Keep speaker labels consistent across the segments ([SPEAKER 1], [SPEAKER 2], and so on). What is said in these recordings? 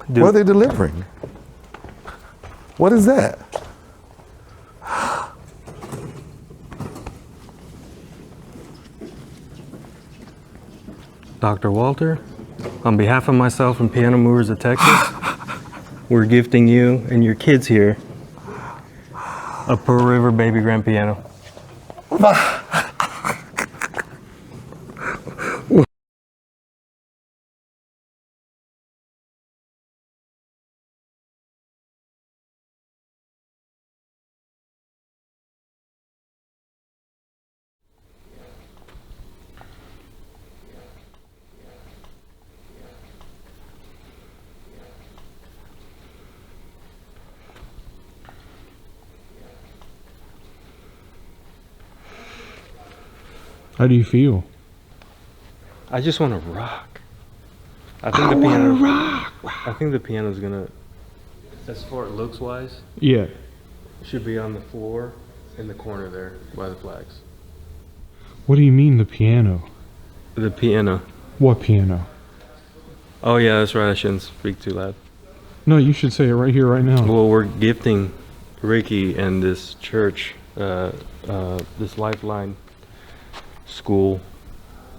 [SPEAKER 1] What are they delivering? What is that?
[SPEAKER 2] Dr. Walter, on behalf of myself and Piano Movers of Texas, we're gifting you and your kids here a Pearl River baby grand piano.
[SPEAKER 3] How do you feel?
[SPEAKER 2] I just want to rock. I think the piano's gonna, as far as looks wise,
[SPEAKER 3] Yeah.
[SPEAKER 2] should be on the floor in the corner there by the flags.
[SPEAKER 3] What do you mean the piano?
[SPEAKER 2] The piano.
[SPEAKER 3] What piano?
[SPEAKER 2] Oh yeah, that's right. I shouldn't speak too loud.
[SPEAKER 3] No, you should say it right here, right now.
[SPEAKER 2] Well, we're gifting Ricky and this church, this Lifeline school,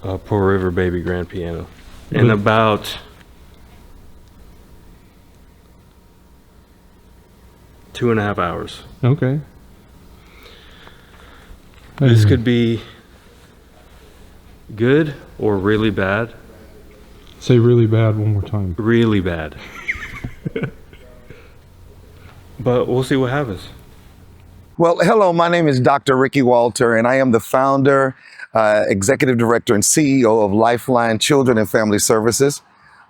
[SPEAKER 2] Pearl River baby grand piano, in about 2.5 hours.
[SPEAKER 3] Okay.
[SPEAKER 2] This could be good or really bad.
[SPEAKER 3] Say really bad one more time.
[SPEAKER 2] Really bad. But we'll see what happens.
[SPEAKER 1] Well, hello, my name is Dr. Ricky Walter, and I am the founder, executive director, and CEO of Lifeline Children and Family Services.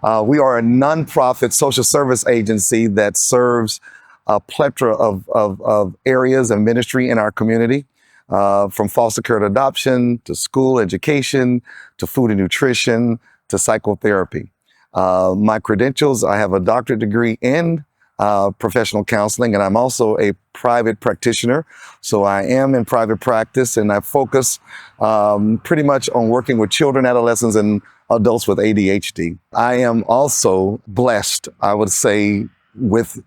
[SPEAKER 1] We are a nonprofit social service agency that serves a plethora of areas of ministry in our community, from foster care to adoption, to school education, to food and nutrition, to psychotherapy. My credentials, I have a doctorate degree in professional counseling, and I'm also a private practitioner. So I am in private practice, and I focus pretty much on working with children, adolescents, and adults with ADHD. I am also blessed, I would say, with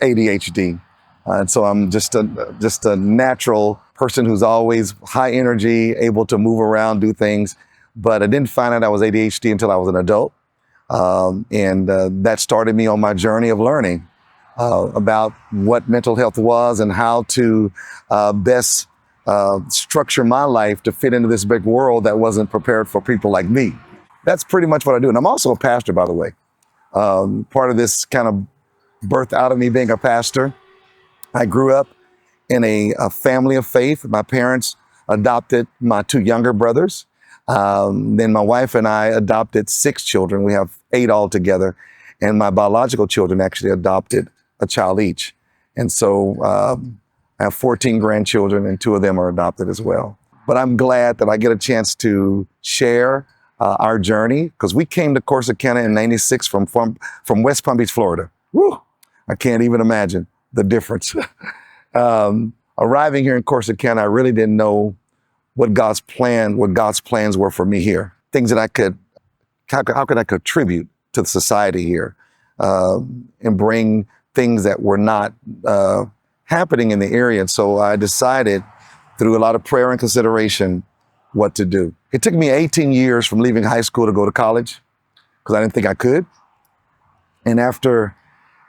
[SPEAKER 1] ADHD. And so I'm just a natural person who's always high energy, able to move around, do things. But I didn't find out I was ADHD until I was an adult. And that started me on my journey of learning about what mental health was and how to best structure my life to fit into this big world that wasn't prepared for people like me. That's pretty much what I do. And I'm also a pastor, by the way. Part of this kind of birthed out of me being a pastor. I grew up in a family of faith. My parents adopted my 2 younger brothers. Then my wife and I adopted 6 children. We have 8 altogether. And my biological children actually adopted a child each. And so I have 14 grandchildren, and 2 of them are adopted as well. But I'm glad that I get a chance to share our journey, because we came to Corsicana in '96 from West Palm Beach, Florida. Woo! I can't even imagine the difference. Arriving here in Corsicana, I really didn't know what God's plans were for me here. Things that how could I contribute to the society here, and bring things that were not happening in the area. And so I decided, through a lot of prayer and consideration, what to do. It took me 18 years from leaving high school to go to college, because I didn't think I could. And after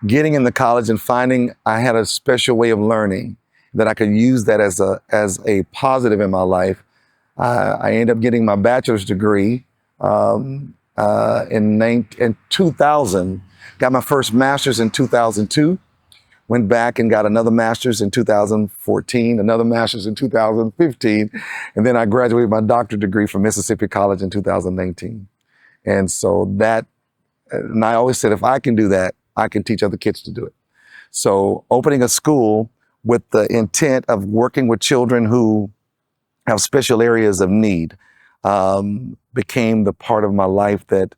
[SPEAKER 1] getting into college and finding I had a special way of learning, that I could use that as a positive in my life, I ended up getting my bachelor's degree in 2000. Got my first master's in 2002. Went back and got another master's in 2014, another master's in 2015, and then I graduated my doctorate degree from Mississippi College in 2019. And so and I always said, if I can do that, I can teach other kids to do it. So opening a school with the intent of working with children who have special areas of need became the part of my life that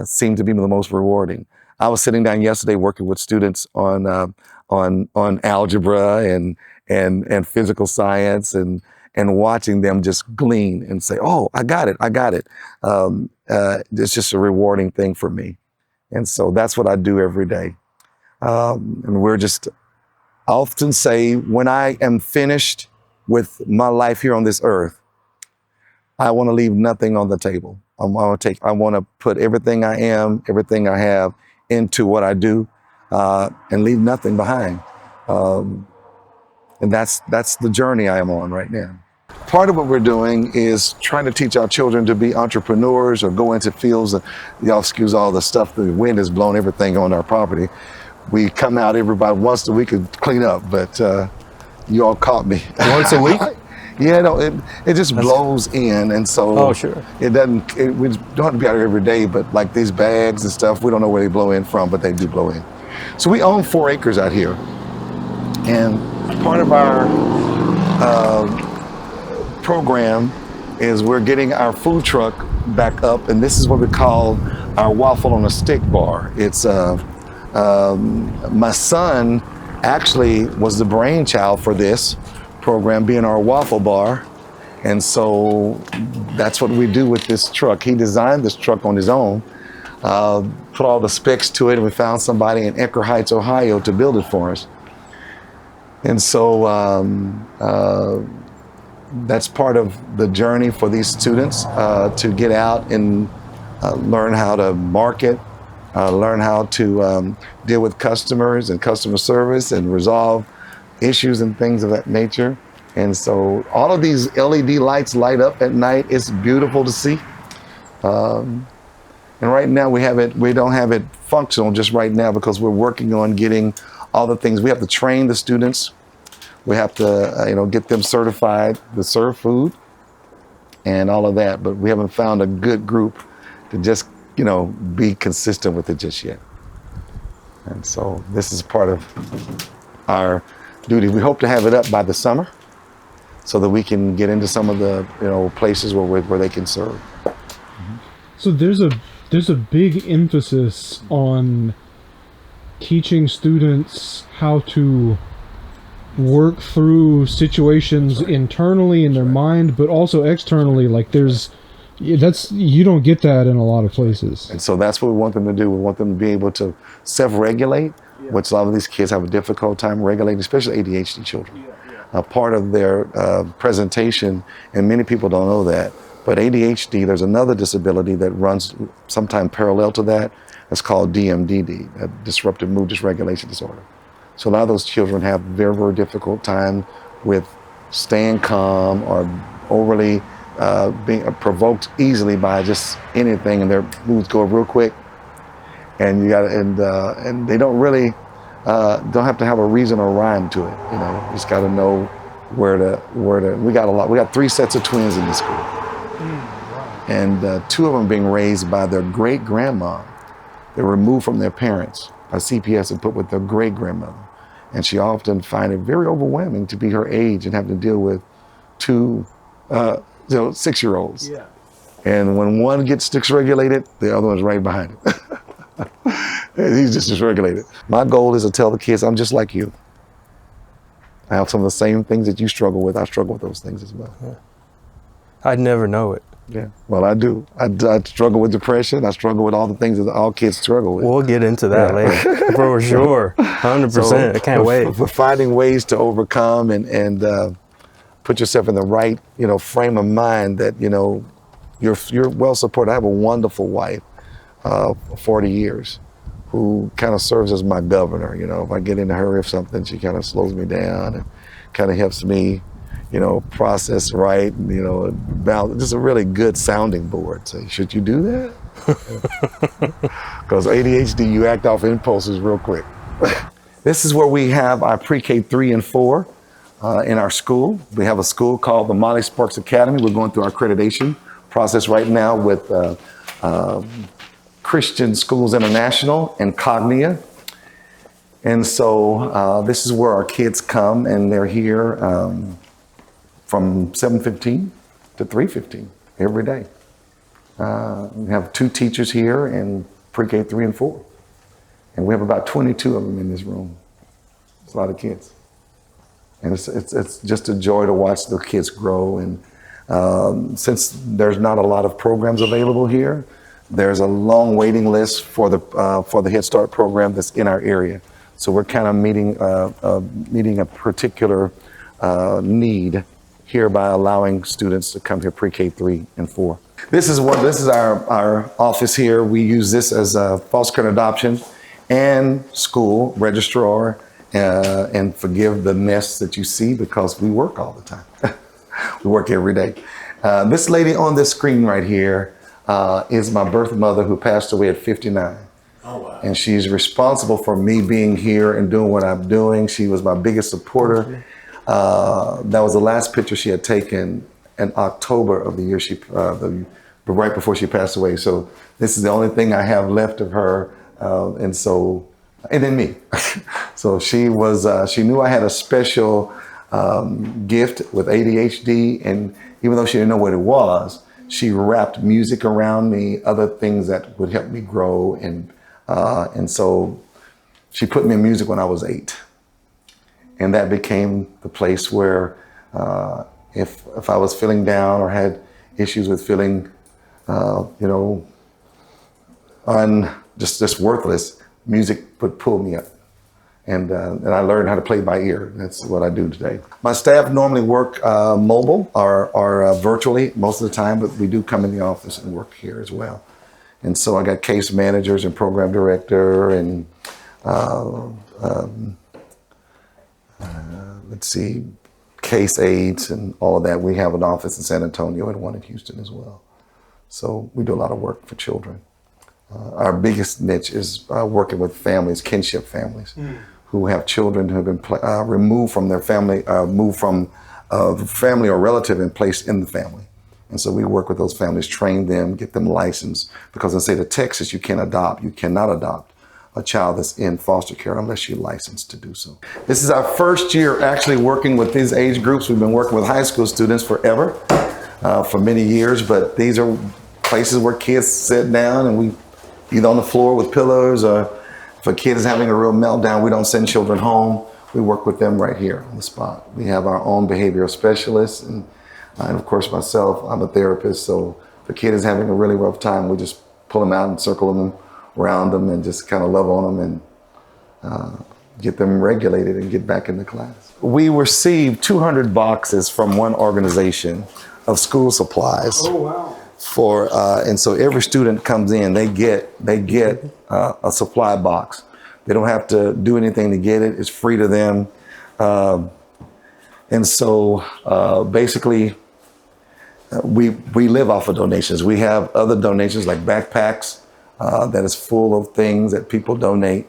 [SPEAKER 1] seemed to be the most rewarding. I was sitting down yesterday working with students on algebra and physical science, and watching them just glean and say, "Oh, I got it." It's just a rewarding thing for me. And so that's what I do every day. And we're just I often say, when I am finished with my life here on this earth, I want to leave nothing on the table. I want to put everything I am, everything I have into what I do, and leave nothing behind. And that's the journey I am on right now. Part of what we're doing is trying to teach our children to be entrepreneurs or go into fields. Y'all excuse all the stuff, the wind has blown everything on our property. We come out everybody once a week and clean up, but you all caught me.
[SPEAKER 4] Once a week?
[SPEAKER 1] Yeah, no, it just blows in, and so
[SPEAKER 4] Oh, sure.
[SPEAKER 1] it doesn't. We don't have to be out here every day, but like these bags and stuff, we don't know where they blow in from, but they do blow in. So we own 4 acres out here, and part of our program is we're getting our food truck back up, and this is what we call our waffle on a stick bar. It's my son actually was the brainchild for this program, being our waffle bar. And so that's what we do with this truck. He designed this truck on his own, put all the specs to it, and we found somebody in Ecker Heights, Ohio to build it for us. And so that's part of the journey for these students to get out and learn how to market, learn how to deal with customers and customer service and resolve issues and things of that nature. And so all of these LED lights light up at night. It's beautiful to see. And right now we don't have it functional just right now because we're working on getting all the things. We have to train the students. We have to get them certified to serve food and all of that. But we haven't found a good group to just be consistent with it just yet. And so this is part of our duty. We hope to have it up by the summer so that we can get into some of the places where they can serve.
[SPEAKER 3] So there's a big emphasis on teaching students how to work through situations internally in their mind, but also externally. Like you don't get that in a lot of places.
[SPEAKER 1] And so that's what we want them to do. We want them to be able to self-regulate, which a lot of these kids have a difficult time regulating, especially ADHD children. Part of their presentation, and many people don't know that, but ADHD, there's another disability that runs sometime parallel to that. It's called DMDD, a disruptive mood dysregulation disorder. So a lot of those children have very, very difficult time with staying calm or overly being provoked easily by just anything, and their moods go real quick. And and they don't really don't have to have a reason or rhyme to it. You just got to know where to. We got 3 sets of twins in this school, and 2 of them being raised by their great grandma. They're removed from their parents by CPS and put with their great grandmother, and she often find it very overwhelming to be her age and have to deal with 2 6-year-olds. Yeah. And when one gets dysregulated, the other one's right behind it. He's just dysregulated. My goal is to tell the kids, I'm just like you. I have some of the same things that you struggle with. I struggle with those things as well.
[SPEAKER 4] Yeah. I'd never know it.
[SPEAKER 1] Yeah, well, I do. I struggle with depression. I struggle with all the things that all kids struggle with.
[SPEAKER 4] We'll get into that later, for sure. 100%.
[SPEAKER 1] So,
[SPEAKER 4] I can't wait.
[SPEAKER 1] For finding ways to overcome and put yourself in the right, frame of mind that, you're well supported. I have a wonderful wife, 40 years, who kind of serves as my governor. If I get in a hurry of something, she kind of slows me down and kind of helps me, process right, and, balance. Just a really good sounding board. So should you do that? Because ADHD, you act off impulses real quick. This is where we have our pre-K 3 and 4 in our school. We have a school called the Molly Sparks Academy. We're going through our accreditation process right now with Christian Schools International and Cognia. And so this is where our kids come, and they're here from 7:15 to 3:15 every day. We have 2 teachers here in pre-K 3 and 4. And we have about 22 of them in this room. It's a lot of kids. And it's just a joy to watch the kids grow. And since there's not a lot of programs available here, there's a long waiting list for the Head Start program that's in our area. So we're kind of meeting a particular need here by allowing students to come here pre-K 3 and 4. This is our office here. We use this as a foster care and adoption and school registrar, and forgive the mess that you see because we work all the time. We work every day. This lady on this screen right here is my birth mother who passed away at 59. Oh, wow. And she's responsible for me being here and doing what I'm doing. She was my biggest supporter. That was the last picture she had taken in October of the year right before she passed away. So this is the only thing I have left of her, and then me. So she knew I had a special gift with ADHD, and even though she didn't know what it was, she wrapped music around me, other things that would help me grow, and so she put me in music when I was 8. And that became the place where if I was feeling down or had issues with feeling, just worthless, music would pull me up. And I learned how to play by ear. That's what I do today. My staff normally work mobile or virtually most of the time, but we do come in the office and work here as well. And so I got case managers and program director and case aides and all of that. We have an office in San Antonio and one in Houston as well. So we do a lot of work for children. Our biggest niche is working with families, kinship families, who have children who have been removed from their family, moved from family or relative and placed in the family. And so we work with those families, train them, get them licensed, because in the state of Texas, you cannot adopt a child that's in foster care unless you're licensed to do so. This is our first year actually working with these age groups. We've been working with high school students forever, for many years, but these are places where kids sit down and we either on the floor with pillows, or if a kid is having a real meltdown, we don't send children home. We work with them right here on the spot. We have our own behavioral specialists, and of course myself, I'm a therapist, so if a kid is having a really rough time, we just pull them out and circle them around them and just kind of love on them and get them regulated and get back into class. We received 200 boxes from one organization of school supplies. Oh, wow. And so every student comes in, they get a supply box. They don't have to do anything to get it. It's free to them. And so basically, we live off of donations. We have other donations like backpacks that is full of things that people donate.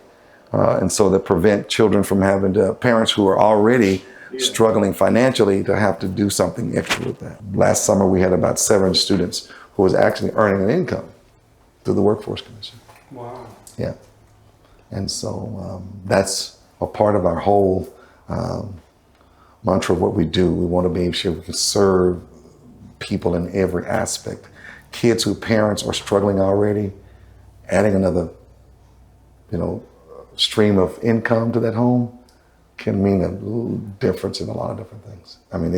[SPEAKER 1] And so that prevent children from having parents who are already struggling financially to have to do something extra with that. Last summer, we had about 7 students who was actually earning an income through the Workforce Commission. Wow. Yeah. And so that's a part of our whole mantra of what we do. We want to be sure we can serve people in every aspect. Kids whose parents are struggling already, adding another, stream of income to that home can mean a little difference in a lot of different things. And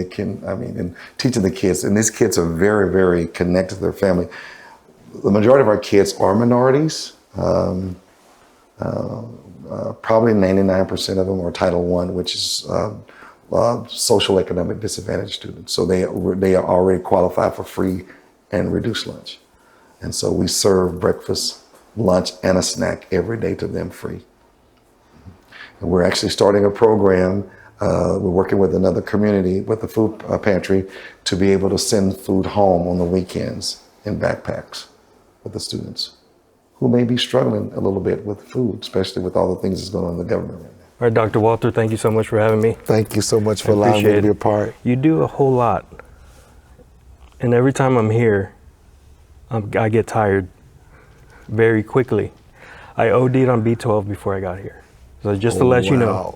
[SPEAKER 1] teaching the kids, and these kids are very, very connected to their family. The majority of our kids are minorities. Probably 99% of them are Title I, which is social economic disadvantaged students. So they are already qualified for free and reduced lunch. And so we serve breakfast, lunch, and a snack every day to them free. And we're actually starting a program. We're working with another community, with the food pantry, to be able to send food home on the weekends in backpacks with the students who may be struggling a little bit with food, especially with all the things that's going on in the government right now.
[SPEAKER 4] All right, Dr. Walter, thank you so much for having me.
[SPEAKER 1] Thank you so much for allowing me to be a part.
[SPEAKER 4] You do a whole lot. And every time I'm here, I get tired very quickly. I OD'd on B12 before I got here. So just to let you know.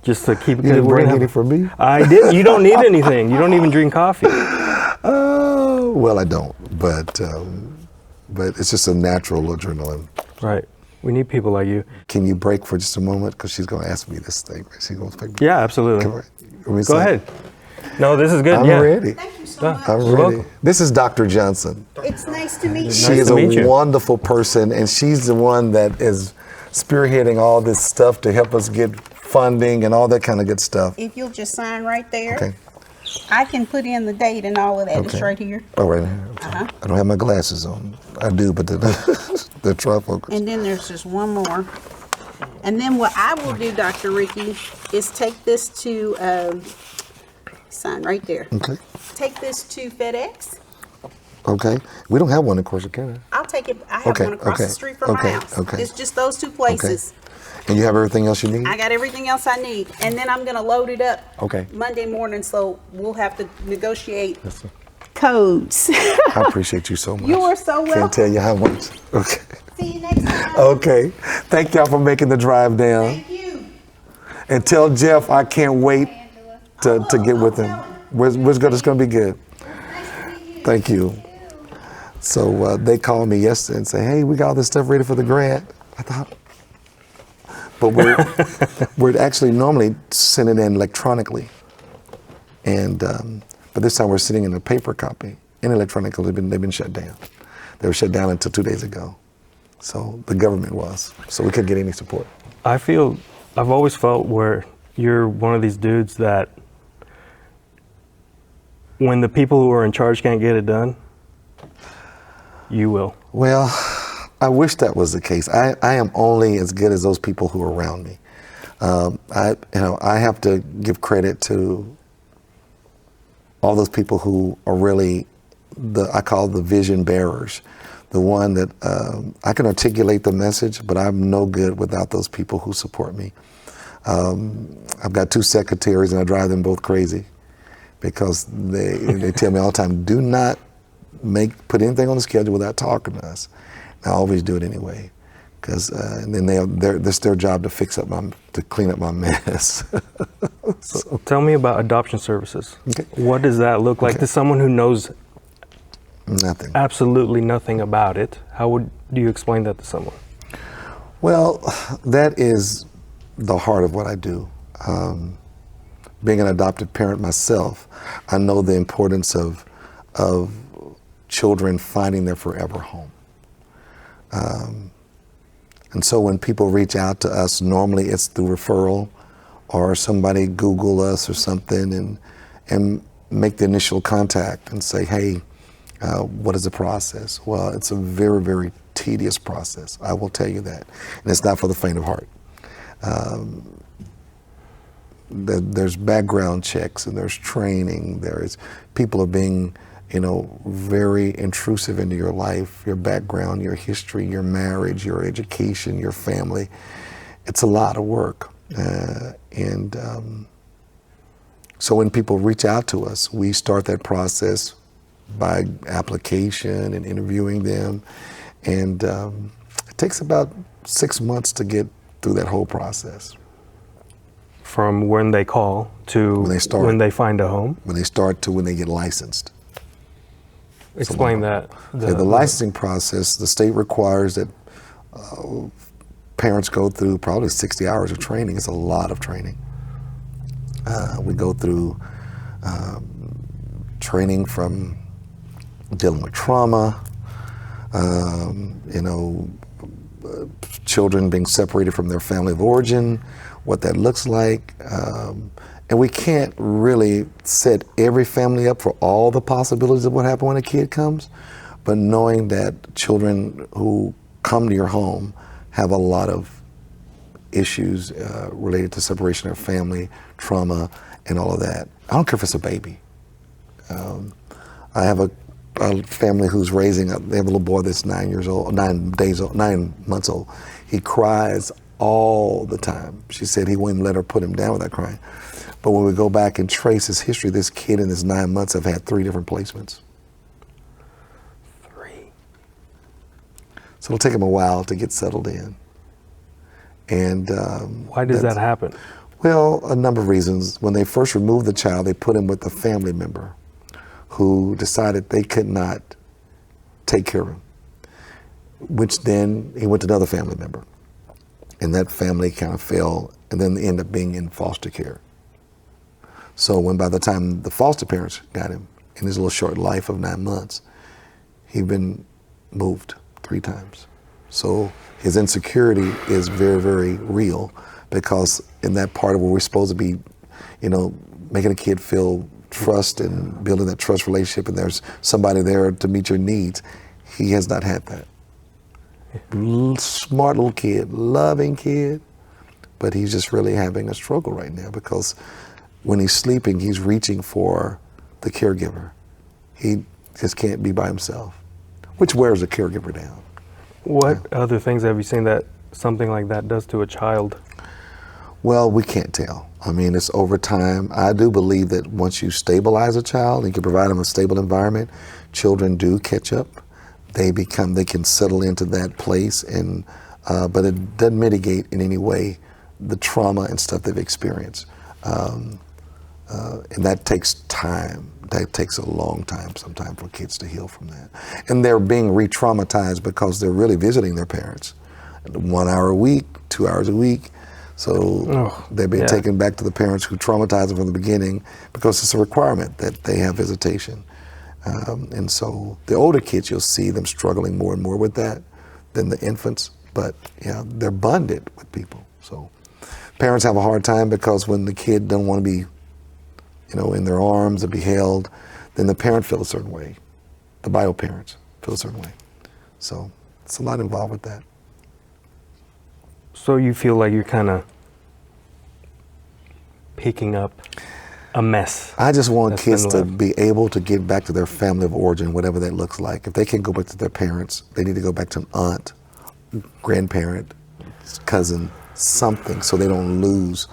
[SPEAKER 4] Just to keep it.
[SPEAKER 1] You didn't bring any for me?
[SPEAKER 4] I did. You don't need anything. You don't even drink coffee.
[SPEAKER 1] Well, I don't, but it's just a natural adrenaline.
[SPEAKER 4] Right. We need people like you.
[SPEAKER 1] Can you break for just a moment? Because she's going to ask me this thing. She's going to
[SPEAKER 4] Yeah, absolutely. Go ahead. No, this is good.
[SPEAKER 1] I'm
[SPEAKER 4] yeah.
[SPEAKER 1] ready.
[SPEAKER 5] Thank you so much.
[SPEAKER 1] I'm
[SPEAKER 4] You're
[SPEAKER 1] ready.
[SPEAKER 4] welcome.
[SPEAKER 1] This is Dr. Johnson.
[SPEAKER 5] It's nice to meet
[SPEAKER 1] She
[SPEAKER 5] you.
[SPEAKER 1] is
[SPEAKER 4] to meet
[SPEAKER 1] a
[SPEAKER 4] you.
[SPEAKER 1] wonderful person, and she's the one that is spearheading all this stuff to help us get funding and all that kind of good stuff.
[SPEAKER 5] If you'll just sign right there,
[SPEAKER 1] Okay.
[SPEAKER 5] I can put in the date and all of that. It's
[SPEAKER 1] Okay.
[SPEAKER 5] right here.
[SPEAKER 1] Oh, right here.
[SPEAKER 5] Uh-huh.
[SPEAKER 1] I don't have my glasses on. I do, but they're trifocals.
[SPEAKER 5] And then there's just one more. And then what I will do, Dr. Ricky, is take this to, sign right there.
[SPEAKER 1] Okay.
[SPEAKER 5] Take this to FedEx.
[SPEAKER 1] Okay. We don't have one in Corsicana.
[SPEAKER 5] I'll take it. I have
[SPEAKER 1] Okay,
[SPEAKER 5] one across
[SPEAKER 1] okay,
[SPEAKER 5] the street from
[SPEAKER 1] okay,
[SPEAKER 5] my house.
[SPEAKER 1] okay.
[SPEAKER 5] It's just those two places.
[SPEAKER 1] And you have everything else you need?
[SPEAKER 5] I got everything else I need. And then I'm going to load it up
[SPEAKER 1] Okay.
[SPEAKER 5] Monday morning, so we'll have to negotiate codes.
[SPEAKER 1] I appreciate you so much.
[SPEAKER 5] You are so welcome.
[SPEAKER 1] Can't tell you how much. Okay.
[SPEAKER 5] See you next time.
[SPEAKER 1] Okay. Thank y'all for making the drive down.
[SPEAKER 5] Thank you.
[SPEAKER 1] And tell Jeff I can't wait to get with him. It's going to be good. Thank you. So they called me yesterday and say, hey, we got all this stuff ready for the grant. I thought, but we're actually normally sending in electronically. And but this time we're sending in a paper copy and electronic because they've been shut down. They were shut down until 2 days ago. So the government was. So we couldn't get any support.
[SPEAKER 4] I've always felt where you're one of these dudes that when the people who are in charge can't get it done, you will.
[SPEAKER 1] Well, I wish that was the case. I am only as good as those people who are around me. I have to give credit to all those people who are really I call the vision bearers, the one that I can articulate the message, but I'm no good without those people who support me. I've got 2 secretaries and I drive them both crazy because they tell me all the time, do not put anything on the schedule without talking to us. And I always do it anyway, because and then it's their job to clean up my mess.
[SPEAKER 4] So tell me about adoption services.
[SPEAKER 1] Okay.
[SPEAKER 4] What does that look like to someone who knows
[SPEAKER 1] Nothing.
[SPEAKER 4] absolutely nothing about it? How do you explain that to someone?
[SPEAKER 1] Well, that is the heart of what I do. Being an adopted parent myself, I know the importance of children finding their forever home. And so when people reach out to us, normally it's through referral or somebody Google us or something and make the initial contact and say, hey, what is the process? Well, it's a very, very tedious process. I will tell you that. And it's not for the faint of heart. There's background checks and there's training. People are being, very intrusive into your life, your background, your history, your marriage, your education, your family. It's a lot of work. So when people reach out to us, we start that process by application and interviewing them. And it takes about 6 months to get through that whole process.
[SPEAKER 4] From when they call to when they find a home?
[SPEAKER 1] When they start to when they get licensed.
[SPEAKER 4] Explain that.
[SPEAKER 1] The licensing process, the state requires that parents go through probably 60 hours of training. It's a lot of training. We go through training from dealing with trauma, children being separated from their family of origin, what that looks like. And we can't really set every family up for all the possibilities of what happens when a kid comes, but knowing that children who come to your home have a lot of issues related to separation of family, trauma, and all of that. I don't care if it's a baby. I have a family who's they have a little boy that's 9 months old. He cries all the time. She said he wouldn't let her put him down without crying. But when we go back and trace his history, this kid in his 9 months have had 3 different placements.
[SPEAKER 4] 3.
[SPEAKER 1] So it'll take him a while to get settled in. And
[SPEAKER 4] why does that happen?
[SPEAKER 1] Well, a number of reasons. When they first removed the child, they put him with a family member who decided they could not take care of him, which then he went to another family member. And that family kind of fell, and then they ended up being in foster care. So when by the time the foster parents got him in his little short life of 9 months, he'd been moved 3 times. So his insecurity is very, very real, because in that part of where we're supposed to be, making a kid feel trust and building that trust relationship, and there's somebody there to meet your needs, he has not had that. Smart little kid, loving kid, but he's just really having a struggle right now, because when he's sleeping, he's reaching for the caregiver. He just can't be by himself, which wears the caregiver down.
[SPEAKER 4] What other things have you seen that something like that does to a child?
[SPEAKER 1] Well, we can't tell. I mean, it's over time. I do believe that once you stabilize a child and you can provide them a stable environment, children do catch up. They can settle into that place, and but it doesn't mitigate in any way the trauma and stuff they've experienced. And that takes time. That takes a long time sometimes for kids to heal from that. And they're being re-traumatized because they're really visiting their parents 1 hour a week, 2 hours a week. So they're being taken back to the parents who traumatized them from the beginning, because it's a requirement that they have visitation. And so the older kids, you'll see them struggling more and more with that than the infants. But yeah, they're bonded with people. So parents have a hard time, because when the kid don't want to be, in their arms or be held, then the parent feels a certain way. The bio parents feel a certain way. So it's a lot involved with that.
[SPEAKER 4] So you feel like you're kind of picking up a mess.
[SPEAKER 1] I just want
[SPEAKER 4] that's
[SPEAKER 1] kids
[SPEAKER 4] been
[SPEAKER 1] to
[SPEAKER 4] left.
[SPEAKER 1] be able to get back to their family of origin, whatever that looks like. If they can't go back to their parents, they need to go back to an aunt, grandparent, cousin, something, so they don't lose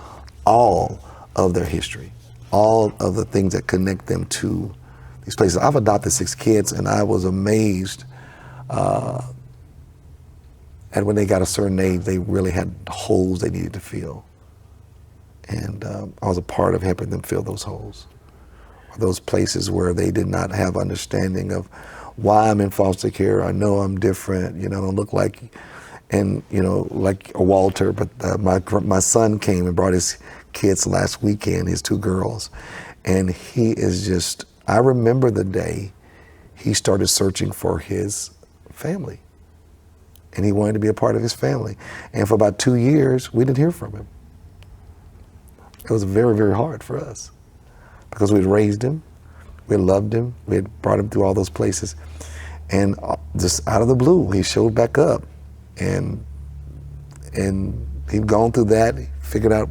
[SPEAKER 1] all of their history, all of the things that connect them to these places. I've adopted 6 kids, and I was amazed at when they got a certain age, they really had holes they needed to fill. And I was a part of helping them fill those holes, those places where they did not have understanding of why I'm in foster care. I know I'm different, I don't look like, and like a Walter, but my son came and brought his kids last weekend, his 2 girls, and he is just, I remember the day he started searching for his family, and he wanted to be a part of his family. And for about 2 years, we didn't hear from him. It was very, very hard for us, because we'd raised him, we had loved him, we had brought him through all those places, and just out of the blue, he showed back up, and he'd gone through that, he figured out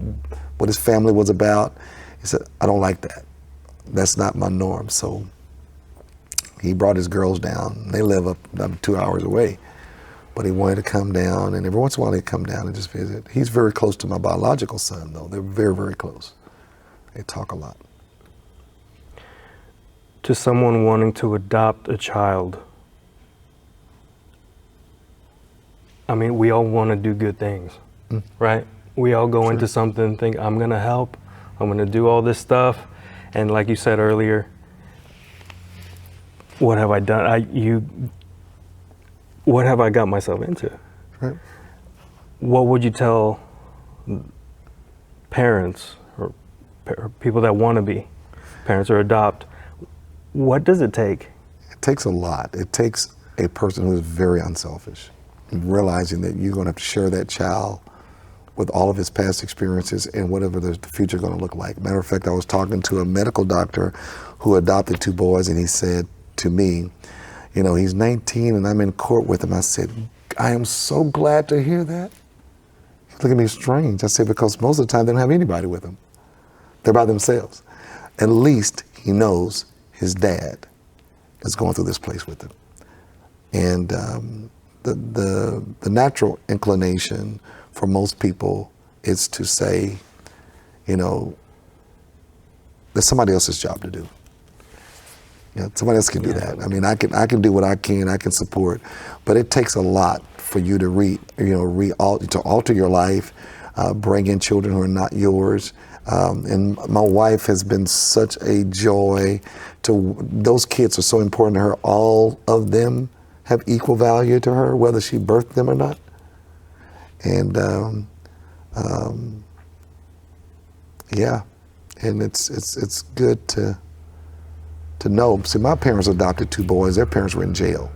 [SPEAKER 1] what his family was about. He said, I don't like that. That's not my norm. So he brought his girls down. They live up 2 hours away, but he wanted to come down, and every once in a while he'd come down and just visit. He's very close to my biological son, though. They're very, very close. They talk a lot.
[SPEAKER 4] To someone wanting to adopt a child, I mean, we all want to do good things, right? We all go into something, think, I'm going to help, I'm going to do all this stuff. And like you said earlier, what have I done? What have I got myself into?
[SPEAKER 1] Right.
[SPEAKER 4] What would you tell parents or people that want to be parents or adopt? What does it take?
[SPEAKER 1] It takes a lot. It takes a person who is very unselfish, realizing that you're going to have to share that child with all of his past experiences and whatever the future is going to look like. Matter of fact, I was talking to a medical doctor who adopted 2 boys, and he said to me, he's 19 and I'm in court with him. I said, I am so glad to hear that. He looked at me strange. I said, because most of the time they don't have anybody with them. They're by themselves. At least he knows his dad is going through this place with him. And the natural inclination for most people is to say, there's somebody else's job to do. Somebody else can do that. I mean, I can do what I can support, but it takes a lot for you to alter your life, bring in children who are not yours. And my wife has been such a joy to, those kids are so important to her. All of them have equal value to her, whether she birthed them or not. And And it's good to know. See, my parents adopted 2 boys. Their parents were in jail.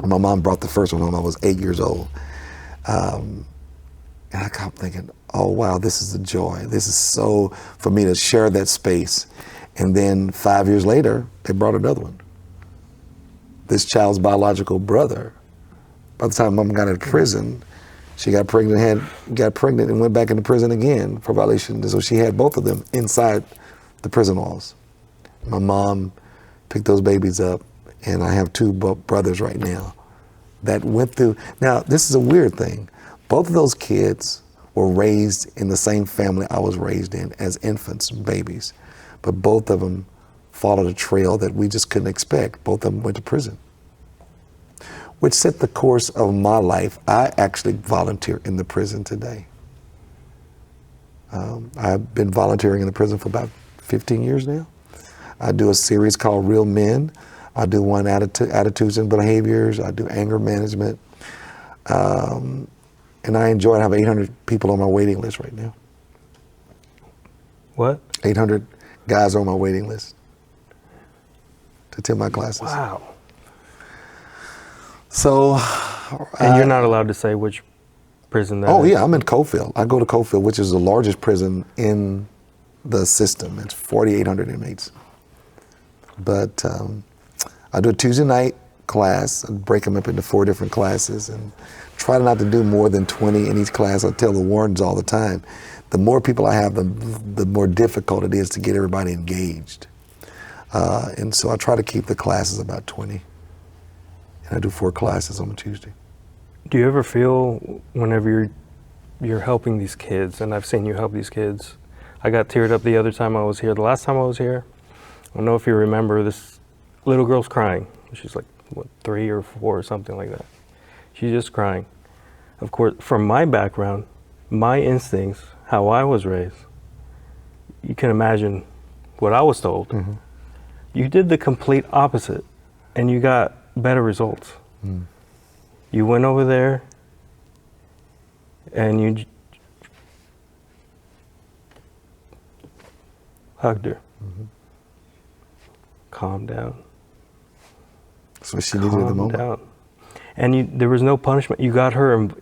[SPEAKER 1] My mom brought the first one home. I was 8 years old. And I kept thinking, oh, wow, this is the joy. This is so, for me to share that space. And then 5 years later, they brought another one. This child's biological brother. By the time Mom got out of prison, she got pregnant and went back into prison again for violation. So she had both of them inside the prison walls. My mom picked those babies up, and I have 2 brothers right now that went through. Now, this is a weird thing. Both of those kids were raised in the same family I was raised in as infants, babies. But both of them followed a trail that we just couldn't expect. Both of them went to prison, which set the course of my life. I actually volunteer in the prison today. I've been volunteering in the prison for about 15 years now. I do a series called Real Men. I do one attitudes and behaviors. I do anger management. And I enjoy it. I have 800 people on my waiting list right now.
[SPEAKER 4] What?
[SPEAKER 1] 800 guys on my waiting list to attend my classes.
[SPEAKER 4] Wow.
[SPEAKER 1] So.
[SPEAKER 4] And you're not allowed to say which prison that is?
[SPEAKER 1] Oh yeah, I'm in Cofield. I go to Cofield, which is the largest prison in the system. It's 4,800 inmates. But I do a Tuesday night class and break them up into 4 different classes and try not to do more than 20 in each class. I tell the wardens all the time, the more people I have, the more difficult it is to get everybody engaged. And so I try to keep the classes about 20. And I do 4 classes on a Tuesday.
[SPEAKER 4] Do you ever feel whenever you're helping these kids, and I've seen you help these kids, I got teared up the other time I was here. The last time I was here, I don't know if you remember, this little girl's crying. She's like, what, 3 or 4 or something like that. She's just crying. Of course, from my background, my instincts, how I was raised, you can imagine what I was told. Mm-hmm. You did the complete opposite, and you got better results. Mm. You went over there, and you hugged her. Mm-hmm. Calm down.
[SPEAKER 1] That's what she needed at the moment.
[SPEAKER 4] Down. And there was no punishment. You got her, and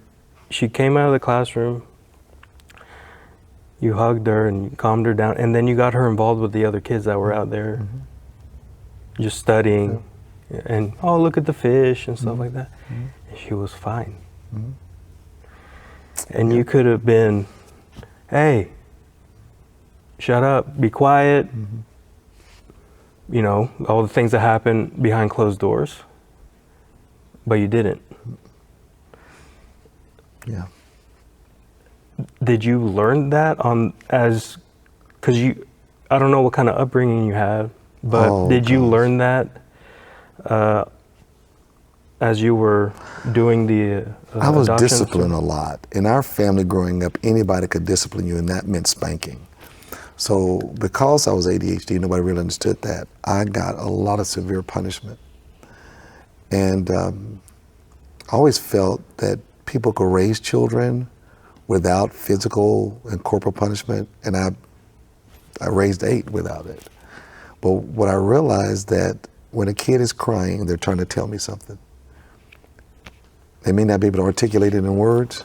[SPEAKER 4] she came out of the classroom. You hugged her and you calmed her down, and then you got her involved with the other kids that were out there, mm-hmm. just studying, yeah. And oh, look at the fish and stuff mm-hmm. like that. Mm-hmm. And she was fine. Mm-hmm. And yeah. You could have been, hey, shut up, be quiet. Mm-hmm. You know, all the things that happen behind closed doors, but you didn't.
[SPEAKER 1] Yeah.
[SPEAKER 4] Did you learn that because I don't know what kind of upbringing you had, but did you learn that as you were doing the
[SPEAKER 1] I was disciplined a lot. In our family growing up, anybody could discipline you, and that meant spanking. So because I was ADHD, nobody really understood that. I got a lot of severe punishment. And I always felt that people could raise children without physical and corporal punishment, and I raised 8 without it. But what I realized that when a kid is crying, they're trying to tell me something. They may not be able to articulate it in words,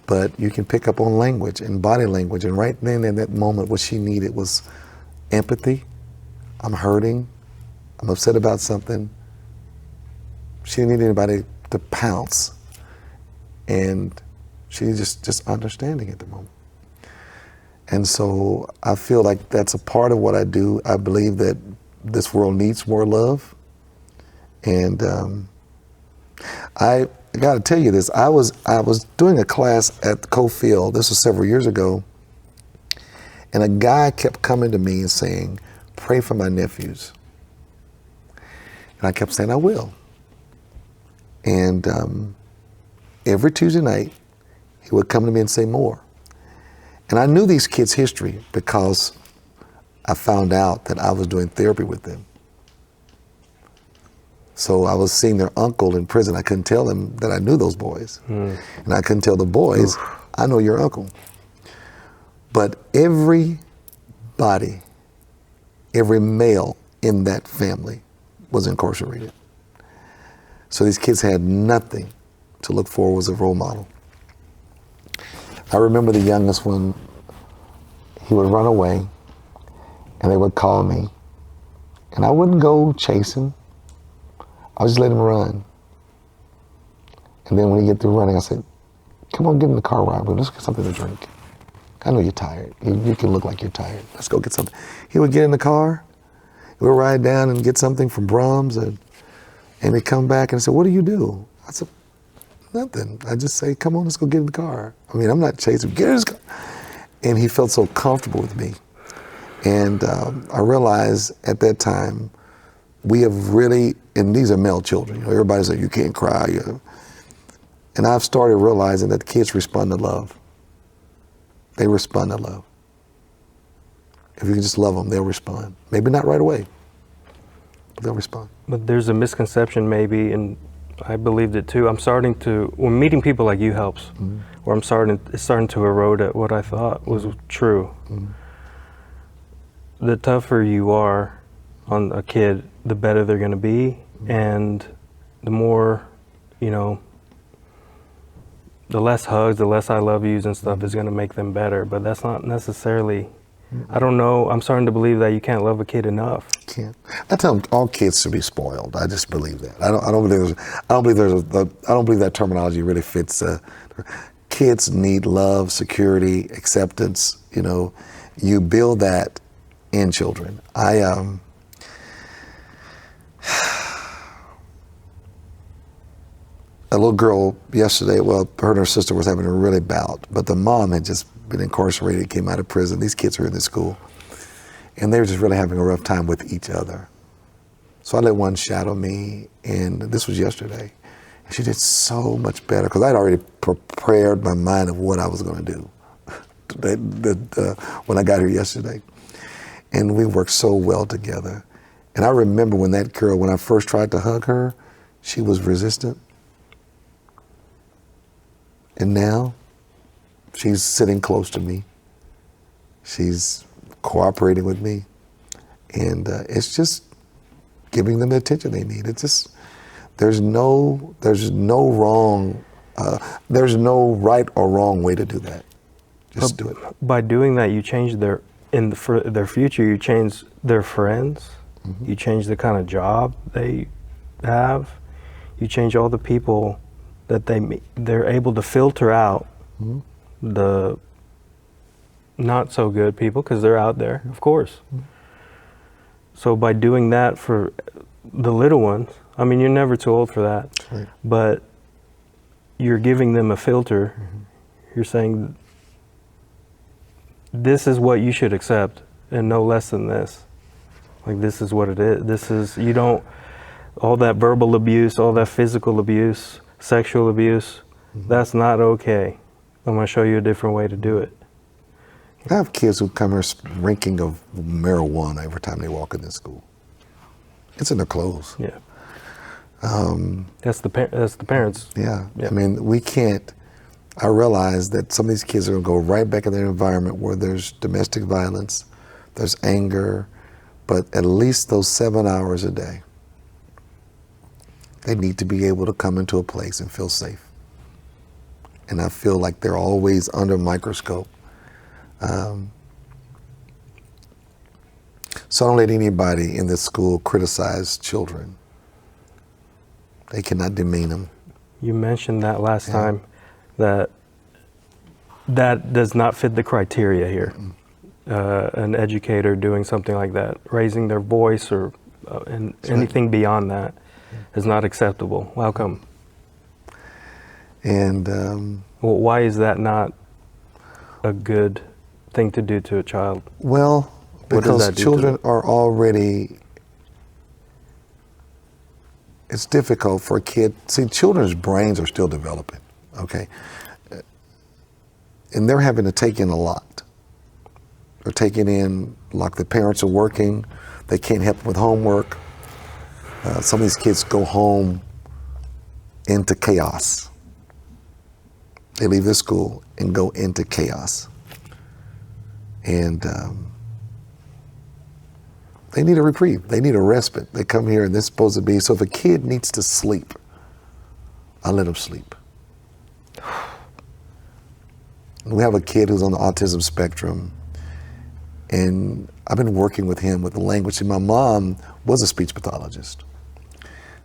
[SPEAKER 1] but you can pick up on language and body language. And right then in that moment, what she needed was empathy. I'm hurting. I'm upset about something. She didn't need anybody to pounce. And she just understanding at the moment. And so I feel like that's a part of what I do. I believe that this world needs more love. And I got to tell you this. I was doing a class at Cofield. This was several years ago. And a guy kept coming to me and saying, pray for my nephews. And I kept saying, I will. And every Tuesday night, he would come to me and say more. And I knew these kids' history because I found out that I was doing therapy with them. So I was seeing their uncle in prison. I couldn't tell them that I knew those boys. Mm. And I couldn't tell the boys, I know your uncle. But every body, every male in that family was incarcerated. So these kids had nothing to look for as a role model. I remember the youngest one, he would run away and they would call me and I wouldn't go chase him. I would just let him run. And then when he get through running, I said, come on, get in the car ride. Let's get something to drink. I know you're tired. You can look like you're tired. Let's go get something. He would get in the car. We'd ride down and get something from Brahms. And he'd come back and say, what do you do? I said, nothing. I just say, come on, let's go get in the car. I mean, I'm not chasing him. Get in his car. And he felt so comfortable with me. And I realized at that time, we have really, and these are male children. You know, everybody says, you can't cry. And I've started realizing that the kids respond to love. They respond to love. If you can just love them, they'll respond. Maybe not right away, but they'll respond.
[SPEAKER 4] But there's a misconception maybe, and I believed it too. I'm starting to, when meeting people like you helps, where it's starting to erode at what I thought was true. The tougher you are on a kid, the better they're going to be, and the more, you know, the less hugs, the less I love yous and stuff is going to make them better. But that's not necessarily, I don't know, I'm starting to believe that you can't love a kid enough.
[SPEAKER 1] Can't. I tell them all kids should be spoiled. I just believe that. I don't believe that terminology really fits. Kids need love, security, acceptance. You know, you build that in children. A little girl yesterday, well, her and her sister was having a really bout, but the mom had just been incarcerated, came out of prison. These kids are in the school, and they were just really having a rough time with each other. So I let one shadow me, and this was yesterday. And she did so much better, because I'd already prepared my mind of what I was going to do when I got here yesterday. And we worked so well together. And I remember when that girl, when I first tried to hug her, she was resistant. And now, she's sitting close to me. She's cooperating with me. And it's just giving them the attention they need. It's just, there's no wrong, there's no right or wrong way to do that. Just do it.
[SPEAKER 4] By doing that, you change for their future, you change their friends, you change the kind of job they have, you change all the people that they're able to filter out the not so good people, because they're out there, of course. So by doing that for the little ones, I mean, you're never too old for that,
[SPEAKER 1] Right.
[SPEAKER 4] but you're giving them a filter. You're saying, this is what you should accept, and no less than this. Like, this is what it is. This is, you don't, all that verbal abuse, all that physical abuse, sexual abuse, that's not okay. I'm going to show you a different way to do it.
[SPEAKER 1] I have kids who come here reeking of marijuana every time they walk in this school. It's in their clothes.
[SPEAKER 4] Yeah. That's the parents.
[SPEAKER 1] Yeah.
[SPEAKER 4] Yeah.
[SPEAKER 1] I mean, we can't. I realize that some of these kids are going to go right back in their environment where there's domestic violence, there's anger, but at least those 7 hours a day, they need to be able to come into a place and feel safe. And I feel like they're always under a microscope. So don't let anybody in this school criticize children. They cannot demean them.
[SPEAKER 4] You mentioned that last time, that does not fit the criteria here. An educator doing something like that, raising their voice or anything beyond that is not acceptable. How come?
[SPEAKER 1] And
[SPEAKER 4] Well, why is that not a good thing to do to a child?
[SPEAKER 1] well,
[SPEAKER 4] What does
[SPEAKER 1] because
[SPEAKER 4] that do to
[SPEAKER 1] children
[SPEAKER 4] them?
[SPEAKER 1] are already, it's difficult for a kid. See, children's brains are still developing, okay? And they're having to take in a lot. They're taking in, like the parents are working, they can't help with homework. Some of these kids go home into chaos. They leave the school and go into chaos. And They need a reprieve. They need a respite. They come here and they're supposed to be. So if a kid needs to sleep, I let them sleep. We have a kid who's on the autism spectrum, and I've been working with him with the language. And my mom was a speech pathologist.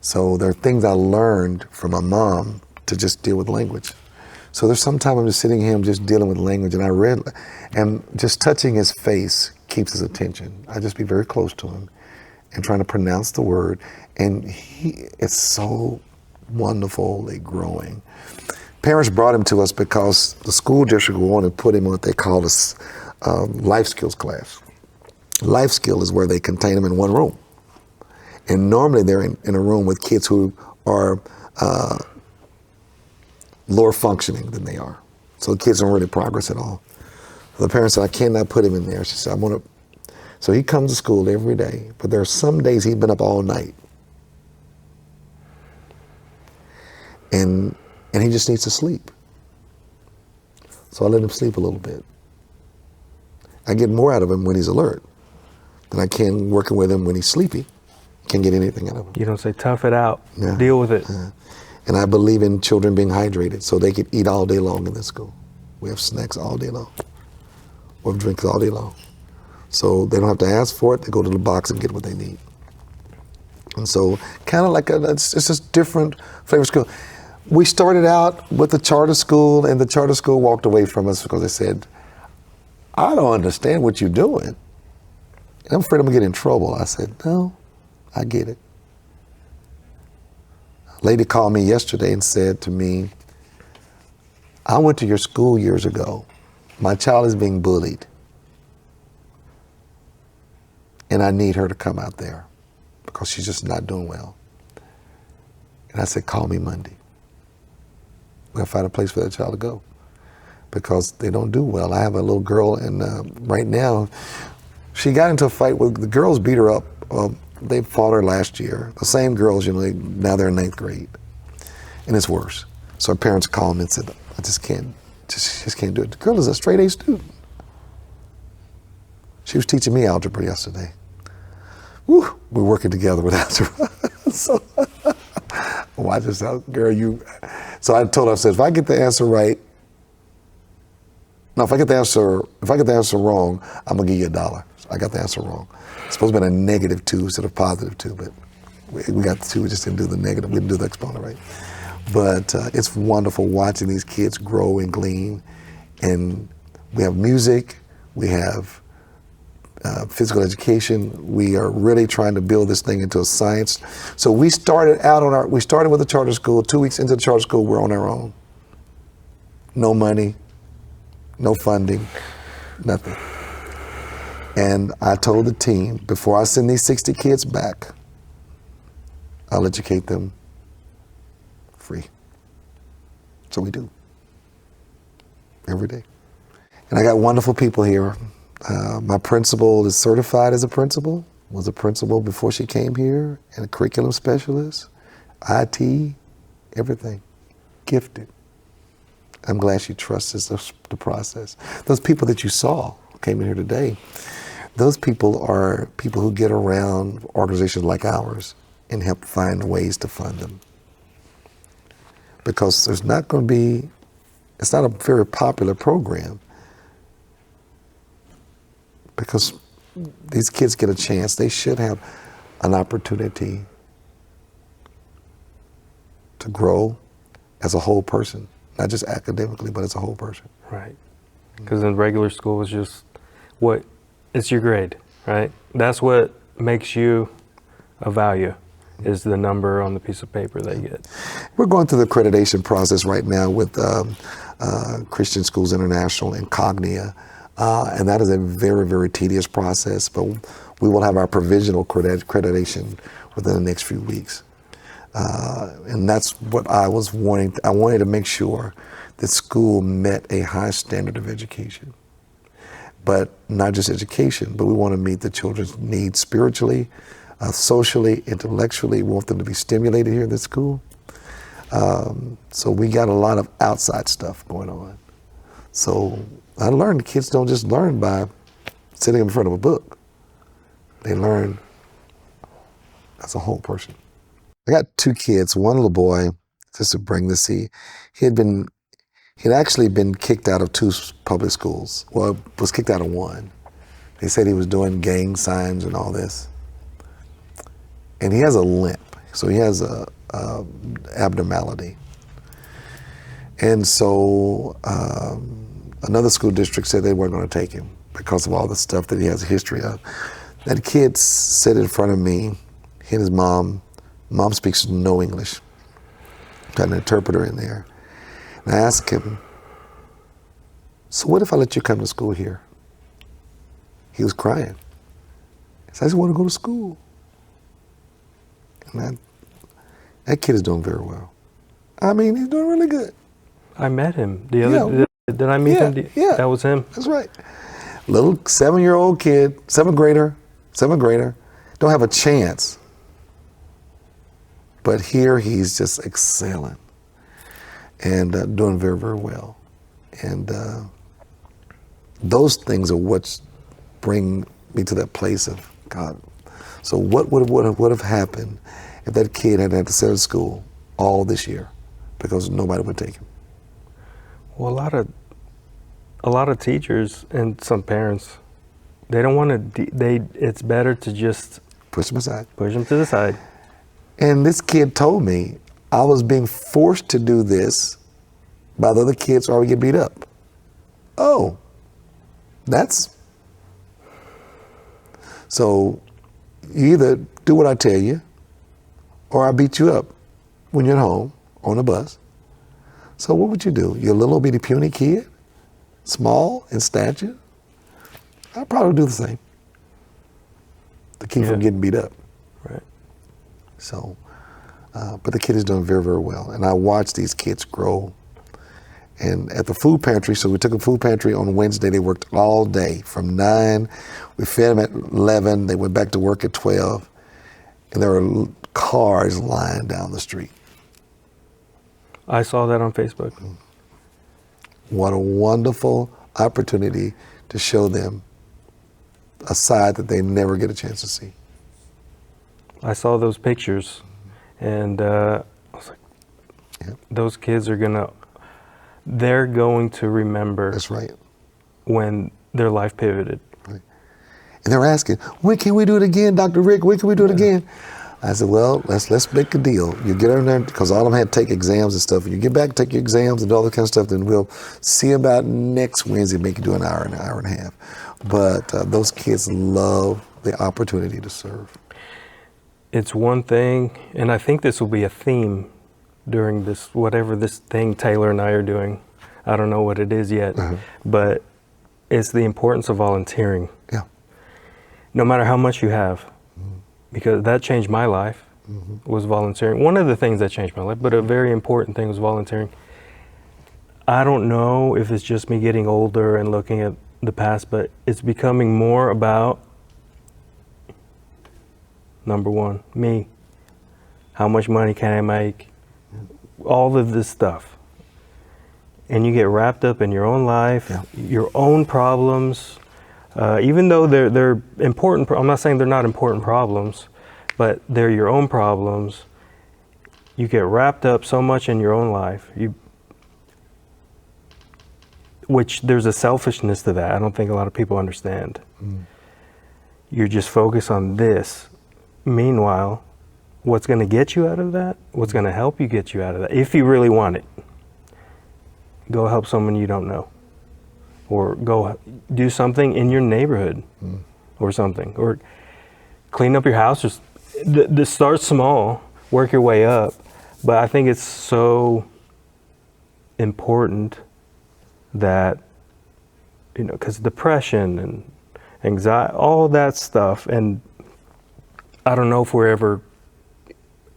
[SPEAKER 1] So there are things I learned from my mom to just deal with language. So there's sometimes I'm just sitting here, I'm just dealing with language, and I read, and just touching his face keeps his attention. I just be very close to him and trying to pronounce the word, and he is so wonderfully growing. Parents brought him to us because the school district wanted to put him on what they call a life skills class. Life skill is where they contain him in one room. And normally they're in a room with kids who are lower functioning than they are. So the kids don't really progress at all. The parents said, I cannot put him in there. She said, I want to. So he comes to school every day, but there are some days he's been up all night. And he just needs to sleep. So I let him sleep a little bit. I get more out of him when he's alert than I can working with him when he's sleepy. Can't get anything out of him.
[SPEAKER 4] You don't say tough it out,
[SPEAKER 1] Yeah.
[SPEAKER 4] deal with it.
[SPEAKER 1] Yeah. And I believe in children being hydrated so they can eat all day long in this school. We have snacks all day long. We have drinks all day long. So they don't have to ask for it. They go to the box and get what they need. And so kind of like it's just different flavor school. We started out with the charter school, and the charter school walked away from us because they said, I don't understand what you're doing. And I'm afraid I'm gonna get in trouble. I said, no, I get it. A lady called me yesterday and said to me, I went to your school years ago. My child is being bullied. And I need her to come out there because she's just not doing well. And I said, call me Monday. We'll find a place for that child to go because they don't do well. I have a little girl, and right now, she got into a fight with the girls, beat her up. They fought her last year. The same girls, now they're in 9th grade, and it's worse. So her parents called me and said, I just can't do it. The girl is a straight A student. She was teaching me algebra yesterday. Woo, we're working together with algebra. So, watch this out, girl. So I told her, I said, if I get the answer right, no, if I get the answer wrong, I'm gonna give you $1. So I got the answer wrong. It's supposed to be a -2 instead of +2, but we got the 2. We just didn't do the negative. We didn't do the exponent right. But it's wonderful watching these kids grow and glean. And we have music. We have physical education. We are really trying to build this thing into a science. So we started with a charter school. 2 weeks into the charter school, we're on our own. No money, no funding, nothing. And I told the team, before I send these 60 kids back, I'll educate them free. So we do, every day. And I got wonderful people here. My principal is certified as a principal, was a principal before she came here, and a curriculum specialist, IT, everything, gifted. I'm glad she trusts the process. Those people that you saw came in here today, those people are people who get around organizations like ours and help find ways to fund them. Because it's not a very popular program. Because these kids get a chance, they should have an opportunity to grow as a whole person, not just academically, but as a whole person.
[SPEAKER 4] Right. Because in regular school, it's just it's your grade, right? That's what makes you a value, is the number on the piece of paper that you get.
[SPEAKER 1] We're going through the accreditation process right now with Christian Schools International and Cognia. And that is a very, very tedious process, but we will have our provisional accreditation within the next few weeks. And that's what I was wanting. I wanted to make sure that school met a high standard of education. But not just education, but we want to meet the children's needs spiritually, socially, intellectually. We want them to be stimulated here in this school. So we got a lot of outside stuff going on. So I learned kids don't just learn by sitting in front of a book. They learn as a whole person. I got 2 kids. One little boy, just to bring this, he'd actually been kicked out of 2 public schools. Well, was kicked out of 1. They said he was doing gang signs and all this. And he has a limp, so he has a abnormality. And so another school district said they weren't going to take him because of all the stuff that he has a history of. That kid sat in front of me, he and his mom. Mom speaks no English. Got an interpreter in there. And I asked him, so what if I let you come to school here? He was crying. He said, I just want to go to school. And that kid is doing very well. I mean, he's doing really good.
[SPEAKER 4] I met him the other. Did I meet him?
[SPEAKER 1] Yeah,
[SPEAKER 4] That was him.
[SPEAKER 1] That's right. Little 7-year-old kid, 7th grader, don't have a chance. But here he's just excelling and doing very, very well. And those things are what bring me to that place of God. So what would have happened if that kid had had to sit at school all this year because nobody would take him?
[SPEAKER 4] Well, a lot of teachers and some parents, they don't want to. It's better to just
[SPEAKER 1] Push him aside.
[SPEAKER 4] push them to the side.
[SPEAKER 1] And this kid told me I was being forced to do this by the other kids or I would get beat up. Oh, so you either do what I tell you or I beat you up when you're at home on the bus. So what would you do? You're a little bitty puny kid, small in stature? I'd probably do the same to keep from getting beat up.
[SPEAKER 4] Right.
[SPEAKER 1] So, but the kid is doing very, very well. And I watch these kids grow. And at the food pantry, so we took a food pantry on Wednesday, they worked all day from 9, we fed them at 11, they went back to work at 12, and there were cars lying down the street.
[SPEAKER 4] I saw that on Facebook.
[SPEAKER 1] What a wonderful opportunity to show them a side that they never get a chance to see.
[SPEAKER 4] I saw those pictures, and I was like, those kids they're going to remember.
[SPEAKER 1] That's right.
[SPEAKER 4] When their life pivoted.
[SPEAKER 1] Right. And they're asking, when can we do it again, Dr. Rick? When can we do it again? I said, well, let's make a deal. You get in there, because all of them had to take exams and stuff. You get back, take your exams and all that kind of stuff, then we'll see about next Wednesday, make you do an hour and a half. But those kids love the opportunity to serve.
[SPEAKER 4] It's one thing, and I think this will be a theme during this, whatever this thing Taylor and I are doing. I don't know what it is yet, but it's the importance of volunteering.
[SPEAKER 1] Yeah.
[SPEAKER 4] No matter how much you have, because that changed my life, was volunteering. One of the things that changed my life, but a very important thing was volunteering. I don't know if it's just me getting older and looking at the past, but it's becoming more about, number one, me. How much money can I make? All of this stuff. And you get wrapped up in your own life, your own problems, even though they're important. I'm not saying they're not important problems, but they're your own problems. You get wrapped up so much in your own life, which there's a selfishness to that. I don't think a lot of people understand. You're just focused on this. Meanwhile, what's going to get you out of that? What's going to help you get you out of that? If you really want it, go help someone you don't know, or go do something in your neighborhood, or something, or clean up your house. Just start small, work your way up. But I think it's so important that, because depression and anxiety, all that stuff, and I don't know if we're ever,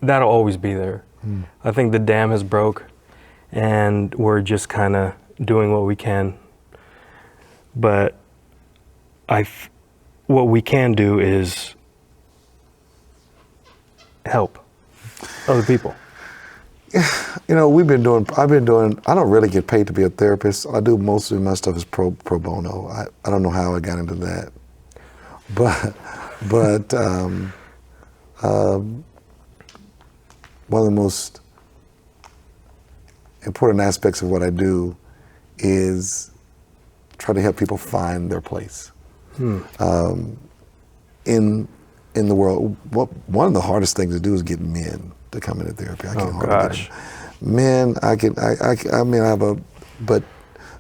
[SPEAKER 4] that'll always be there. I think the dam has broke, and we're just kind of doing what we can. But what we can do is help other people.
[SPEAKER 1] I've been doing, I don't really get paid to be a therapist. I do most of my stuff is pro bono. I don't know how I got into that. But But one of the most important aspects of what I do is try to help people find their place in the world. One of the hardest things to do is get men to come into therapy. I can't hardly
[SPEAKER 4] gosh.
[SPEAKER 1] get them. Men, I mean, but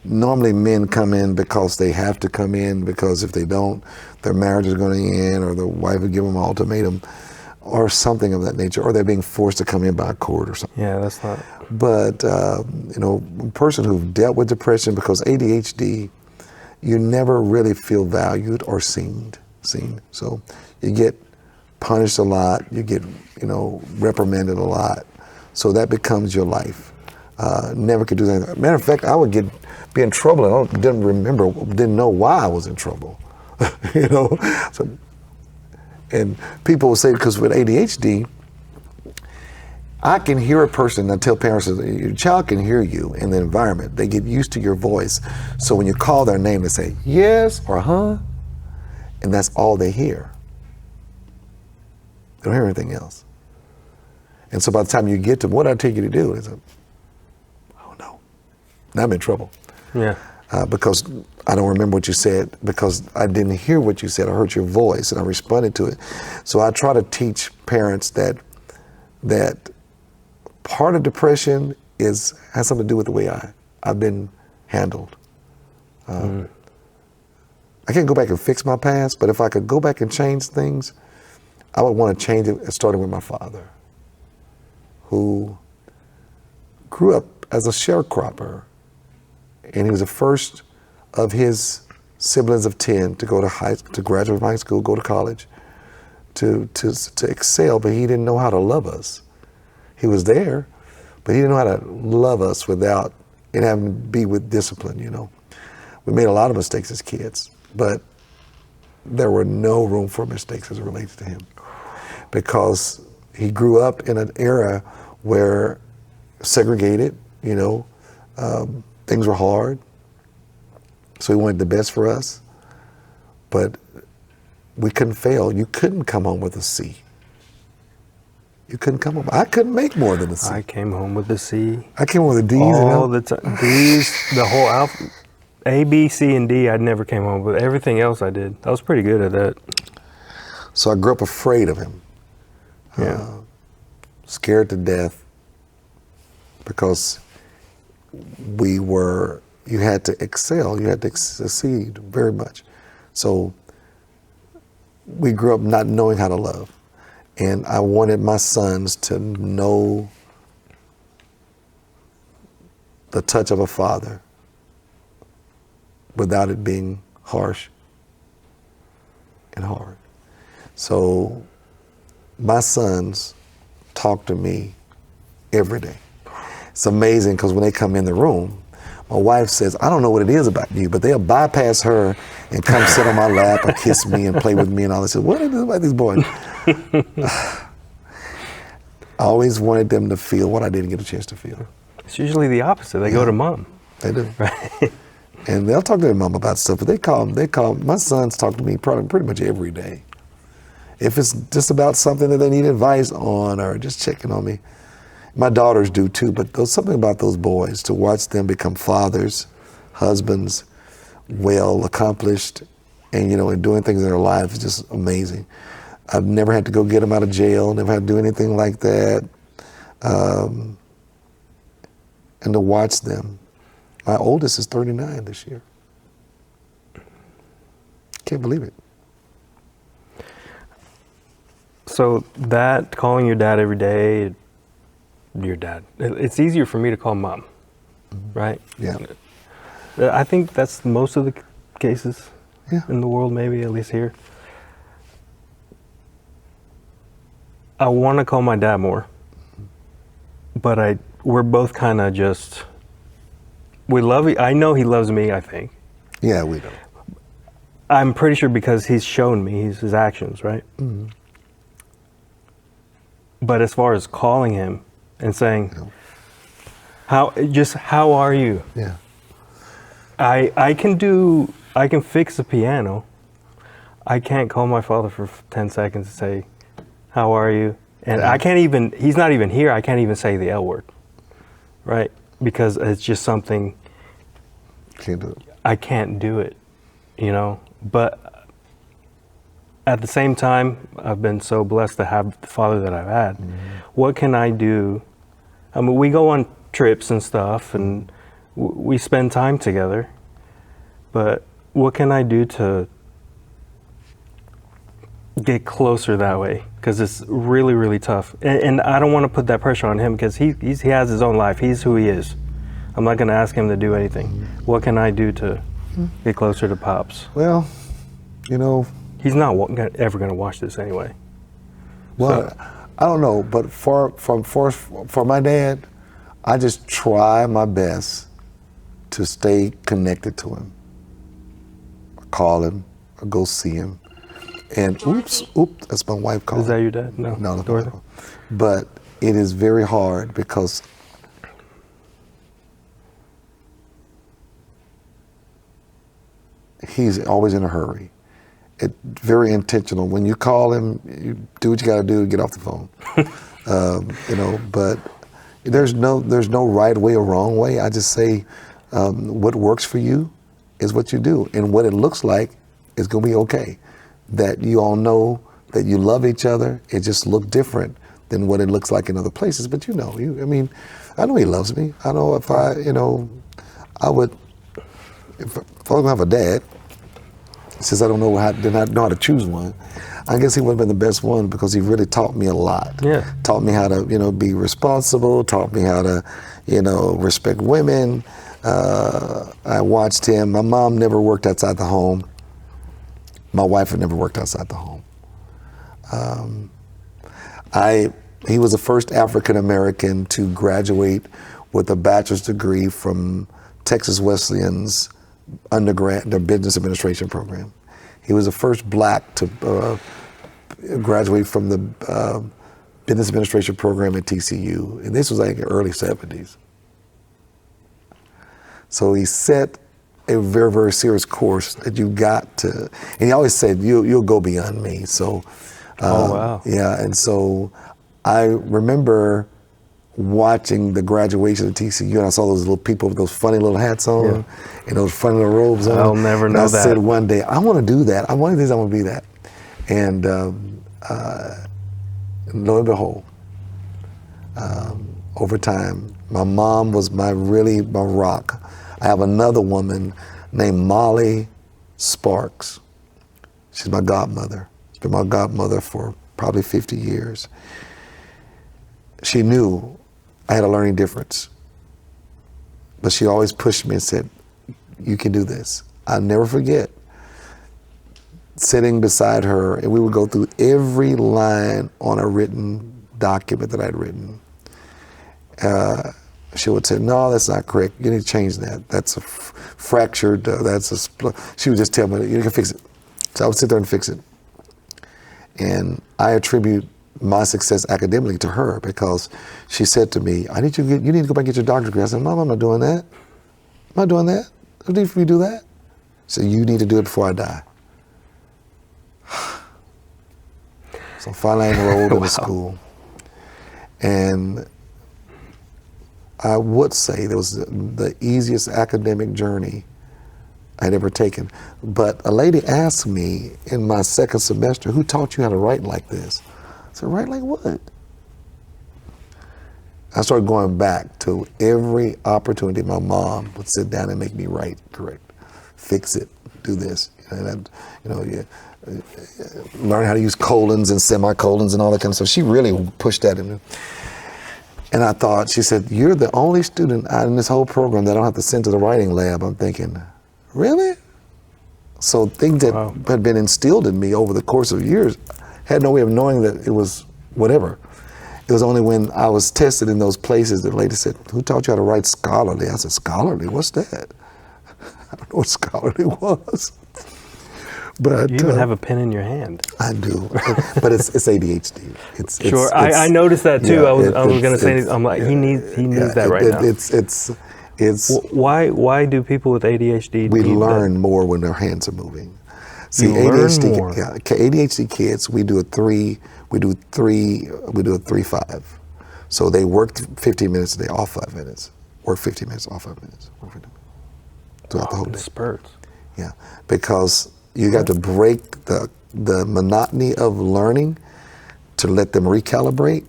[SPEAKER 1] normally men come in because they have to come in, because if they don't, their marriage is going to end, or the wife would give them an ultimatum, or something of that nature, or they're being forced to come in by court or something.
[SPEAKER 4] Yeah, that's not.
[SPEAKER 1] But you know, a person who's dealt with depression, because ADHD, you never really feel valued or seen. So you get punished a lot, you get, you know, reprimanded a lot. So that becomes your life. Never could do that. Matter of fact, I would be in trouble and didn't know why I was in trouble. You know, so, and people will say, because with ADHD, I can hear a person. I tell parents that your child can hear you in the environment. They get used to your voice. So when you call their name, they say yes or huh, and that's all they hear. They don't hear anything else. And so by the time you get to what I tell you to do, it's oh no, now I'm in trouble.
[SPEAKER 4] Yeah.
[SPEAKER 1] Because I don't remember what you said, because I didn't hear what you said. I heard your voice and I responded to it. So I try to teach parents that part of depression has something to do with the way I've been handled. I can't go back and fix my past, but if I could go back and change things, I would want to change it, starting with my father, who grew up as a sharecropper, and he was the first of his siblings of 10 to go to graduate from high school, go to college, to excel, but he didn't know how to love us. He was there, but he didn't know how to love us without it having to be with discipline, you know. We made a lot of mistakes as kids, but there were no room for mistakes as it relates to him, because he grew up in an era where segregated, you know, things were hard. So he wanted the best for us, but we couldn't fail. You couldn't come home with a C. You couldn't come home. I couldn't make more than a C.
[SPEAKER 4] I came home with a C.
[SPEAKER 1] I came home with a D's.
[SPEAKER 4] All the time. D's, the whole alphabet. A, B, C, and D, I never came home with. Everything else I did. I was pretty good at that.
[SPEAKER 1] So I grew up afraid of him.
[SPEAKER 4] Yeah.
[SPEAKER 1] Scared to death, because you had to excel, you had to succeed very much. So we grew up not knowing how to love. And I wanted my sons to know the touch of a father without it being harsh and hard. So my sons talk to me every day. It's amazing, because when they come in the room, my wife says, I don't know what it is about you, but they'll bypass her and come sit on my lap or kiss me and play with me and all this. What is it about these boys? I always wanted them to feel what I didn't get a chance to feel.
[SPEAKER 4] It's usually the opposite. They go to mom.
[SPEAKER 1] They do.
[SPEAKER 4] Right.
[SPEAKER 1] And they'll talk to their mom about stuff, but they call, my sons talk to me probably pretty much every day. If it's just about something that they need advice on, or just checking on me. My daughters do too, but there's something about those boys, to watch them become fathers, husbands, well accomplished, and, you know, and doing things in their lives is just amazing. I've never had to go get them out of jail, never had to do anything like that. And to watch them. My oldest is 39 this year. Can't believe it.
[SPEAKER 4] So that, calling your dad every day, your dad, it's easier for me to call mom, right?
[SPEAKER 1] Yeah.
[SPEAKER 4] I think that's most of the cases
[SPEAKER 1] Yeah.
[SPEAKER 4] in the world, maybe, at least here. I want to call my dad more, but we're both kind of just, we love, I know he loves me, I think.
[SPEAKER 1] Yeah, we do.
[SPEAKER 4] I'm pretty sure, because he's shown me his actions, right?
[SPEAKER 1] Mm-hmm.
[SPEAKER 4] But as far as calling him and saying, how are you?
[SPEAKER 1] Yeah.
[SPEAKER 4] I can fix a piano. I can't call my father for 10 seconds and say, how are you? And I can't even, he's not even here, I can't even say the L word, right? Because it's just something,
[SPEAKER 1] Can't do it.
[SPEAKER 4] I can't do it, you know? But at the same time, I've been so blessed to have the father that I've had. What can I do? I mean, we go on trips and stuff, and we spend time together, but what can I do to get closer that way? Because it's really, really tough. And I don't want to put that pressure on him, because he has his own life. He's who he is. I'm not going to ask him to do anything. What can I do to get closer to Pops?
[SPEAKER 1] Well, you know,
[SPEAKER 4] He's not ever going to watch this anyway.
[SPEAKER 1] well, I don't know, but for my dad, I just try my best to stay connected to him. I call him, I go see him, and oops, that's my wife calling.
[SPEAKER 4] Is that your dad? No.
[SPEAKER 1] No,
[SPEAKER 4] Dorothy?
[SPEAKER 1] no. But it is very hard because he's always in a hurry. It's very intentional. When you call him, you do what you got to do to get off the phone. You know, but there's no right way or wrong way. I just say what works for you is what you do, and what it looks like is going to be okay. That you all know that you love each other. It just look different than what it looks like in other places. But you know, I mean, I know he loves me. I know if I would, if I was going to have a dad, since I did not know how to choose one, I guess he would have been the best one, because he really taught me a lot.
[SPEAKER 4] Yeah.
[SPEAKER 1] Taught me how to, be responsible, taught me how to, respect women. I watched him. My mom never worked outside the home. My wife had never worked outside the home. He was the first African American to graduate with a bachelor's degree from Texas Wesleyan's undergrad, their business administration program. He was the first black to graduate from the business administration program at TCU, and this was like the early 70s. So he set a very, very serious course that you got to, and he always said, you'll go beyond me. So,
[SPEAKER 4] Oh, wow.
[SPEAKER 1] yeah, and so I remember watching the graduation at TCU, and I saw those little people with those funny little hats on and those funny little robes on.
[SPEAKER 4] I'll never
[SPEAKER 1] and
[SPEAKER 4] know
[SPEAKER 1] I
[SPEAKER 4] that.
[SPEAKER 1] said one day, I want to do that. One of these, I want to be that. And lo and behold, over time, my mom was my rock. I have another woman named Molly Sparks. She's my godmother. She's been my godmother for probably 50 years. She knew I had a learning difference, but she always pushed me and said, you can do this. I'll never forget sitting beside her, and we would go through every line on a written document that I'd written. She would say, no, that's not correct. You need to change that. That's a fractured, that's a she would just tell me, you can fix it. So I would sit there and fix it. And I attribute my success academically to her, because she said to me, you need to go back and get your doctorate degree. I said, Mom, I'm not doing that. I'm not doing that. What do you need for me to do that? She said, you need to do it before I die. So finally I enrolled into school. And I would say that was the easiest academic journey I'd ever taken. But a lady asked me in my second semester, who taught you how to write like this? I said, write like what? I started going back to every opportunity my mom would sit down and make me write correct, fix it, do this. And learn how to use colons and semicolons and all that kind of stuff. She really pushed that in me. And I thought, she said, you're the only student out in this whole program that I don't have to send to the writing lab. I'm thinking, really? So things that had been instilled in me over the course of years, had no way of knowing that it was whatever. It was only when I was tested in those places that the lady said, who taught you how to write scholarly? I said, scholarly? What's that? I don't know what scholarly was. But
[SPEAKER 4] You even have a pen in your hand.
[SPEAKER 1] I do, but it's ADHD.
[SPEAKER 4] Sure, I noticed that too.
[SPEAKER 1] Yeah,
[SPEAKER 4] I was going to say, I'm like, he needs that right now.
[SPEAKER 1] It's
[SPEAKER 4] Why do people with ADHD
[SPEAKER 1] we
[SPEAKER 4] need
[SPEAKER 1] learn
[SPEAKER 4] that?
[SPEAKER 1] more when their hands are moving. See,
[SPEAKER 4] You learn
[SPEAKER 1] ADHD,
[SPEAKER 4] more.
[SPEAKER 1] yeah, ADHD kids, we do a 3-5. So they work 15 minutes a day, off 5 minutes. Work 15 minutes, off 5 minutes. Work 15 minutes. Throughout the whole
[SPEAKER 4] In
[SPEAKER 1] day.
[SPEAKER 4] spurts.
[SPEAKER 1] Yeah, because you got to break the monotony of learning to let them recalibrate,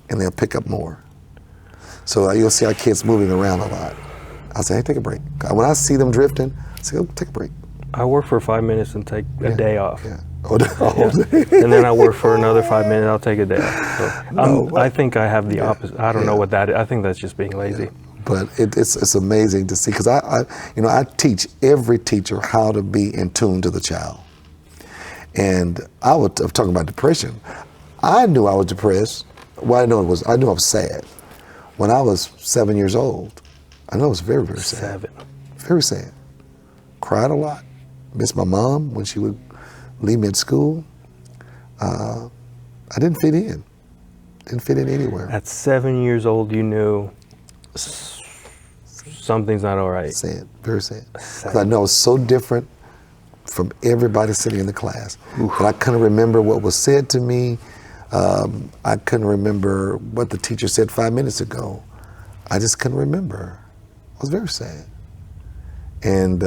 [SPEAKER 1] and they'll pick up more. So you'll see our kids moving around a lot. I say, hey, take a break. When I see them drifting, I say, oh, take a break.
[SPEAKER 4] I work for 5 minutes and take a day off.
[SPEAKER 1] Yeah. Oh, day.
[SPEAKER 4] And then I work for another 5 minutes. I'll take a day off. So I think I have the opposite. I don't know what that is. I think that's just being lazy.
[SPEAKER 1] But it's amazing to see, because I teach every teacher how to be in tune to the child. And I'm talking about depression. I knew I was depressed. Well, I knew I was sad when I was 7 years old. I know it was very, very sad.
[SPEAKER 4] 7.
[SPEAKER 1] Very sad. Cried a lot. Missed my mom when she would leave me at school. I didn't fit in. Didn't fit in anywhere.
[SPEAKER 4] At 7 years old, you knew something's not all right.
[SPEAKER 1] Sad, very sad. Because I know I was so different from everybody sitting in the class. And I couldn't remember what was said to me. I couldn't remember what the teacher said 5 minutes ago. I just couldn't remember. I was very sad. And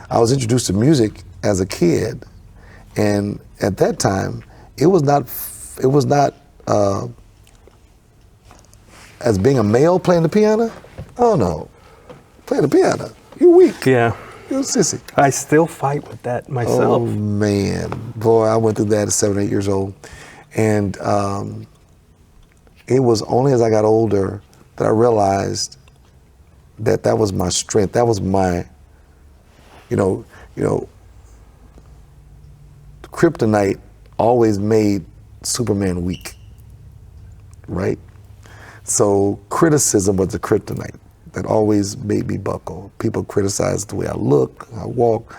[SPEAKER 1] I was introduced to music as a kid, and at that time, it was not as being a male playing the piano. Oh no, playing the piano, you weak.
[SPEAKER 4] Yeah.
[SPEAKER 1] You're a sissy.
[SPEAKER 4] I still fight with that myself.
[SPEAKER 1] Oh man, boy, I went through that at 7, 8 years old, and it was only as I got older that I realized that was my strength. That was my, kryptonite always made Superman weak, right? So criticism was the kryptonite that always made me buckle. People criticized the way I look, I walk.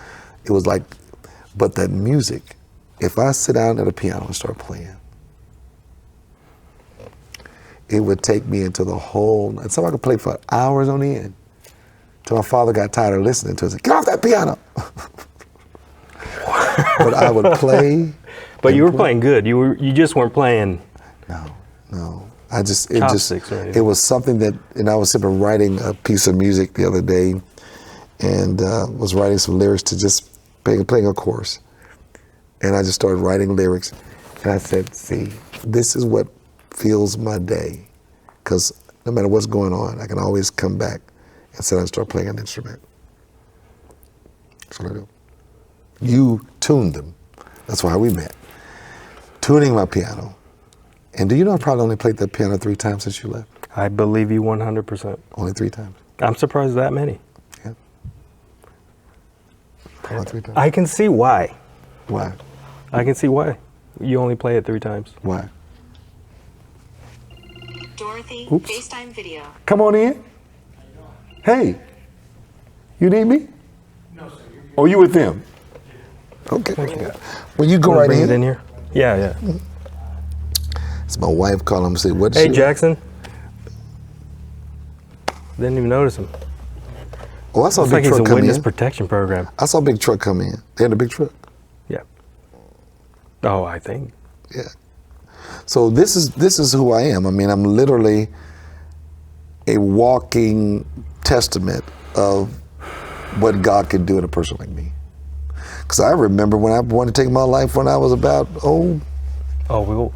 [SPEAKER 1] It was like, but that music, if I sit down at a piano and start playing, it would take me into the whole, and so I could play for hours on end. Till my father got tired of listening to it. Said, get off that piano. But I would play.
[SPEAKER 4] But you were playing good. You just weren't playing.
[SPEAKER 1] No.
[SPEAKER 4] Chopsticks, right?
[SPEAKER 1] It was something that, and I was simply writing a piece of music the other day, and was writing some lyrics to just playing a chorus. And I just started writing lyrics, and I said, see, this is what fills my day, because no matter what's going on, I can always come back and sit down and start playing an instrument. That's what I do. You tuned them. That's why we met. Tuning my piano. And do you know I probably only played the piano 3 times since you left?
[SPEAKER 4] I believe you 100%.
[SPEAKER 1] Only 3 times.
[SPEAKER 4] I'm surprised that many.
[SPEAKER 1] Yeah. Only 3 times.
[SPEAKER 4] I can see why.
[SPEAKER 1] Why?
[SPEAKER 4] I can see why. You only play it 3 times.
[SPEAKER 1] Why?
[SPEAKER 6] Dorothy,
[SPEAKER 1] Oops.
[SPEAKER 6] FaceTime video.
[SPEAKER 1] Come on in. Hey, you need me? No, sir. Oh, you with them? Okay. Well, you go
[SPEAKER 4] Wanna
[SPEAKER 1] right
[SPEAKER 4] bring
[SPEAKER 1] in.
[SPEAKER 4] it in here? Yeah.
[SPEAKER 1] It's my wife calling me. Say, what?
[SPEAKER 4] Hey, Jackson. Didn't even notice him.
[SPEAKER 1] Oh, I saw a
[SPEAKER 4] Looks
[SPEAKER 1] big
[SPEAKER 4] like he's a
[SPEAKER 1] truck come
[SPEAKER 4] witness
[SPEAKER 1] in.
[SPEAKER 4] protection program.
[SPEAKER 1] I saw a big truck come in. They had a big truck.
[SPEAKER 4] Yeah. Oh, I think.
[SPEAKER 1] Yeah. So this is who I am. I mean, I'm literally a walking testament of what God can do in a person like me. Because I remember when I wanted to take my life when I was about,
[SPEAKER 4] Oh, we'll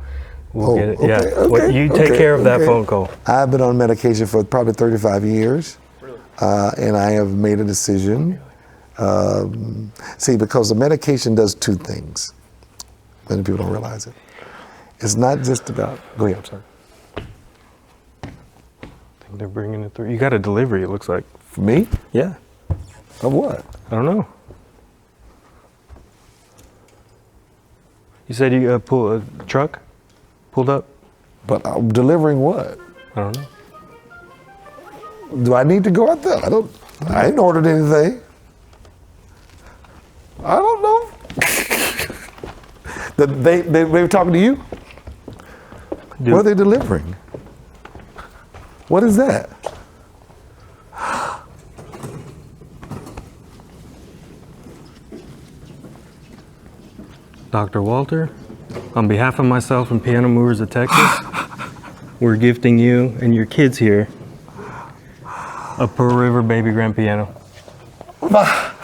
[SPEAKER 4] get it.
[SPEAKER 1] okay,
[SPEAKER 4] Yeah.
[SPEAKER 1] okay,
[SPEAKER 4] Well, you take care of that
[SPEAKER 1] okay.
[SPEAKER 4] phone call.
[SPEAKER 1] I've been on medication for probably 35 years. And I have made a decision. See, because the medication does 2 things. Many people don't realize it. It's not just about, go ahead, I'm sorry.
[SPEAKER 4] I think they're bringing it through. You got a delivery, it looks like.
[SPEAKER 1] For me?
[SPEAKER 4] Yeah.
[SPEAKER 1] Of what?
[SPEAKER 4] I don't know. You said you pulled a truck? Pulled up?
[SPEAKER 1] But I'm delivering what?
[SPEAKER 4] I don't know.
[SPEAKER 1] Do I need to go out there? I ain't ordered anything. I don't know. They were talking to you? What are they delivering? What is that?
[SPEAKER 4] Dr. Walter, on behalf of myself and Piano Movers of Texas, we're gifting you and your kids here a Pearl River baby grand piano.
[SPEAKER 1] Wow.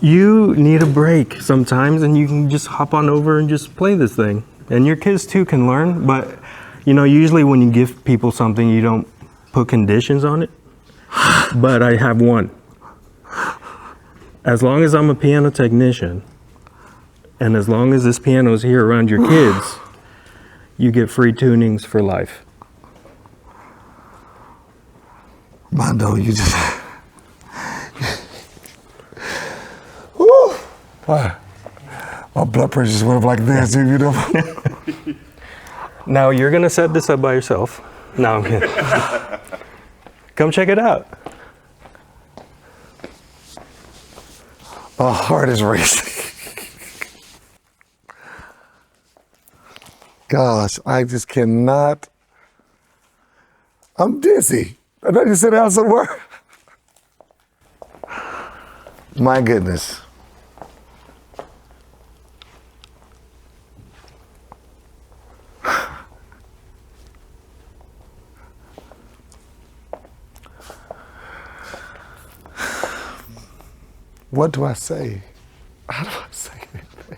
[SPEAKER 4] You need a break sometimes, and you can just hop on over and just play this thing. And your kids too can learn, but you know, usually when you give people something, you don't put conditions on it. But I have one. As long as I'm a piano technician, and as long as this piano is here around your kids, you get free tunings for life.
[SPEAKER 1] Mondo, you just... Woo. Wow. My blood pressure just went up like this, you know?
[SPEAKER 4] Now you're gonna set this up by yourself. No, I'm kidding. Come check it out.
[SPEAKER 1] My heart is racing. Gosh, I just cannot. I'm dizzy. I know you sit down somewhere. My goodness. What do I say? How do I say anything?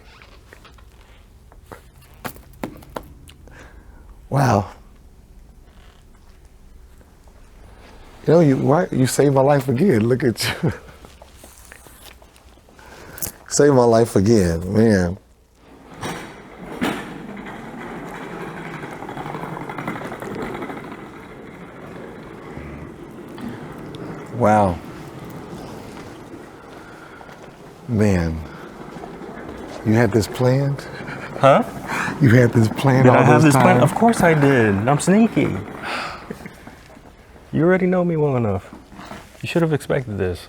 [SPEAKER 1] Wow. You know, you saved my life again. Look at you. Saved my life again, man. Wow. Man, you had this planned?
[SPEAKER 4] Huh?
[SPEAKER 1] You had this planned
[SPEAKER 4] Did
[SPEAKER 1] all
[SPEAKER 4] I have
[SPEAKER 1] this
[SPEAKER 4] this plan?
[SPEAKER 1] time?
[SPEAKER 4] Of course I did. I'm sneaky. You already know me well enough. You should have expected this.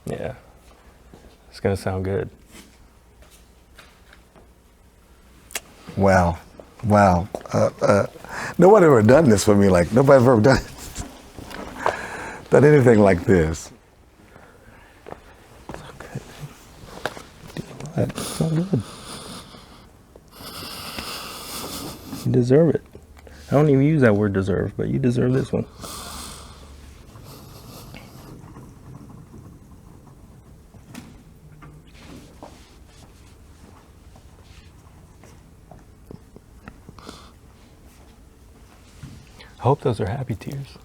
[SPEAKER 4] Yeah. It's gonna sound good.
[SPEAKER 1] Wow. Wow. Nobody ever done this for me. Like, nobody's ever done anything like this.
[SPEAKER 4] It's all good. You deserve it. I don't even use that word deserve, but you deserve this one. I hope those are happy tears.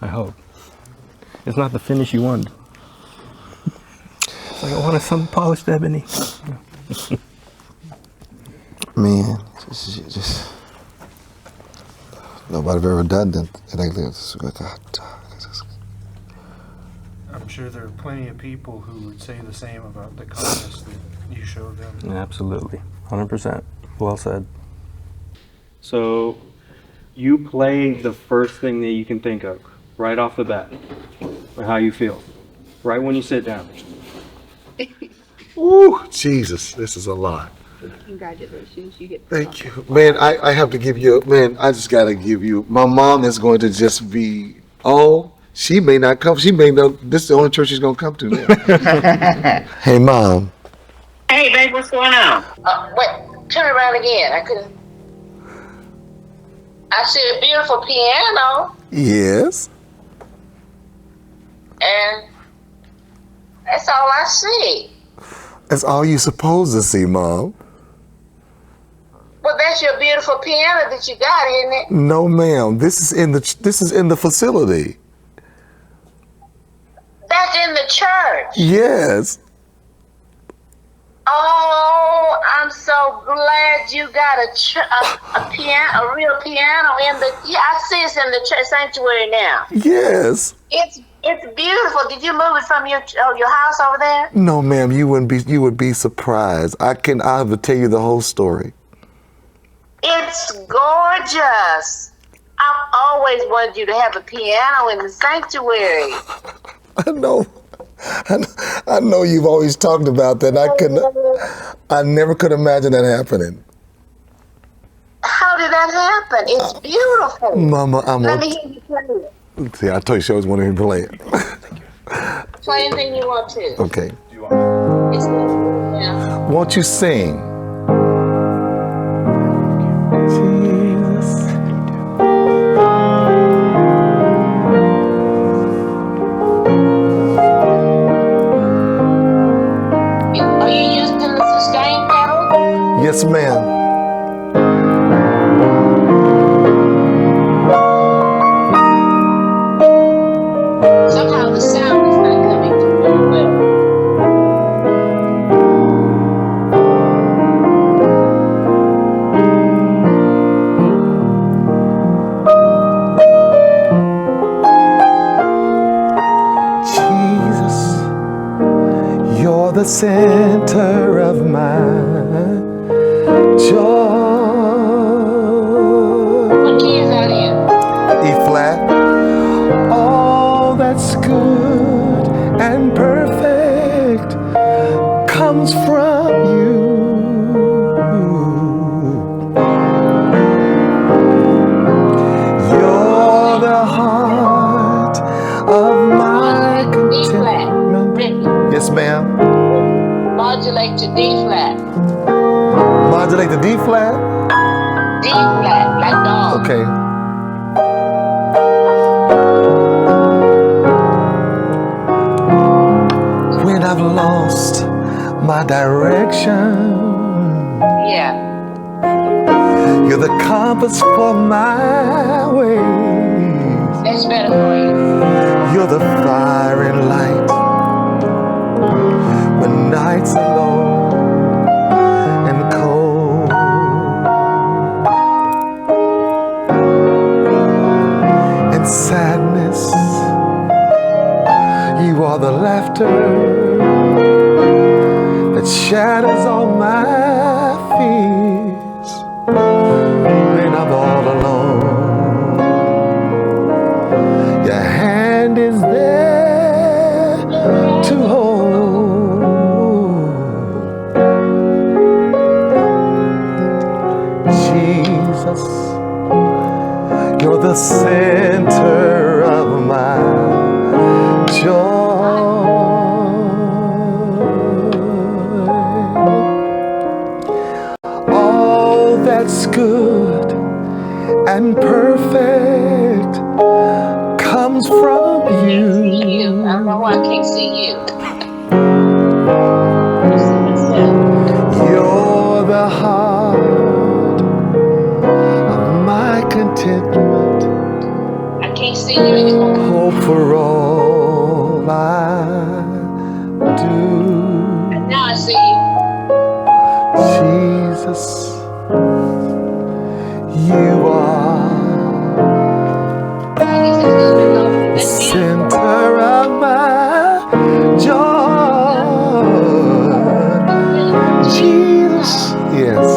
[SPEAKER 4] I hope. It's not the finish you wanted. It's like I wanted some polished ebony.
[SPEAKER 1] Man, just nobody's ever done that like this.
[SPEAKER 6] I'm sure there are plenty of people who would say the same about the kindness that you showed them.
[SPEAKER 4] Absolutely. 100%. Well said. So, you play the first thing that you can think of, right off the bat, or how you feel, right when you sit down.
[SPEAKER 1] Ooh, Jesus, this is a lot.
[SPEAKER 5] Congratulations, you get.
[SPEAKER 1] Thank you. Man, I have to give you, man, I just got to give you, my mom is going to just be, oh, she may not come. She may know, this is the only church she's going to come to now. Hey, Mom.
[SPEAKER 7] Hey, babe, what's going on? Wait, turn around again. I couldn't. I see a beautiful piano,
[SPEAKER 1] Yes.
[SPEAKER 7] and that's all I see.
[SPEAKER 1] That's all you're supposed to see, Mom.
[SPEAKER 7] Well, that's your beautiful piano that you got, isn't it?
[SPEAKER 1] No, ma'am. This is in the facility.
[SPEAKER 7] That's in the church.
[SPEAKER 1] Yes.
[SPEAKER 7] Oh, I'm so glad you got a piano, a real piano in the. Yeah, I see it's in the church sanctuary now.
[SPEAKER 1] Yes.
[SPEAKER 7] It's beautiful. Did you move it from your house over there?
[SPEAKER 1] No, ma'am. You would be surprised. I have to tell you the whole story.
[SPEAKER 7] It's gorgeous. I've always wanted you to have a piano in the sanctuary.
[SPEAKER 1] I know. I know you've always talked about that. I never could imagine that happening.
[SPEAKER 7] How did that happen? It's beautiful.
[SPEAKER 1] Mama,
[SPEAKER 7] Let me hear you play it.
[SPEAKER 1] See, I told you she always wanted me to play it.
[SPEAKER 7] Play anything you want to.
[SPEAKER 1] Okay.
[SPEAKER 7] It's yeah.
[SPEAKER 1] Won't you sing? Jesus.
[SPEAKER 7] Are you using the sustain pedal?
[SPEAKER 1] Yes, ma'am.
[SPEAKER 7] Somehow the sound is not coming through very well.
[SPEAKER 1] Jesus, you're the center of my joy.
[SPEAKER 7] What key is that in?
[SPEAKER 1] E flat. All that's good and perfect comes from you. You're the heart of my
[SPEAKER 7] D flat.
[SPEAKER 1] contentment.
[SPEAKER 7] Ricky,
[SPEAKER 1] Yes, ma'am.
[SPEAKER 7] modulate to D flat.
[SPEAKER 1] Modulate the D flat.
[SPEAKER 7] D flat, like dog.
[SPEAKER 1] Okay. When I've lost my direction,
[SPEAKER 7] Yeah.
[SPEAKER 1] you're the compass for my ways.
[SPEAKER 7] That's better for you.
[SPEAKER 1] You're the fire and light when nights are long and cold. In sadness, you are the laughter that shadows all my fears. When I'm all alone, your hand is there to hold. Jesus, you're the center of my joy. All that's good and perfect comes from
[SPEAKER 7] You.
[SPEAKER 1] you.
[SPEAKER 7] I don't know why I can't see you. You see myself.
[SPEAKER 1] You're the heart of my contentment.
[SPEAKER 7] I can't see you anymore.
[SPEAKER 1] Hope for all I do.
[SPEAKER 7] Now I see you.
[SPEAKER 1] Jesus, you are
[SPEAKER 7] I guess it's a little bit low.
[SPEAKER 1] the
[SPEAKER 7] That's beautiful.
[SPEAKER 1] center of my joy. Jesus, yes.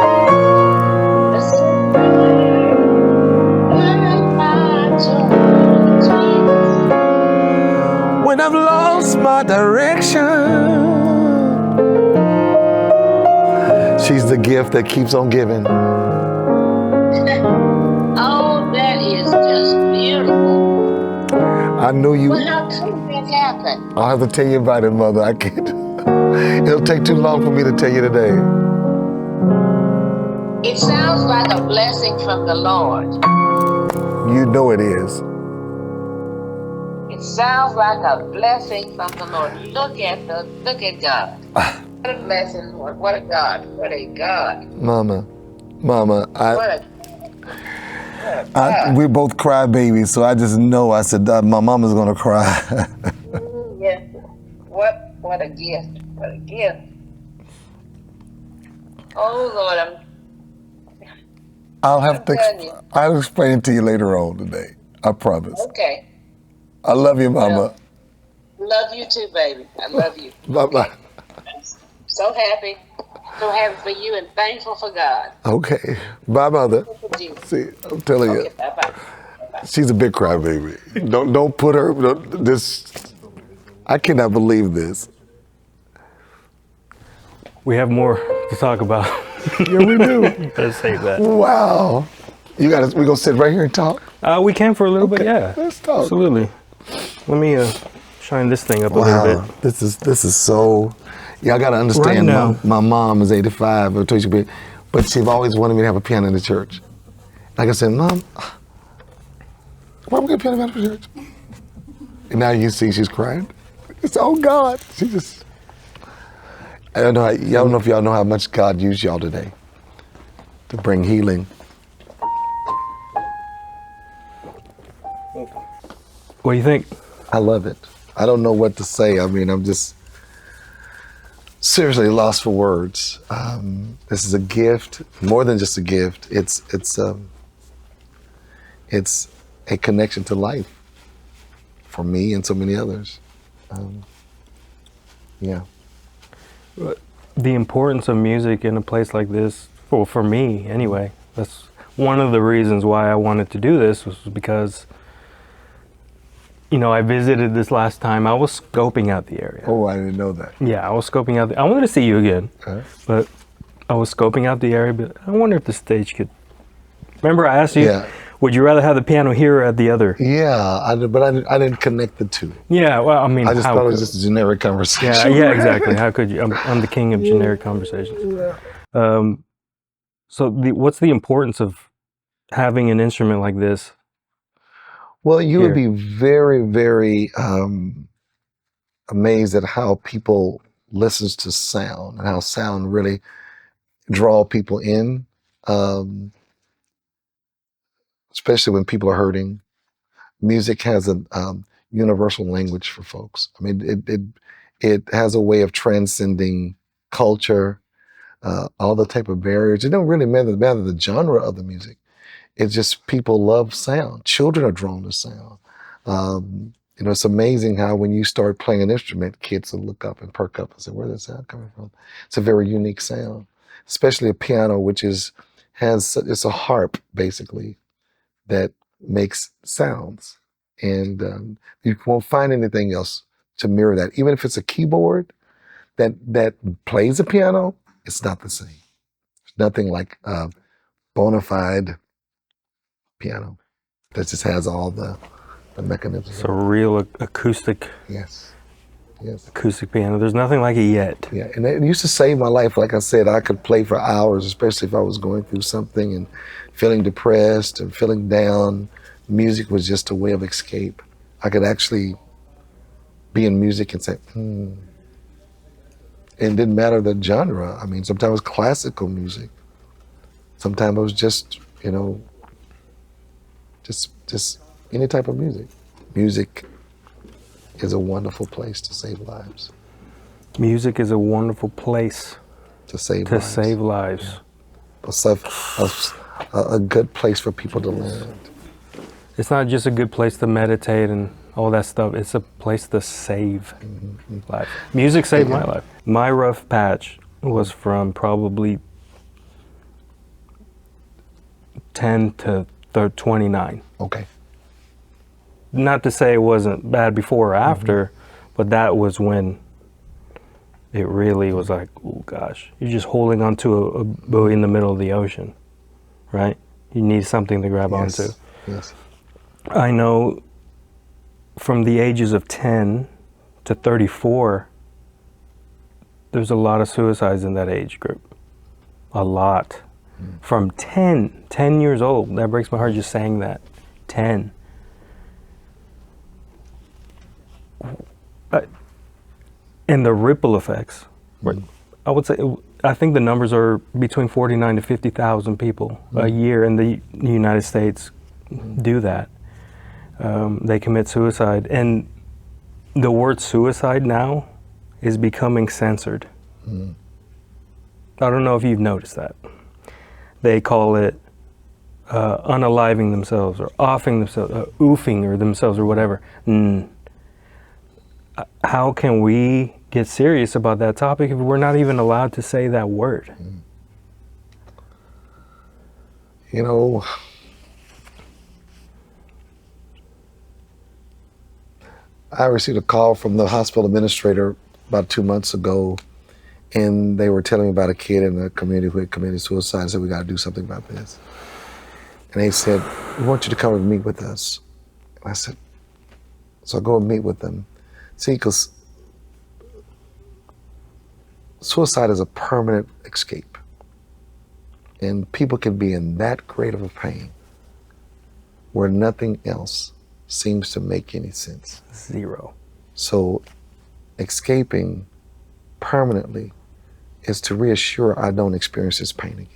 [SPEAKER 7] The center of my joy.
[SPEAKER 1] When I've lost my direction, she's the gift that keeps on giving.
[SPEAKER 7] Oh, that is just beautiful.
[SPEAKER 1] I knew you.
[SPEAKER 7] Well, how could that happen?
[SPEAKER 1] I'll have to tell you about it, Mother. I can't. It'll take too long for me to tell you today.
[SPEAKER 7] It sounds like a blessing from the Lord.
[SPEAKER 1] You know it is.
[SPEAKER 7] It sounds like a blessing from the Lord. Look at God. What a blessing, Lord. What a God. What a God.
[SPEAKER 1] Mama,
[SPEAKER 7] What a
[SPEAKER 1] we both cry babies, so I just know. I said, my mama's gonna cry.
[SPEAKER 7] yeah. What a gift. What a gift. Oh Lord,
[SPEAKER 1] I'll have to.
[SPEAKER 7] telling you.
[SPEAKER 1] I'll explain it to you later on today. I promise.
[SPEAKER 7] Okay.
[SPEAKER 1] I love you, Mama.
[SPEAKER 7] Love you too, baby. I love you.
[SPEAKER 1] Bye bye.
[SPEAKER 7] So happy. So happy for you and thankful for God.
[SPEAKER 1] Okay. Bye, Mother.
[SPEAKER 7] For Jesus.
[SPEAKER 1] See, I'm telling you,
[SPEAKER 7] Okay, bye-bye.
[SPEAKER 1] she's a big crybaby. Don't put her. This. I cannot believe this.
[SPEAKER 4] We have more to talk about.
[SPEAKER 1] Yeah, we do.
[SPEAKER 4] Let's save that.
[SPEAKER 1] Wow. We're gonna sit right here and talk.
[SPEAKER 4] We can for a little bit, yeah.
[SPEAKER 1] Let's talk.
[SPEAKER 4] Absolutely. Let me shine this thing up a
[SPEAKER 1] Wow.
[SPEAKER 4] little bit.
[SPEAKER 1] This is so. Yeah, I gotta understand.
[SPEAKER 4] Right now.
[SPEAKER 1] My mom is 85, but she's always wanted me to have a piano in the church. Like I said, Mom, why we get a piano in the church? And now you see she's crying. It's oh God. She just. I don't know. I don't know if y'all know how much God used y'all today to bring healing.
[SPEAKER 4] What do you think?
[SPEAKER 1] I love it. I don't know what to say. I mean, I'm just seriously lost for words. This is a gift, more than just a gift. It's a connection to life for me and so many others. Yeah.
[SPEAKER 4] The importance of music in a place like this, well, for me anyway, that's one of the reasons why I wanted to do this, was because, you know, I visited this last time. I was scoping out the area.
[SPEAKER 1] Oh, I didn't know that.
[SPEAKER 4] Yeah, I was scoping out. I wanted to see you again, but I was scoping out the area. But I wonder if the stage could. Remember, I asked you,
[SPEAKER 1] Yeah.
[SPEAKER 4] would you rather have the piano here or at the other?
[SPEAKER 1] Yeah, but I didn't connect the two.
[SPEAKER 4] Yeah, well, I mean,
[SPEAKER 1] I just
[SPEAKER 4] how
[SPEAKER 1] thought it was
[SPEAKER 4] could-
[SPEAKER 1] just a generic conversation.
[SPEAKER 4] yeah, exactly. How could you? I'm the king of generic conversations. So, what's the importance of having an instrument like this?
[SPEAKER 1] Well, you would be
[SPEAKER 4] Here.
[SPEAKER 1] very, very amazed at how people listens to sound and how sound really draw people in, especially when people are hurting. Music has a universal language for folks. I mean, it has a way of transcending culture, all the type of barriers. It don't really matter the genre of the music. It's just people love sound. Children are drawn to sound. You know, it's amazing how when you start playing an instrument, kids will look up and perk up and say, "Where's that sound coming from?" It's a very unique sound, especially a piano, which it's a harp basically that makes sounds, and you won't find anything else to mirror that. Even if it's a keyboard that plays a piano, it's not the same. It's nothing like a bona fide piano that just has all the mechanisms.
[SPEAKER 4] It's a real acoustic
[SPEAKER 1] Yes.
[SPEAKER 4] piano. There's nothing like it yet.
[SPEAKER 1] Yeah, and it used to save my life. Like I said, I could play for hours, especially if I was going through something and feeling depressed and feeling down. Music was just a way of escape. I could actually be in music and say, And it didn't matter the genre. I mean, sometimes it was classical music. Sometimes it was just, you know, just any type of music. Music is a wonderful place to save lives.
[SPEAKER 4] Music is a wonderful place
[SPEAKER 1] To save
[SPEAKER 4] to
[SPEAKER 1] lives.
[SPEAKER 4] save lives.
[SPEAKER 1] A good place for people to land.
[SPEAKER 4] It's not just a good place to meditate and all that stuff. It's a place to save life. Music saved my life. My rough patch was from probably 10 to 29.
[SPEAKER 1] Okay.
[SPEAKER 4] Not to say it wasn't bad before or after, but that was when it really was like, oh gosh, you're just holding onto a buoy in the middle of the ocean, right? You need something to grab onto.
[SPEAKER 1] Yes.
[SPEAKER 4] I know from the ages of 10 to 34, there's a lot of suicides in that age group. A lot. From 10 years old, that breaks my heart just saying that. 10. And the ripple effects, I would say, I think the numbers are between 49 to 50,000 people a year in the United States do that. They commit suicide. And the word suicide now is becoming censored. I don't know if you've noticed that. They call it unaliving themselves or offing themselves, oofing or themselves or whatever. How can we get serious about that topic if we're not even allowed to say that word?
[SPEAKER 1] You know, I received a call from the hospital administrator about 2 months ago, and they were telling me about a kid in the community who had committed suicide. I said, we got to do something about this. And they said, we want you to come and meet with us. And I said, so I go and meet with them. See, because suicide is a permanent escape. And people can be in that great of a pain where nothing else seems to make any sense.
[SPEAKER 4] Zero.
[SPEAKER 1] So escaping permanently is to reassure I don't experience this pain again.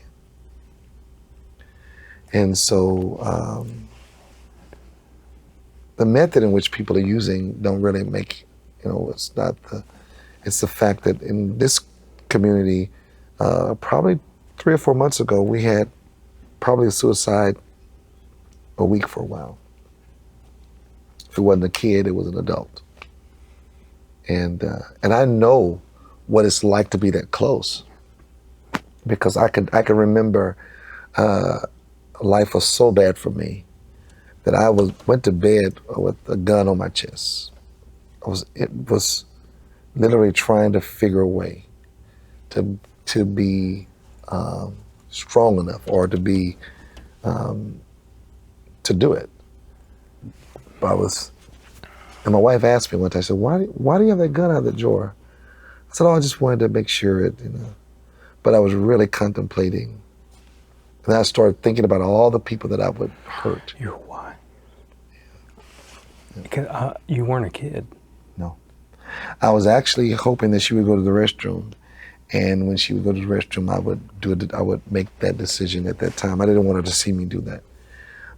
[SPEAKER 1] And so the method in which people are using don't really make, it's the fact that in this community, probably 3 or 4 months ago, we had probably a suicide a week for a while. If it wasn't a kid, it was an adult. And I know what it's like to be that close, because I can remember life was so bad for me that I went to bed with a gun on my chest. It was literally trying to figure a way to be strong enough, or to be to do it. And my wife asked me one time, I said, why do you have that gun out of the drawer? I said, I just wanted to make sure but I was really contemplating. And I started thinking about all the people that I would hurt.
[SPEAKER 4] You're why? Because you weren't a kid.
[SPEAKER 1] No. I was actually hoping that she would go to the restroom. And when she would go to the restroom, I would make that decision at that time. I didn't want her to see me do that.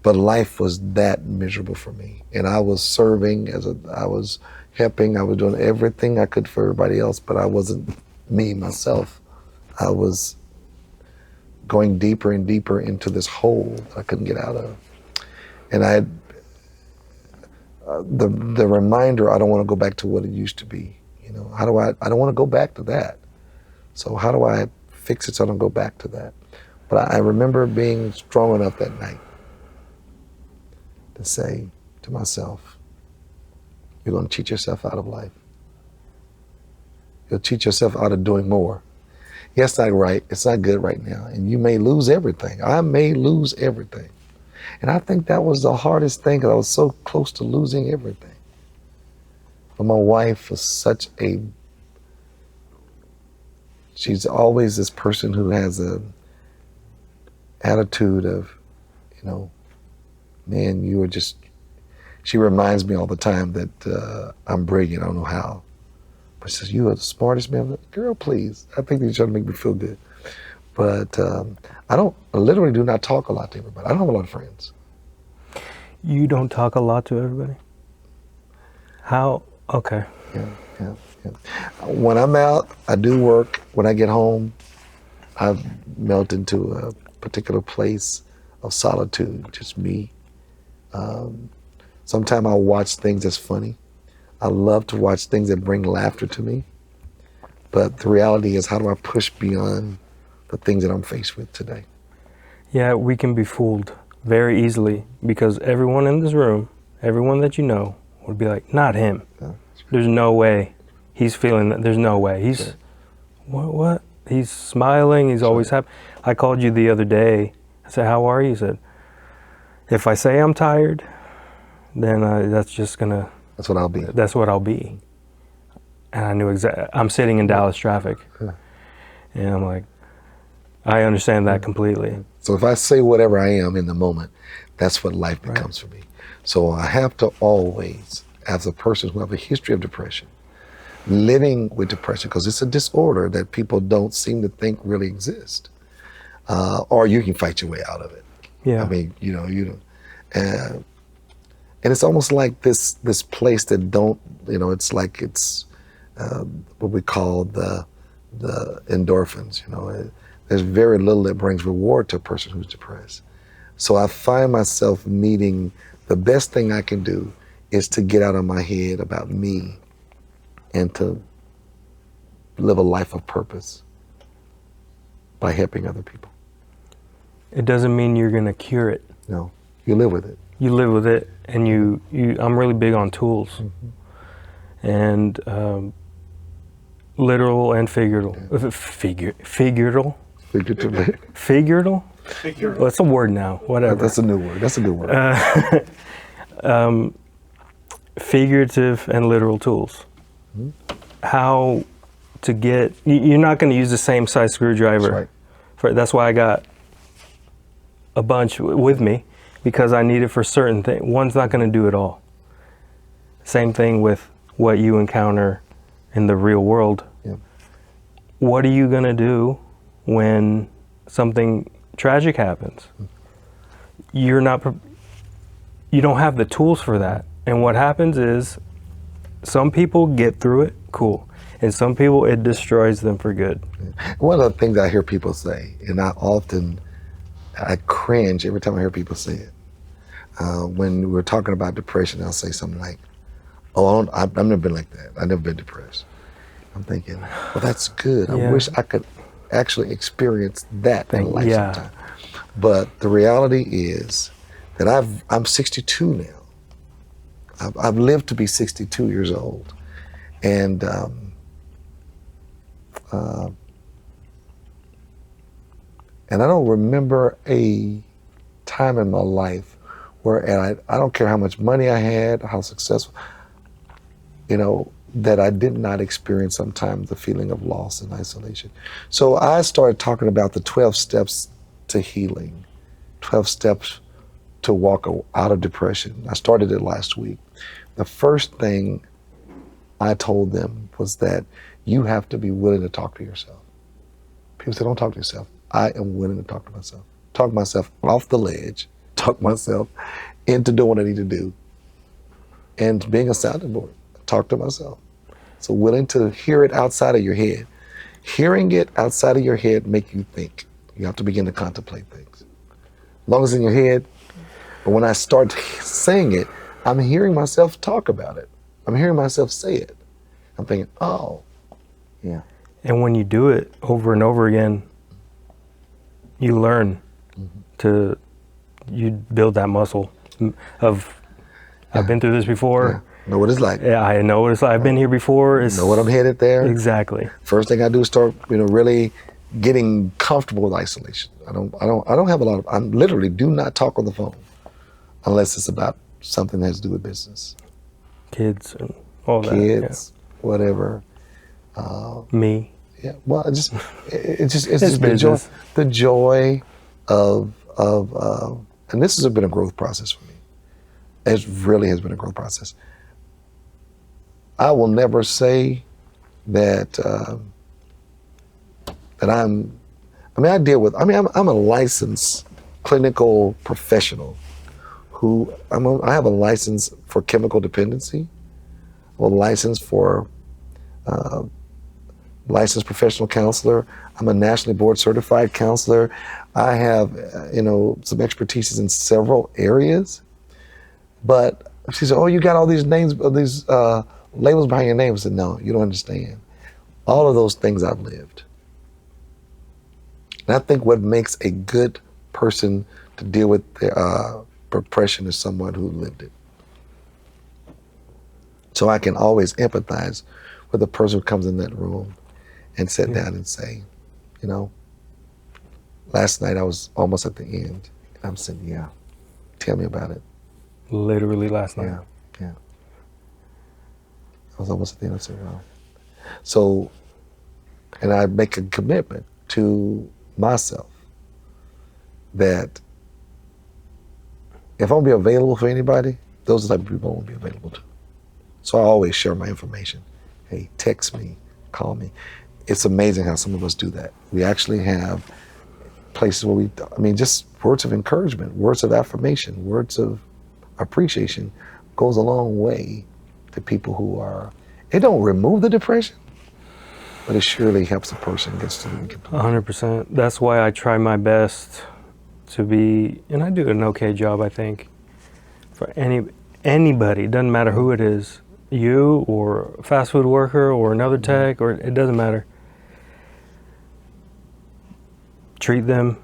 [SPEAKER 1] But life was that miserable for me. And I was serving, I was helping, I was doing everything I could for everybody else, but I wasn't me, myself. I was going deeper and deeper into this hole that I couldn't get out of. And I had the reminder, I don't want to go back to what it used to be. I don't want to go back to that. So how do I fix it so I don't go back to that? But I remember being strong enough that night to say to myself, you're going to cheat yourself out of life. You'll cheat yourself out of doing more. Yes, not right. It's not good right now. And you may lose everything. I may lose everything. And I think that was the hardest thing, because I was so close to losing everything. But my wife was she's always this person who has a attitude of, man, she reminds me all the time that I'm brilliant, I don't know how. But she says, you are the smartest man. I'm like, girl, please. I think they're trying to make me feel good. But I literally do not talk a lot to everybody. I don't have a lot of friends.
[SPEAKER 4] You don't talk a lot to everybody? How? Okay.
[SPEAKER 1] Yeah. When I'm out, I do work. When I get home, I melt into a particular place of solitude, just me. Sometimes I'll watch things that's funny. I love to watch things that bring laughter to me. But the reality is, how do I push beyond the things that I'm faced with today?
[SPEAKER 4] Yeah, we can be fooled very easily, because everyone in this room, everyone that you know, would be like, not him.
[SPEAKER 1] Yeah.
[SPEAKER 4] There's no way he's feeling that. There's no way. He's, what? He's smiling. He's always happy. I called you the other day. I said, how are you? He said, if I say I'm tired, then that's what I'll be. That's what I'll be. And I knew exactly. I'm sitting in Dallas traffic.
[SPEAKER 1] Yeah.
[SPEAKER 4] And I'm like, I understand that completely.
[SPEAKER 1] So if I say whatever I am in the moment, that's what life becomes for me. So I have to always, as a person who have a history of depression, living with depression, because it's a disorder that people don't seem to think really exists, or you can fight your way out of it.
[SPEAKER 4] Yeah.
[SPEAKER 1] I mean, and it's almost like this place that it's like it's what we call the endorphins. There's very little that brings reward to a person who's depressed. So I find myself needing, the best thing I can do is to get out of my head about me and to live a life of purpose by helping other people.
[SPEAKER 4] It doesn't mean you're going to cure it.
[SPEAKER 1] No, you live with it.
[SPEAKER 4] You live with it, and I'm really big on tools. Mm-hmm. And literal and figurative. Figurative?
[SPEAKER 1] Figuratively.
[SPEAKER 4] Figurative? Well, it's a word now, whatever.
[SPEAKER 1] That's a new word. That's a good word.
[SPEAKER 4] Figurative and literal tools. How to get, you're not going to use the same size screwdriver.
[SPEAKER 1] That's right.
[SPEAKER 4] That's why I got a bunch with me, because I need it for certain things. One's not going to do it all. Same thing with what you encounter in the real world.
[SPEAKER 1] Yeah.
[SPEAKER 4] What are you going to do when something tragic happens? You don't have the tools for that. And what happens is some people get through it, cool. And some people, it destroys them for good.
[SPEAKER 1] One of the things I hear people say, and I cringe every time I hear people say it. When we're talking about depression, I'll say something like, "Oh, I've never been like that. I've never been depressed." I'm thinking, well, that's good. I wish I could actually experience that in life sometime. But the reality is that I'm 62 now. I've lived to be 62 years old, and I don't remember a time in my life where, I don't care how much money I had, how successful, that I did not experience sometimes the feeling of loss and isolation. So I started talking about the 12 steps to healing, 12 steps to walk out of depression. I started it last week. The first thing I told them was that you have to be willing to talk to yourself. People say, don't talk to yourself. I am willing to talk to myself. Talk myself off the ledge, talk myself into doing what I need to do, and being a sounding board, talk to myself. So willing to hear it outside of your head. Hearing it outside of your head make you think. You have to begin to contemplate things. As long as it's in your head, but when I start saying it, I'm hearing myself talk about it. I'm hearing myself say it. I'm thinking, oh, yeah.
[SPEAKER 4] And when you do it over and over again, you learn you build that muscle of, I've been through this before.
[SPEAKER 1] Yeah. Know what it's like.
[SPEAKER 4] Yeah, I know what it's like. I've been here before.
[SPEAKER 1] Know what I'm headed there.
[SPEAKER 4] Exactly.
[SPEAKER 1] First thing I do is start, really getting comfortable with isolation. I don't have a lot of, I literally do not talk on the phone unless it's about something that has to do with business.
[SPEAKER 4] Kids and all that.
[SPEAKER 1] Kids, whatever.
[SPEAKER 4] Me.
[SPEAKER 1] Yeah, well, it's just
[SPEAKER 4] business.
[SPEAKER 1] the joy of, and this has been a growth process for me. It really has been a growth process. I will never say that I'm a licensed clinical professional I have a license for chemical dependency, a license for licensed professional counselor. I'm a nationally board certified counselor. I have, some expertise in several areas. But she said, "Oh, you got all these names, these labels behind your name." I said, "No, you don't understand. All of those things I've lived." And I think what makes a good person to deal with depression is someone who lived it. So I can always empathize with the person who comes in that room and sit down and say, last night I was almost at the end. And I'm saying, yeah, tell me about it.
[SPEAKER 4] Literally last night.
[SPEAKER 1] Yeah. I was almost at the end of the wow. So, and I make a commitment to myself that if I'm gonna be available for anybody, those are the type of people I want to be available to. So I always share my information. Hey, text me, call me. It's amazing how some of us do that. We actually have places where just words of encouragement, words of affirmation, words of appreciation goes a long way to people who it don't remove the depression, but it surely helps the person get to the
[SPEAKER 4] 100%. That's why I try my best to be, and I do an okay job, I think, for anybody, doesn't matter who it is, you or a fast food worker or another tech, or it doesn't matter. Treat them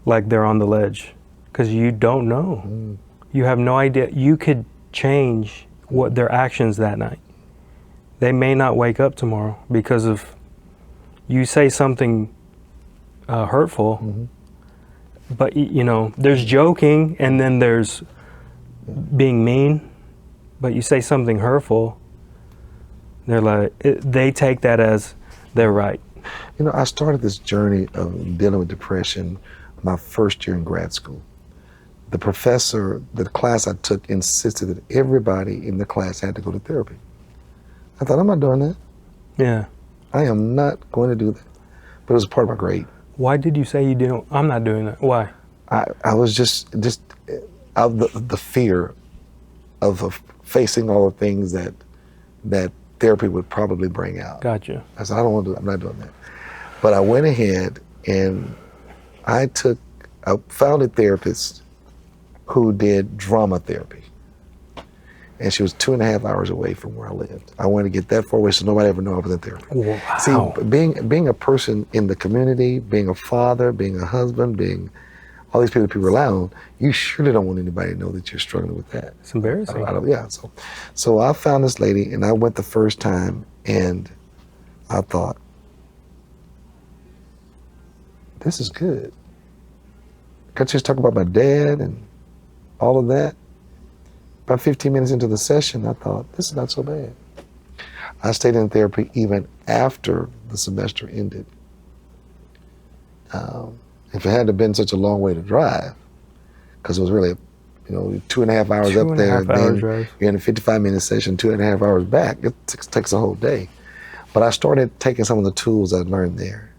[SPEAKER 4] like they're on the ledge, because you don't know. You have no idea. You could change what their actions that night. they may not wake up tomorrow because of you say something hurtful. But you know, there's joking and then there's being mean. But you say something hurtful, they're like, they take that as they're right.
[SPEAKER 1] You know, I started this journey of dealing with depression my first year in grad school. The professor, the class I took, insisted that everybody in the class had to go to therapy. I thought, I'm not doing that.
[SPEAKER 4] Yeah.
[SPEAKER 1] I am not going to do that. But it was part of my grade.
[SPEAKER 4] Why did you say you didn't? I'm not doing that. Why?
[SPEAKER 1] I was just out of the fear of facing all the things that therapy would probably bring out.
[SPEAKER 4] Gotcha.
[SPEAKER 1] I said, I don't want to do that. I'm not doing that. But I went ahead and I found a therapist who did drama therapy. And she was 2.5 hours away from where I lived. I wanted to get that far away so nobody ever knew I was in therapy.
[SPEAKER 4] Wow.
[SPEAKER 1] See, being a person in the community, being a father, being a husband, being all these people rely on, you surely don't want anybody to know that you're struggling with that.
[SPEAKER 4] It's embarrassing.
[SPEAKER 1] Yeah, so I found this lady and I went the first time and I thought, this is good. Got to just talk about my dad and all of that. About 15 minutes into the session, I thought, this is not so bad. I stayed in therapy even after the semester ended. If it hadn't been such a long way to drive, because it was really, 2.5 hours up there, then you're in a 55-minute session, 2.5 hours back, it takes a whole day. But I started taking some of the tools I learned there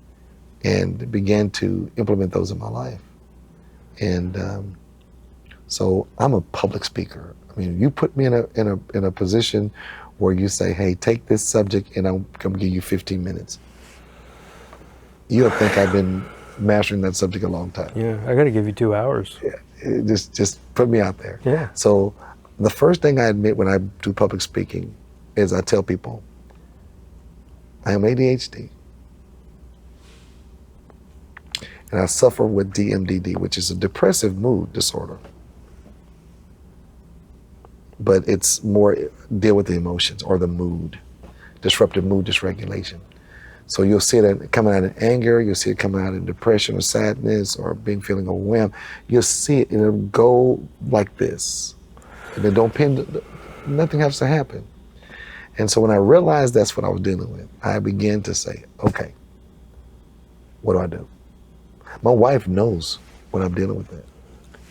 [SPEAKER 1] and began to implement those in my life. And so I'm a public speaker. I mean, you put me in a position where you say, hey, take this subject and I'm going to give you 15 minutes. You'll think I've been mastering that subject a long time.
[SPEAKER 4] Yeah, I got to give you 2 hours.
[SPEAKER 1] Yeah, just put me out there.
[SPEAKER 4] Yeah.
[SPEAKER 1] So the first thing I admit when I do public speaking is I tell people, I am ADHD. And I suffer with DMDD, which is a depressive mood disorder. But it's more deal with the emotions or the mood, disruptive mood dysregulation. So you'll see it coming out in anger, you'll see it coming out in depression or sadness or feeling overwhelmed. You'll see it and it'll go like this. And then nothing has to happen. And so when I realized that's what I was dealing with, I began to say, okay, what do I do? My wife knows when I'm dealing with that.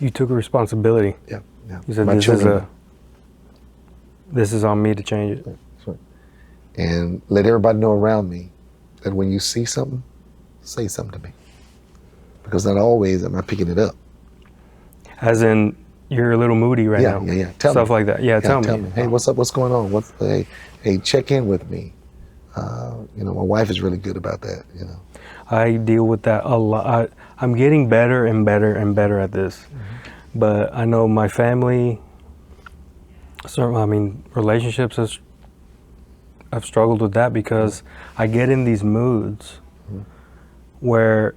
[SPEAKER 4] You took a responsibility.
[SPEAKER 1] Yeah.
[SPEAKER 4] You said, this is on me to change it.
[SPEAKER 1] That's right. And let everybody know around me that when you see something, say something to me. Because not always am I picking it up.
[SPEAKER 4] As in, you're a little moody right now.
[SPEAKER 1] Yeah.
[SPEAKER 4] Stuff like that. Yeah, tell me.
[SPEAKER 1] Hey, what's up? What's going on? Hey, check in with me. My wife is really good about that,
[SPEAKER 4] I deal with that a lot. I'm getting better and better and better at this. Mm-hmm. But I know my family, relationships, I've struggled with that because I get in these moods where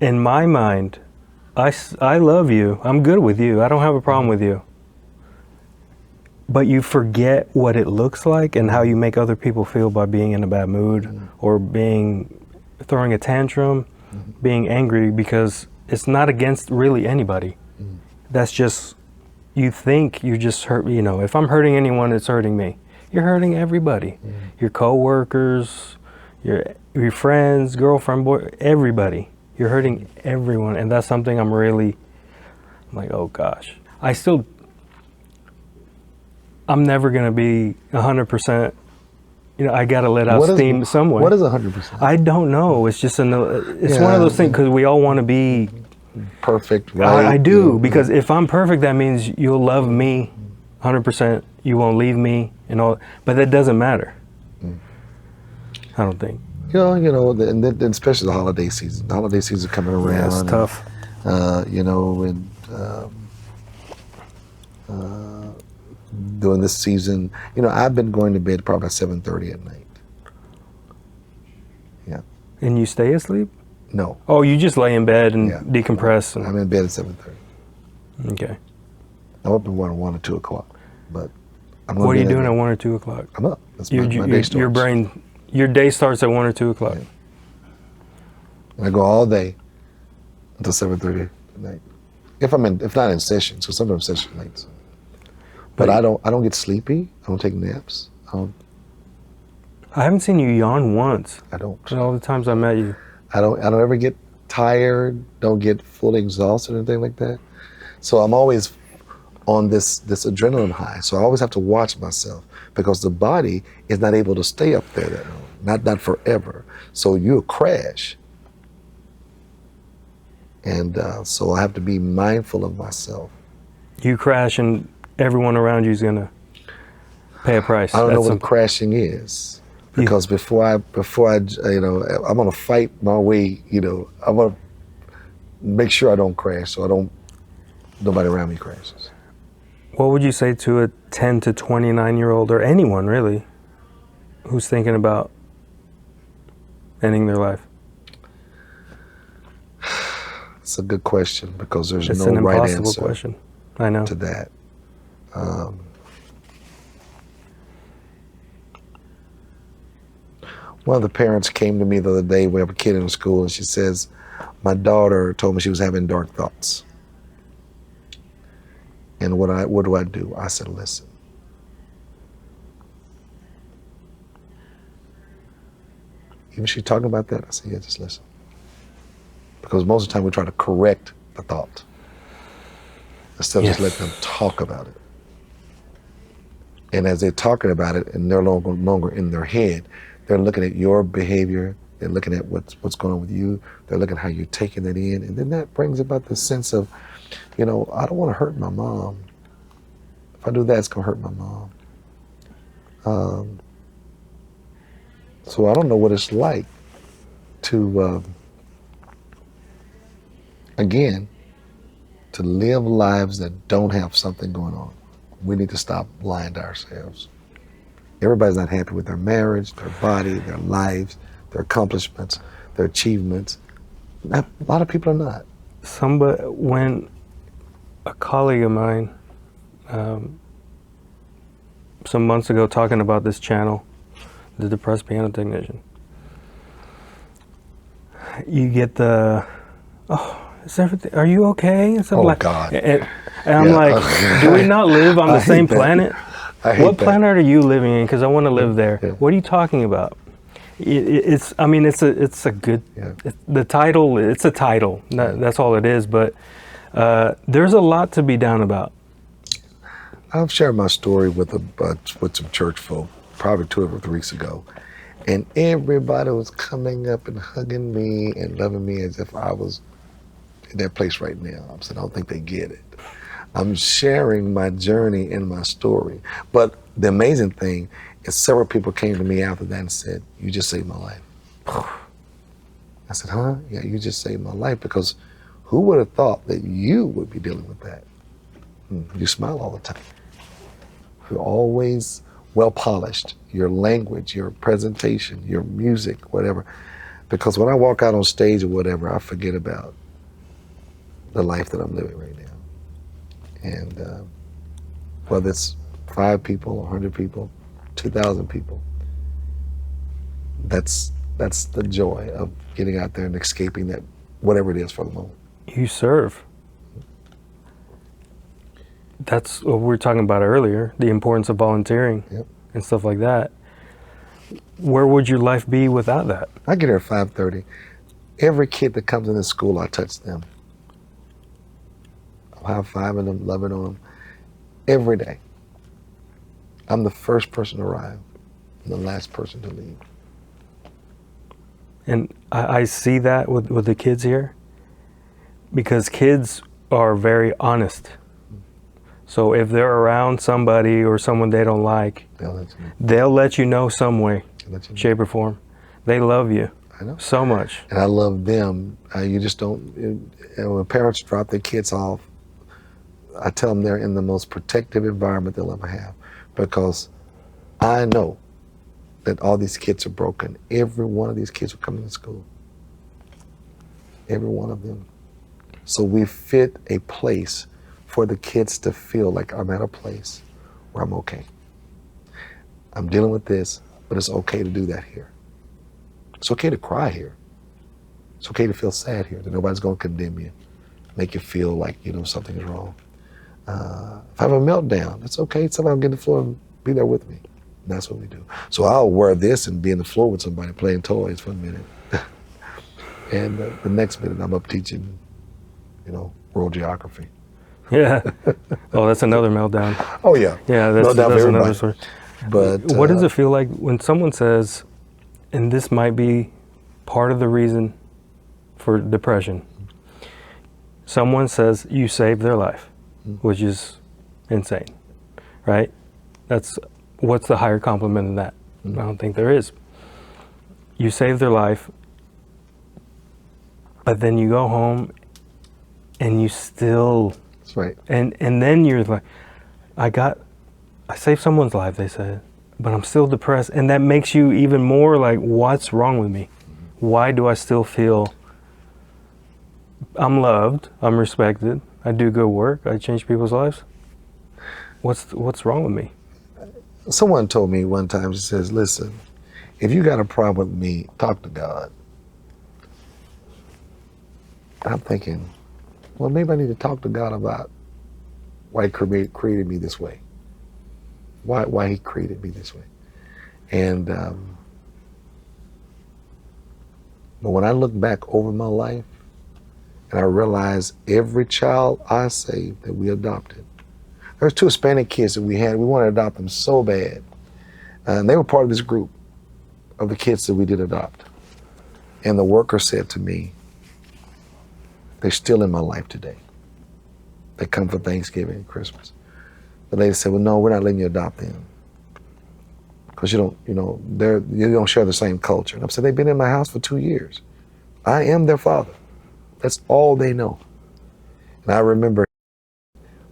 [SPEAKER 4] in my mind, I love you, I'm good with you, I don't have a problem with you. But you forget what it looks like and how you make other people feel by being in a bad mood or throwing a tantrum, being angry, because it's not against really anybody. That's just, you think you just hurt, if I'm hurting anyone, it's hurting me. You're hurting everybody. Your coworkers, your friends, girlfriend, boy, everybody. You're hurting everyone, and that's something I'm like, oh gosh. I'm never gonna be 100%. I gotta let out steam somewhere.
[SPEAKER 1] What is 100%?
[SPEAKER 4] I don't know. It's just one of those things because we all want to be
[SPEAKER 1] perfect, right?
[SPEAKER 4] I do, because if I'm perfect, that means you'll love me 100%. You won't leave me and all, but that doesn't matter. I don't think.
[SPEAKER 1] And then especially the holiday season. The holiday season coming around.
[SPEAKER 4] Yeah, it's tough.
[SPEAKER 1] During this season, I've been going to bed probably at 7:30 at night. Yeah.
[SPEAKER 4] And you stay asleep?
[SPEAKER 1] No.
[SPEAKER 4] Oh, you just lay in bed and decompress.
[SPEAKER 1] I'm in bed at 7:30.
[SPEAKER 4] Okay.
[SPEAKER 1] I'm up at 1 or 2 o'clock, but I'm gonna
[SPEAKER 4] What
[SPEAKER 1] be
[SPEAKER 4] are you
[SPEAKER 1] there
[SPEAKER 4] doing at
[SPEAKER 1] again.
[SPEAKER 4] 1 or 2 o'clock?
[SPEAKER 1] I'm up. That's my day starts.
[SPEAKER 4] Your brain, your day starts at 1 or 2 o'clock.
[SPEAKER 1] Yeah. And I go all day until 7:30 at night. If not in session, so sometimes session nights. But I don't get sleepy. I don't take naps.
[SPEAKER 4] I haven't seen you yawn once.
[SPEAKER 1] I don't.
[SPEAKER 4] All the times I met you.
[SPEAKER 1] I don't ever get tired, don't get fully exhausted or anything like that. So I'm always on this adrenaline high. So I always have to watch myself because the body is not able to stay up there that long, not forever. So you'll crash. And so I have to be mindful of myself.
[SPEAKER 4] You crash and everyone around you is gonna pay a price.
[SPEAKER 1] I don't know
[SPEAKER 4] That's
[SPEAKER 1] what crashing is because before I, I'm gonna fight my way. I'm gonna make sure I don't crash, so nobody around me crashes.
[SPEAKER 4] What would you say to a 10 to 29-year-old or anyone really who's thinking about ending their life?
[SPEAKER 1] It's a good question because there's
[SPEAKER 4] It's
[SPEAKER 1] no
[SPEAKER 4] an
[SPEAKER 1] right
[SPEAKER 4] impossible
[SPEAKER 1] answer
[SPEAKER 4] question. I know.
[SPEAKER 1] to that. One of the parents came to me the other day. We have a kid in school, and she says, "My daughter told me she was having dark thoughts." And what do I do? I said, "Listen. Even she talking about that?" I said, "Yeah, just listen." Because most of the time we try to correct the thought instead of just letting them talk about it. And as they're talking about it and they're no longer in their head, they're looking at your behavior, they're looking at what's going on with you, they're looking at how you're taking that in, and then that brings about the sense of, I don't want to hurt my mom. If I do that, it's going to hurt my mom. So I don't know what it's like to, again, to live lives that don't have something going on. We need to stop lying to ourselves. Everybody's not happy with their marriage, their body, their lives, their accomplishments, their achievements. A lot of people are not.
[SPEAKER 4] When a colleague of mine, some months ago, talking about this channel, the Depressed Piano Technician, you get is everything? Are you okay? And stuff like,
[SPEAKER 1] God.
[SPEAKER 4] And I'm like, do we not live on the same planet? What planet are you living in? Because I want to live there.
[SPEAKER 1] Yeah.
[SPEAKER 4] What are you talking about? It's a good.
[SPEAKER 1] Yeah.
[SPEAKER 4] The title. It's a title. That's all it is. But there's a lot to be down about.
[SPEAKER 1] I've shared my story with some church folk probably 2 or 3 weeks ago, and everybody was coming up and hugging me and loving me as if I was in that place right now. I said, I don't think they get it. I'm sharing my journey and my story. But the amazing thing is several people came to me after that and said, "You just saved my life." I said, "Huh? Yeah, you just saved my life, because who would have thought that you would be dealing with that?" You smile all the time. You're always well polished. Your language, your presentation, your music, whatever. Because when I walk out on stage or whatever, I forget about the life that I'm living right now. And whether it's 5 people, 100 people, 2,000 people, that's the joy of getting out there and escaping that, whatever it is for the moment.
[SPEAKER 4] You serve. That's what we were talking about earlier, the importance of volunteering.
[SPEAKER 1] Yep.
[SPEAKER 4] And stuff like that. Where would your life be without that?
[SPEAKER 1] I get here at 5:30. Every kid that comes in this school, I touch them. I'll have 5 of them, loving on them every day. I'm the first person to arrive and the last person to leave.
[SPEAKER 4] And I see that with the kids here, because kids are very honest. So if they're around somebody or someone they don't like, they'll let you know some way, shape or form. They love you.
[SPEAKER 1] I know.
[SPEAKER 4] So much.
[SPEAKER 1] And I love them. You just don't, when parents drop their kids off, I tell them they're in the most protective environment they'll ever have, because I know that all these kids are broken. Every one of these kids are coming to school. Every one of them. So we fit a place for the kids to feel like I'm at a place where I'm okay. I'm dealing with this, but it's okay to do that here. It's okay to cry here. It's okay to feel sad here, that nobody's going to condemn you, make you feel like, something is wrong. If I have a meltdown, it's okay. Somebody will get on the floor and be there with me. And that's what we do. So I'll wear this and be on the floor with somebody playing toys for a minute. And the next minute I'm up teaching, world geography.
[SPEAKER 4] Yeah. Oh, that's another meltdown.
[SPEAKER 1] Oh yeah.
[SPEAKER 4] Yeah,
[SPEAKER 1] Meltdown for
[SPEAKER 4] that's another
[SPEAKER 1] everybody.
[SPEAKER 4] story.
[SPEAKER 1] But
[SPEAKER 4] What does it feel like when someone says, and this might be part of the reason for depression, someone says you saved their life, which is insane, right? What's the higher compliment than that? I don't think there is. You saved their life, but then you go home and you still,
[SPEAKER 1] That's right.
[SPEAKER 4] and then you're like, I saved someone's life, they said, but I'm still depressed. And that makes you even more like, what's wrong with me? Why do I still feel I'm loved, I'm respected, I do good work, I change people's lives? What's wrong with me?
[SPEAKER 1] Someone told me one time, she says, listen, if you got a problem with me, talk to God. I'm thinking, well, maybe I need to talk to God about why he created me this way. Why he created me this way. And but when I look back over my life and I realize every child I saved that we adopted, there was 2 Hispanic kids that we wanted to adopt them so bad. And they were part of this group of the kids that we did adopt. And the worker said to me, they're still in my life today. They come for Thanksgiving and Christmas. The lady said, well, no, we're not letting you adopt them. Because you don't share the same culture. And I said, they've been in my house for 2 years. I am their father. That's all they know. And I remember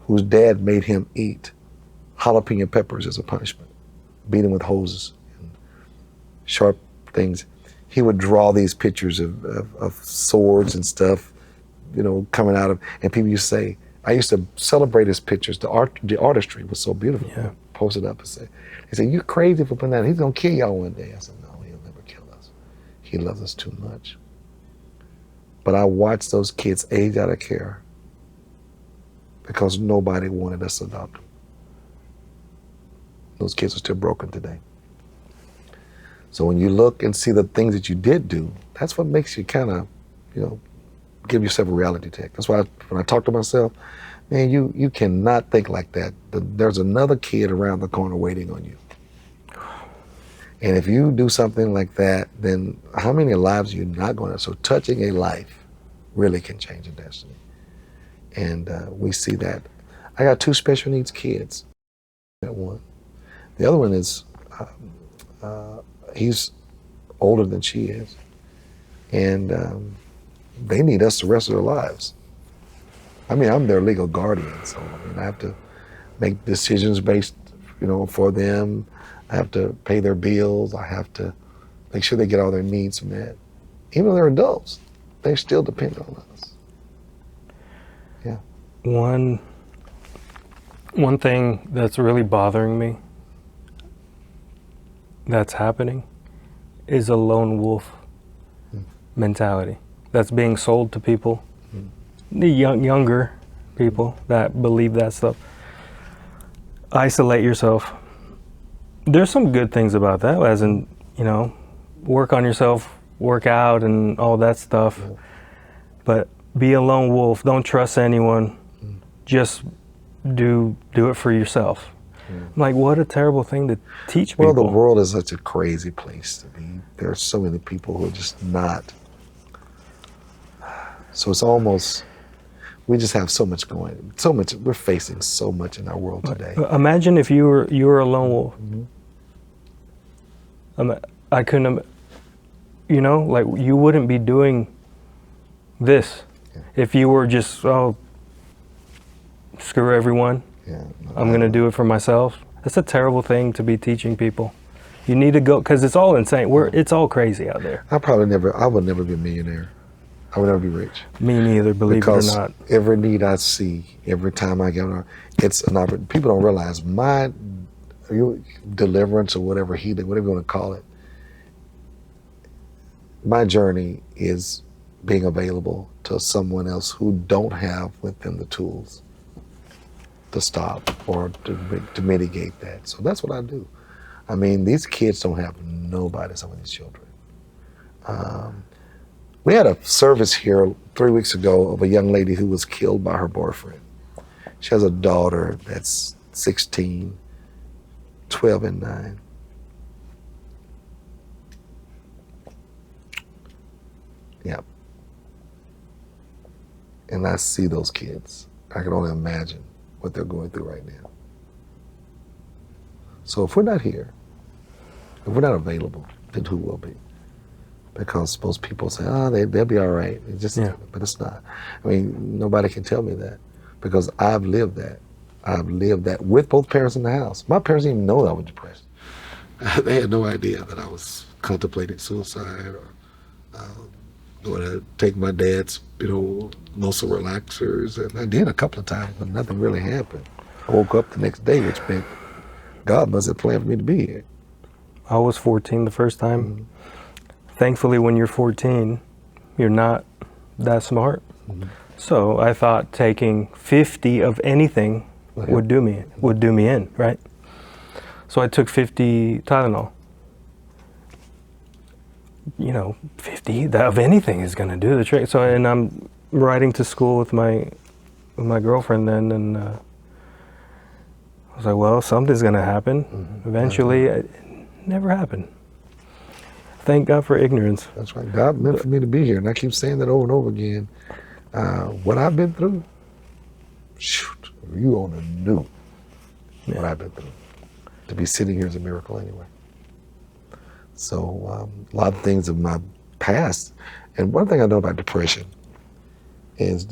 [SPEAKER 1] whose dad made him eat jalapeno peppers as a punishment, beat him with hoses and sharp things. He would draw these pictures of swords and stuff, coming out of, and people used to say, I used to celebrate his pictures. The artistry was so beautiful.
[SPEAKER 4] Yeah.
[SPEAKER 1] Posted up and say, he said, you're crazy for putting that. He's gonna kill y'all one day. I said, no, he'll never kill us. He loves us too much. But I watched those kids age out of care because nobody wanted us to adopt them. Those kids are still broken today. So when you look and see the things that you did do, that's what makes you kind of, give yourself a reality check. That's why when I talk to myself, man, you cannot think like that. There's another kid around the corner waiting on you. And if you do something like that, then how many lives are you not going to? So touching a life really can change a destiny. And we see that. I got 2 special needs kids. That one. The other one is, he's older than she is. And they need us the rest of their lives. I mean, I'm their legal guardian, so I have to make decisions based, for them. I have to pay their bills. I have to make sure they get all their needs met. Even though they're adults, they still depend on us. Yeah.
[SPEAKER 4] One thing that's really bothering me that's happening is a lone wolf mentality that's being sold to people, the younger people that believe that stuff. Isolate yourself. There's some good things about that, as in, work on yourself, work out and all that stuff. Yeah. But be a lone wolf. Don't trust anyone. Just do it for yourself. I'm like, what a terrible thing to teach people.
[SPEAKER 1] Well, the world is such a crazy place to be. There are so many people who are just not. So it's almost, we just have so much going, so much, we're facing so much in our world today.
[SPEAKER 4] Imagine if you were a lone wolf. I couldn't, like you wouldn't be doing this if you were just, screw everyone.
[SPEAKER 1] Yeah,
[SPEAKER 4] I'm going to do it for myself. That's a terrible thing to be teaching people. You need to go, because it's all insane. It's all crazy out there.
[SPEAKER 1] I would never be a millionaire. I would never be rich.
[SPEAKER 4] Me neither, believe it or not.
[SPEAKER 1] Every need I see, every time I get on, it's an opportunity. People don't realize my deliverance or whatever healing, whatever you want to call it. My journey is being available to someone else who don't have within the tools to stop or to mitigate that. So that's what I do. I mean, these kids don't have nobody, some of these children. We had a service here 3 weeks ago of a young lady who was killed by her boyfriend. She has a daughter that's 16, 12 and 9. Yeah. And I see those kids. I can only imagine what they're going through right now. So if we're not here, if we're not available, then who will be? Because most people say, oh, they'll be all right. It's just, but it's not. I mean, nobody can tell me that because I've lived that. I've lived that with both parents in the house. My parents didn't even know I was depressed. They had no idea that I was contemplating suicide or going to take my dad's, muscle relaxers. And I did a couple of times, but nothing really happened. I woke up the next day, which meant God must have planned for me to be here.
[SPEAKER 4] I was 14 the first time. Thankfully, when you're 14, you're not that smart. So I thought taking 50 of anything would do me in, right? So I took 50 Tylenol. 50 of anything is going to do the trick. So, and I'm riding to school with my girlfriend then, and I was like, well, something's going to happen. Eventually, it never happened. Thank God for ignorance.
[SPEAKER 1] That's right. God meant for me to be here, and I keep saying that over and over again. What I've been through, shoot, you only knew what I've been through. To be sitting here is a miracle anyway. So a lot of things of my past, and one thing I know about depression is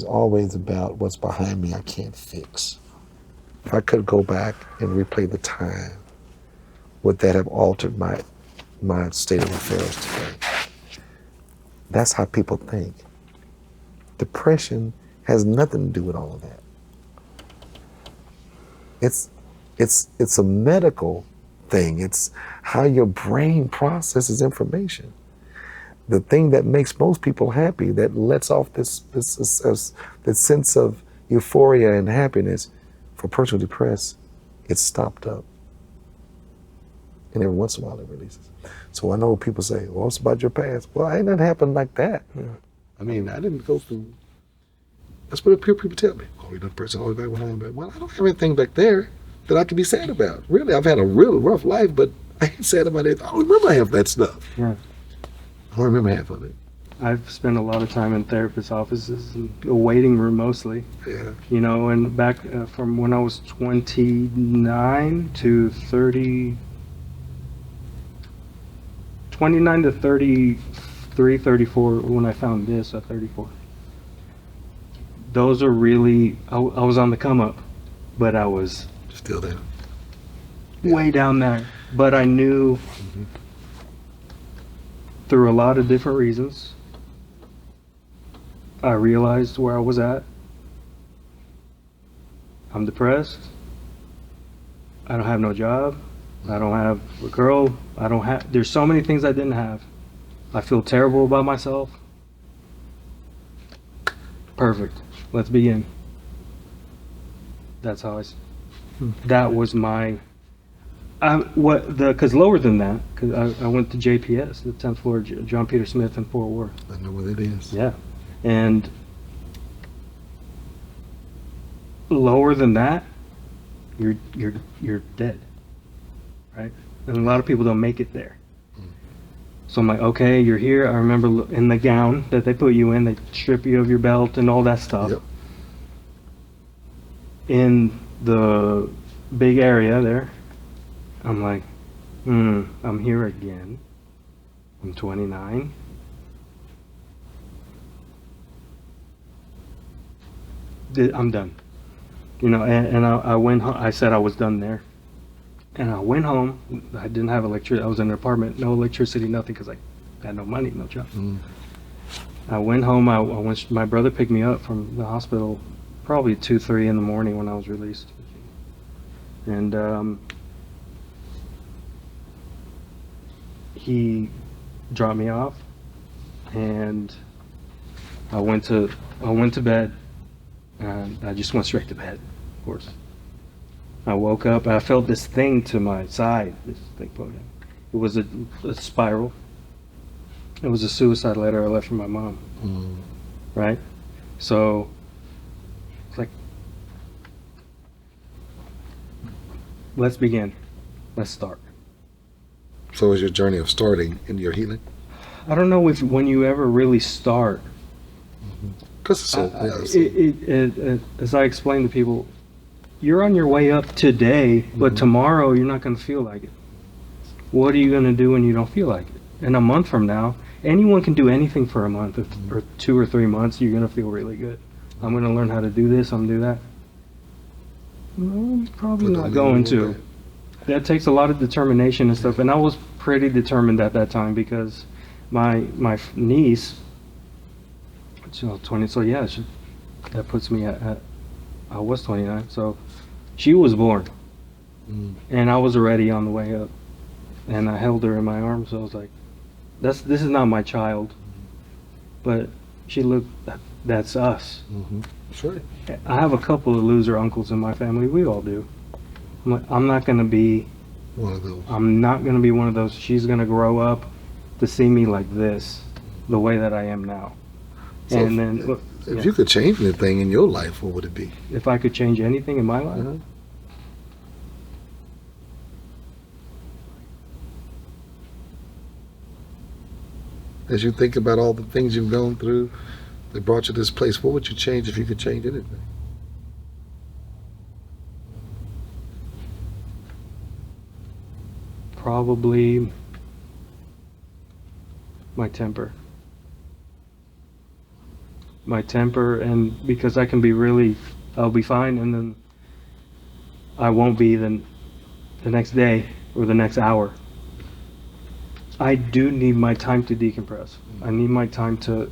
[SPEAKER 1] always about what's behind me I can't fix. If I could go back and replay the time, would that have altered my state of affairs today? That's how people think. Depression has nothing to do with all of that. It's a medical thing. It's how your brain processes information. The thing that makes most people happy, that lets off this sense of euphoria and happiness, for a person who's depressed, it's stopped up. And every once in a while it releases. So I know people say, well, it's about your past. Well, ain't that happened like that. I mean, I didn't go through, that's what people tell me. Oh, you're not a person all the way back when I'm back. Well, I don't have anything back there that I can be sad about. Really, I've had a real rough life, but I ain't sad about it. I don't remember half that stuff.
[SPEAKER 4] Yeah.
[SPEAKER 1] I don't remember half of it.
[SPEAKER 4] I've spent a lot of time in therapist offices, and a waiting room mostly.
[SPEAKER 1] Yeah.
[SPEAKER 4] And back from when I was 29 to 30, 29 to 33, 34, when I found this at 34. Those are really, I was on the come up, but I was
[SPEAKER 1] Still there.
[SPEAKER 4] way down there. But I knew through a lot of different reasons, I realized where I was at. I'm depressed. I don't have no job. I don't have a girl. There's so many things I didn't have. I feel terrible about myself. Perfect. Let's begin. That's how that was my, because lower than that, because I went to JPS, the 10th floor, John Peter Smith in Fort Worth.
[SPEAKER 1] I know what it is.
[SPEAKER 4] Yeah. And lower than that, you're dead, right? And a lot of people don't make it there. So I'm like, okay, you're here. I remember in the gown that they put you in, they strip you of your belt and all that stuff.
[SPEAKER 1] Yep.
[SPEAKER 4] In the big area there, I'm like, I'm here again. I'm 29. I'm done. And I went home. I said I was done there. And I went home. I didn't have electricity. I was in an apartment, no electricity, nothing, because I had no money, no job. I went home. My brother picked me up from the hospital probably 2, 3 in the morning when I was released. And he dropped me off, and I went to bed, and I just went straight to bed, of course. I woke up, I felt this thing to my side, this thing floating. It was a spiral. It was a suicide letter I left from my mom. Right? So, it's like, let's begin. Let's start.
[SPEAKER 1] So is your journey of starting in your healing?
[SPEAKER 4] I don't know if when you ever really start.
[SPEAKER 1] Because it's so,
[SPEAKER 4] As I explain to people, you're on your way up today, but tomorrow you're not going to feel like it. What are you going to do when you don't feel like it? In a month from now, anyone can do anything for a month or 2 or 3 months. You're going to feel really good. I'm going to learn how to do this. I'm going to do that. No, probably not going to. That takes a lot of determination and stuff. And I was pretty determined at that time because my niece, she was 20. So yeah, that puts me at I was 29. So she was born, and I was already on the way up. And I held her in my arms. So I was like, this is not my child, but she looked. That's us.
[SPEAKER 1] Sure.
[SPEAKER 4] I have a couple of loser uncles in my family. We all do. I'm not going to be
[SPEAKER 1] One of those.
[SPEAKER 4] I'm not going to be one of those. She's going to grow up to see me like this, the way that I am now.
[SPEAKER 1] So
[SPEAKER 4] And then, look,
[SPEAKER 1] If you could change anything in your life, what would it be?
[SPEAKER 4] if I could change anything in my life,
[SPEAKER 1] As you think about all the things you've gone through that brought you to this place, what would you change if you could change anything?
[SPEAKER 4] probably my temper. My temper, and because I can be really, I'll be fine, and then I won't be the next day or the next hour. I do need my time to decompress. I need my time to,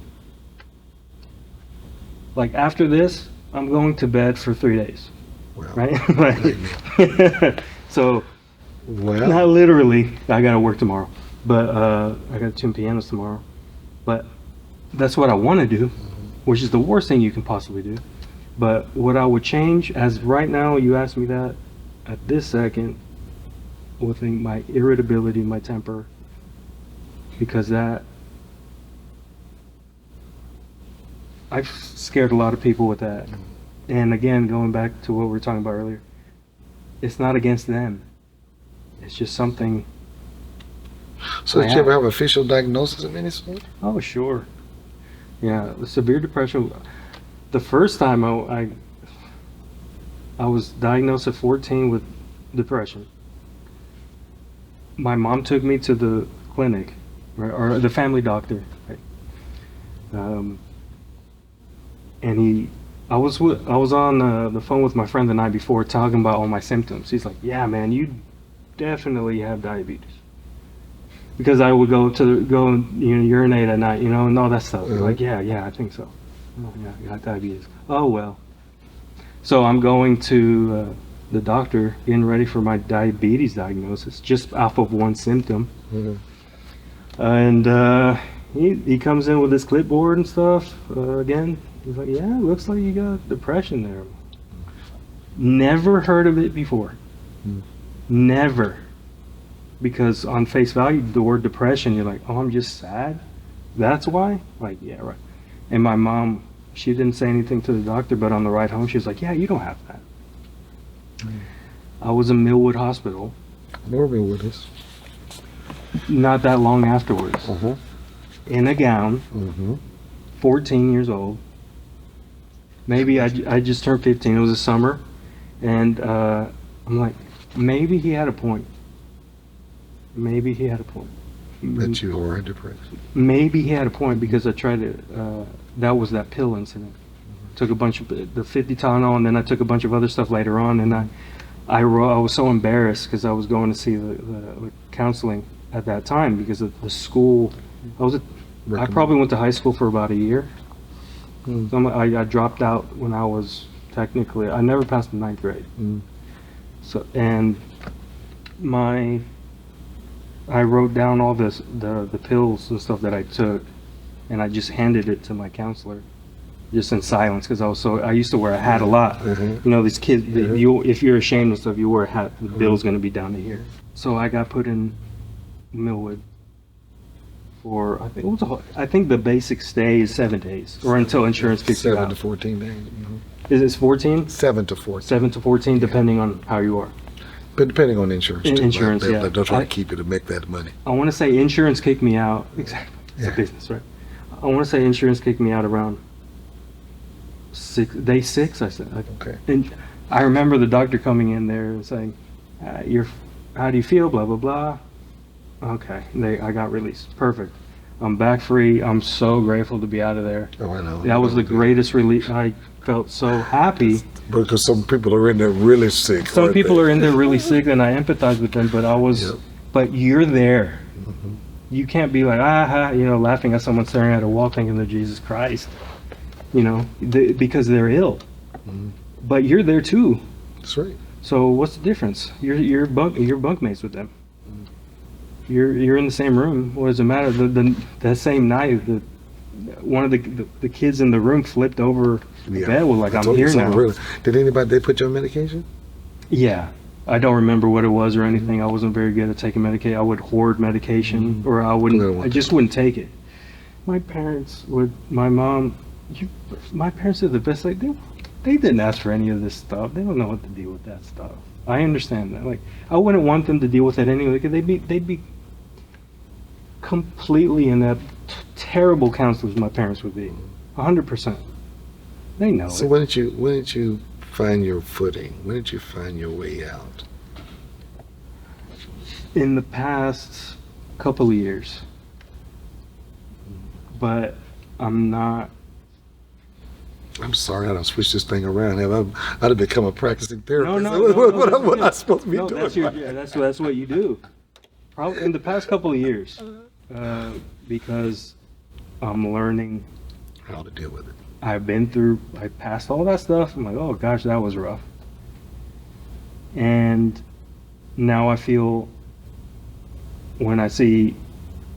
[SPEAKER 4] like after this, I'm going to bed for 3 days,
[SPEAKER 1] Wow.
[SPEAKER 4] right? Like, so
[SPEAKER 1] Well,
[SPEAKER 4] not literally, I gotta work tomorrow, but I gotta tune pianos tomorrow. But that's what I want to do, which is the worst thing you can possibly do. But what I would change, as right now, you ask me that, at this second, with my irritability, my temper, because that, I've scared a lot of people with that. And again, going back to what we were talking about earlier, it's not against them. It's just something.
[SPEAKER 1] so did you ever have an official diagnosis of any sort?
[SPEAKER 4] Oh, sure. Yeah, the severe depression. The first time I was diagnosed at 14 with depression. My mom took me to the clinic, or the family doctor, right? And I was on the phone with my friend the night before talking about all my symptoms. He's like, "Yeah, man, you definitely have diabetes." Because I would go and urinate at night, and all that stuff. Like, yeah, I think so. Oh, yeah, I got diabetes. Oh, well. So I'm going to the doctor, getting ready for my diabetes diagnosis, just off of one symptom. And he comes in with his clipboard and stuff. Again, he's like, "Yeah, looks like you got depression there." Never heard of it before. Never. Because on face value, the word depression, you're like, "Oh, I'm just sad. That's why?" Like, yeah, right. And my mom, she didn't say anything to the doctor, but on the ride home, she was like, "Yeah, you don't have that." I was in Millwood Hospital.
[SPEAKER 1] Norman with us.
[SPEAKER 4] Not that long afterwards. In a gown, 14 years old. Maybe I just turned 15. It was a summer. And I'm like, maybe he had a point. Maybe he had a point.
[SPEAKER 1] That you were depressed.
[SPEAKER 4] Maybe he had a point because I tried to, that was that pill incident. Took a bunch of, the 50 Tylenol, and then I took a bunch of other stuff later on, and I was so embarrassed because I was going to see the counseling at that time because of the school. I probably went to high school for about a year. So I dropped out when I was technically, I never passed the 9th grade. So, and my I wrote down all the pills and stuff that I took, and I just handed it to my counselor, just in silence, because I used to wear a hat a lot. You know, these kids, if you're ashamed of stuff, you wear a hat, the bill's going to be down to here. So I got put in Millwood for, I think the basic stay is 7 days, or until insurance kicks you
[SPEAKER 1] 7 to
[SPEAKER 4] out.
[SPEAKER 1] 14 days.
[SPEAKER 4] Is it 14?
[SPEAKER 1] 7 to 14.
[SPEAKER 4] 7 to 14, depending on how you are.
[SPEAKER 1] But depending on insurance, too.
[SPEAKER 4] Insurance,
[SPEAKER 1] like,
[SPEAKER 4] yeah.
[SPEAKER 1] They'll try to keep you to make that money.
[SPEAKER 4] I want to say insurance kicked me out. Exactly. It's
[SPEAKER 1] Yeah.
[SPEAKER 4] a business, right? I want to say insurance kicked me out around day 6. I said,
[SPEAKER 1] Okay.
[SPEAKER 4] and I remember the doctor coming in there and saying, how do you feel? Blah, blah, blah. Okay. I got released. Perfect. I'm back free. I'm so grateful to be out of there.
[SPEAKER 1] Oh, I know.
[SPEAKER 4] That was the greatest relief. I felt so happy.
[SPEAKER 1] Because some people are in there really sick.
[SPEAKER 4] Some
[SPEAKER 1] aren't
[SPEAKER 4] people
[SPEAKER 1] they?
[SPEAKER 4] are in there really sick, and I empathize with them, but
[SPEAKER 1] Yep.
[SPEAKER 4] but you're there. You can't be like, laughing at someone staring at a wall thinking they're Jesus Christ, because they're ill. But you're there too.
[SPEAKER 1] That's right.
[SPEAKER 4] So what's the difference? You're bunkmates with them. You're in the same room. What does it matter? That same night, one of the kids in the room flipped over the bed was like,
[SPEAKER 1] I
[SPEAKER 4] I'm
[SPEAKER 1] told you
[SPEAKER 4] here
[SPEAKER 1] something
[SPEAKER 4] now.
[SPEAKER 1] Really. Did they put you on medication?
[SPEAKER 4] Yeah. I don't remember what it was or anything. I wasn't very good at taking medication. I would hoard medication, or I just wouldn't take it. My parents my parents did the best. Like they didn't ask for any of this stuff. They don't know what to deal with that stuff. I understand that. Like, I wouldn't want them to deal with it anyway, because they'd be completely inept, terrible counselors. My parents would be 100%. They know
[SPEAKER 1] So
[SPEAKER 4] it.
[SPEAKER 1] when did you find your footing? When did you find your way out?
[SPEAKER 4] In the past couple of years, but I'm not.
[SPEAKER 1] I'm sorry, I don't switch this thing around. I'd have become a practicing therapist.
[SPEAKER 4] No,
[SPEAKER 1] what am I
[SPEAKER 4] that's
[SPEAKER 1] supposed to be
[SPEAKER 4] no,
[SPEAKER 1] doing?
[SPEAKER 4] that's what you do. Probably in the past couple of years, because I'm learning.
[SPEAKER 1] How to deal with it.
[SPEAKER 4] I passed all that stuff. I'm like, oh gosh, that was rough. And now I feel, when I see,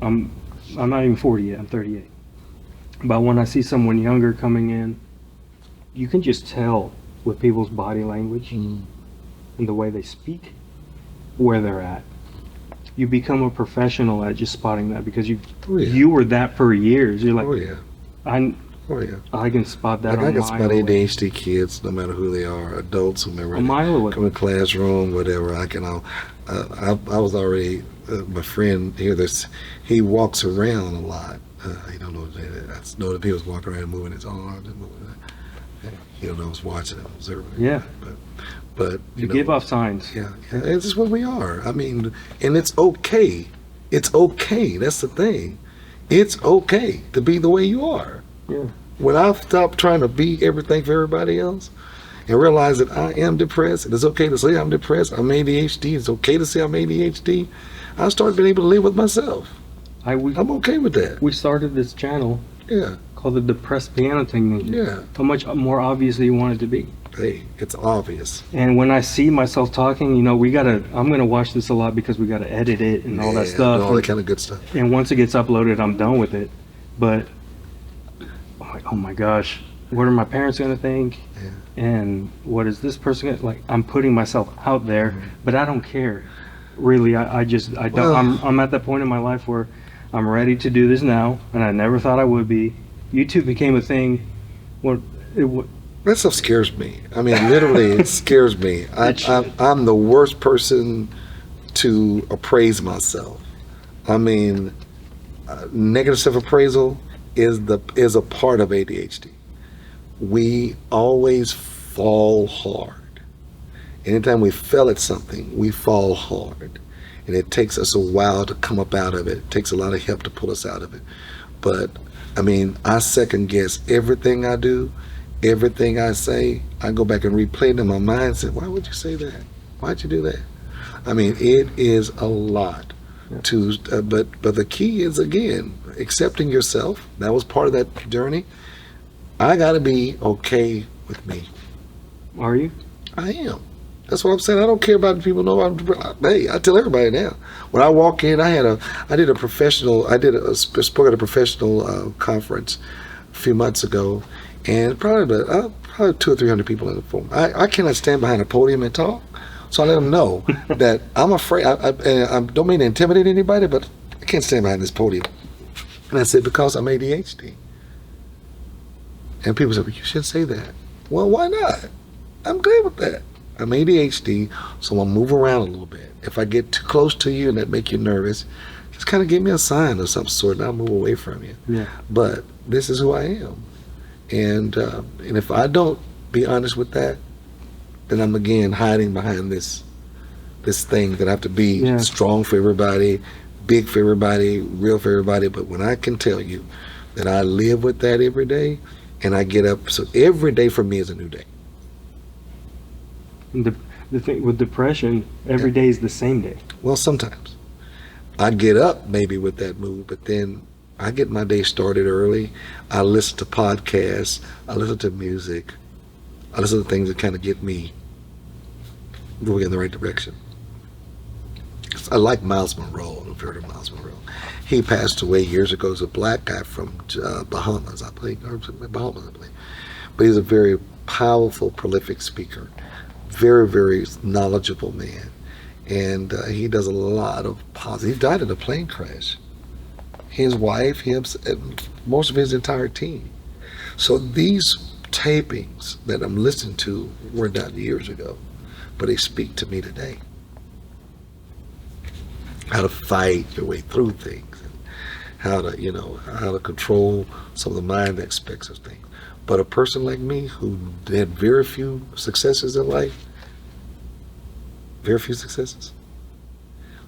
[SPEAKER 4] I'm not even 40 yet, I'm 38. But when I see someone younger coming in, you can just tell with people's body language and the way they speak where they're at. You become a professional at just spotting that, because you were that for years. You're like,
[SPEAKER 1] Oh yeah. Oh yeah.
[SPEAKER 4] I can spot that.
[SPEAKER 1] Like, I
[SPEAKER 4] a
[SPEAKER 1] can
[SPEAKER 4] mile
[SPEAKER 1] spot
[SPEAKER 4] away.
[SPEAKER 1] ADHD kids, no matter who they are, adults, whomever.
[SPEAKER 4] A mile away.
[SPEAKER 1] Come in the classroom, whatever. I was already my friend here. He walks around a lot. He don't know that. I know that he was walking around moving his arms and moving. He don't know I was watching him, observing him.
[SPEAKER 4] Yeah.
[SPEAKER 1] But
[SPEAKER 4] You
[SPEAKER 1] know,
[SPEAKER 4] give off signs.
[SPEAKER 1] Yeah, it's just what we are. I mean, and it's okay. It's okay. That's the thing. It's okay to be the way you are.
[SPEAKER 4] Yeah.
[SPEAKER 1] When I stopped trying to be everything for everybody else and realize that I am depressed, and it's okay to say I'm depressed, I'm ADHD, it's okay to say I'm ADHD, I started being able to live with myself. I'm okay with that.
[SPEAKER 4] We started this channel
[SPEAKER 1] Yeah,
[SPEAKER 4] called the Depressed Piano Technician.
[SPEAKER 1] yeah.
[SPEAKER 4] How much more obvious do you want it to be?
[SPEAKER 1] Hey, it's obvious.
[SPEAKER 4] And when I see myself talking, I'm gonna watch this a lot, because we gotta edit it and all that
[SPEAKER 1] Yeah,
[SPEAKER 4] stuff.
[SPEAKER 1] all that kind of good stuff.
[SPEAKER 4] And once it gets uploaded, I'm done with it. But I'm like, oh my gosh, what are my parents gonna think?
[SPEAKER 1] Yeah.
[SPEAKER 4] And what is this person gonna, like? I'm putting myself out there, but I don't care. Really, I don't.
[SPEAKER 1] Well-
[SPEAKER 4] I'm at that point in my life where I'm ready to do this now, and I never thought I would be. YouTube became a thing.
[SPEAKER 1] That stuff scares me. I mean, literally, it scares me. I'm the worst person to appraise myself. I mean, negative self-appraisal is a part of ADHD. We always fall hard. Anytime we fail at something, we fall hard. And it takes us a while to come up out of it. It takes a lot of help to pull us out of it. But, I mean, I second guess everything I do, everything I say. I go back and replay it in my mind and say, why would you say that? Why'd you do that? I mean, it is a lot. But the key is, again, accepting yourself. That was part of that journey. I got to be okay with me.
[SPEAKER 4] Are you?
[SPEAKER 1] I am.
[SPEAKER 8] That's what I'm saying. I don't care about people know hey, I tell everybody now. When I walk in, I did a spoke at a professional conference a few months ago, and probably 200 or 300 people in the forum. I cannot stand behind a podium and talk, so I let them know that I'm afraid. I don't mean to intimidate anybody, but I can't stand behind this podium. And I said, because I'm ADHD. And people said, well, you shouldn't say that. Well, why not? I'm good with that. I'm ADHD, so I'm gonna move around a little bit. If I get too close to you and that make you nervous, just kind of give me a sign of some sort and I'll move away from you.
[SPEAKER 4] Yeah.
[SPEAKER 8] But this is who I am. And if I don't be honest with that, then I'm again hiding behind this thing that I have to be strong for everybody, big for everybody, real for everybody. But when I can tell you that I live with that every day, and I get up, so every day for me is a new day.
[SPEAKER 4] The thing with depression, every day is the same day.
[SPEAKER 8] Well, sometimes I get up maybe with that mood, but then I get my day started early. I listen to podcasts. I listen to music. I listen to things that kind of get me going in the right direction. I like Miles Monroe. I don't know if you heard of Miles Monroe. He passed away years ago. He's a black guy from Bahamas, I believe. But he's a very powerful, prolific speaker. Very, very knowledgeable man. And he does a lot of positive. He died in a plane crash. His wife, him, and most of his entire team. So these tapings that I'm listening to were done years ago, but they speak to me today. How to fight your way through things, and how to control some of the mind aspects of things. But a person like me who had very few successes in life, when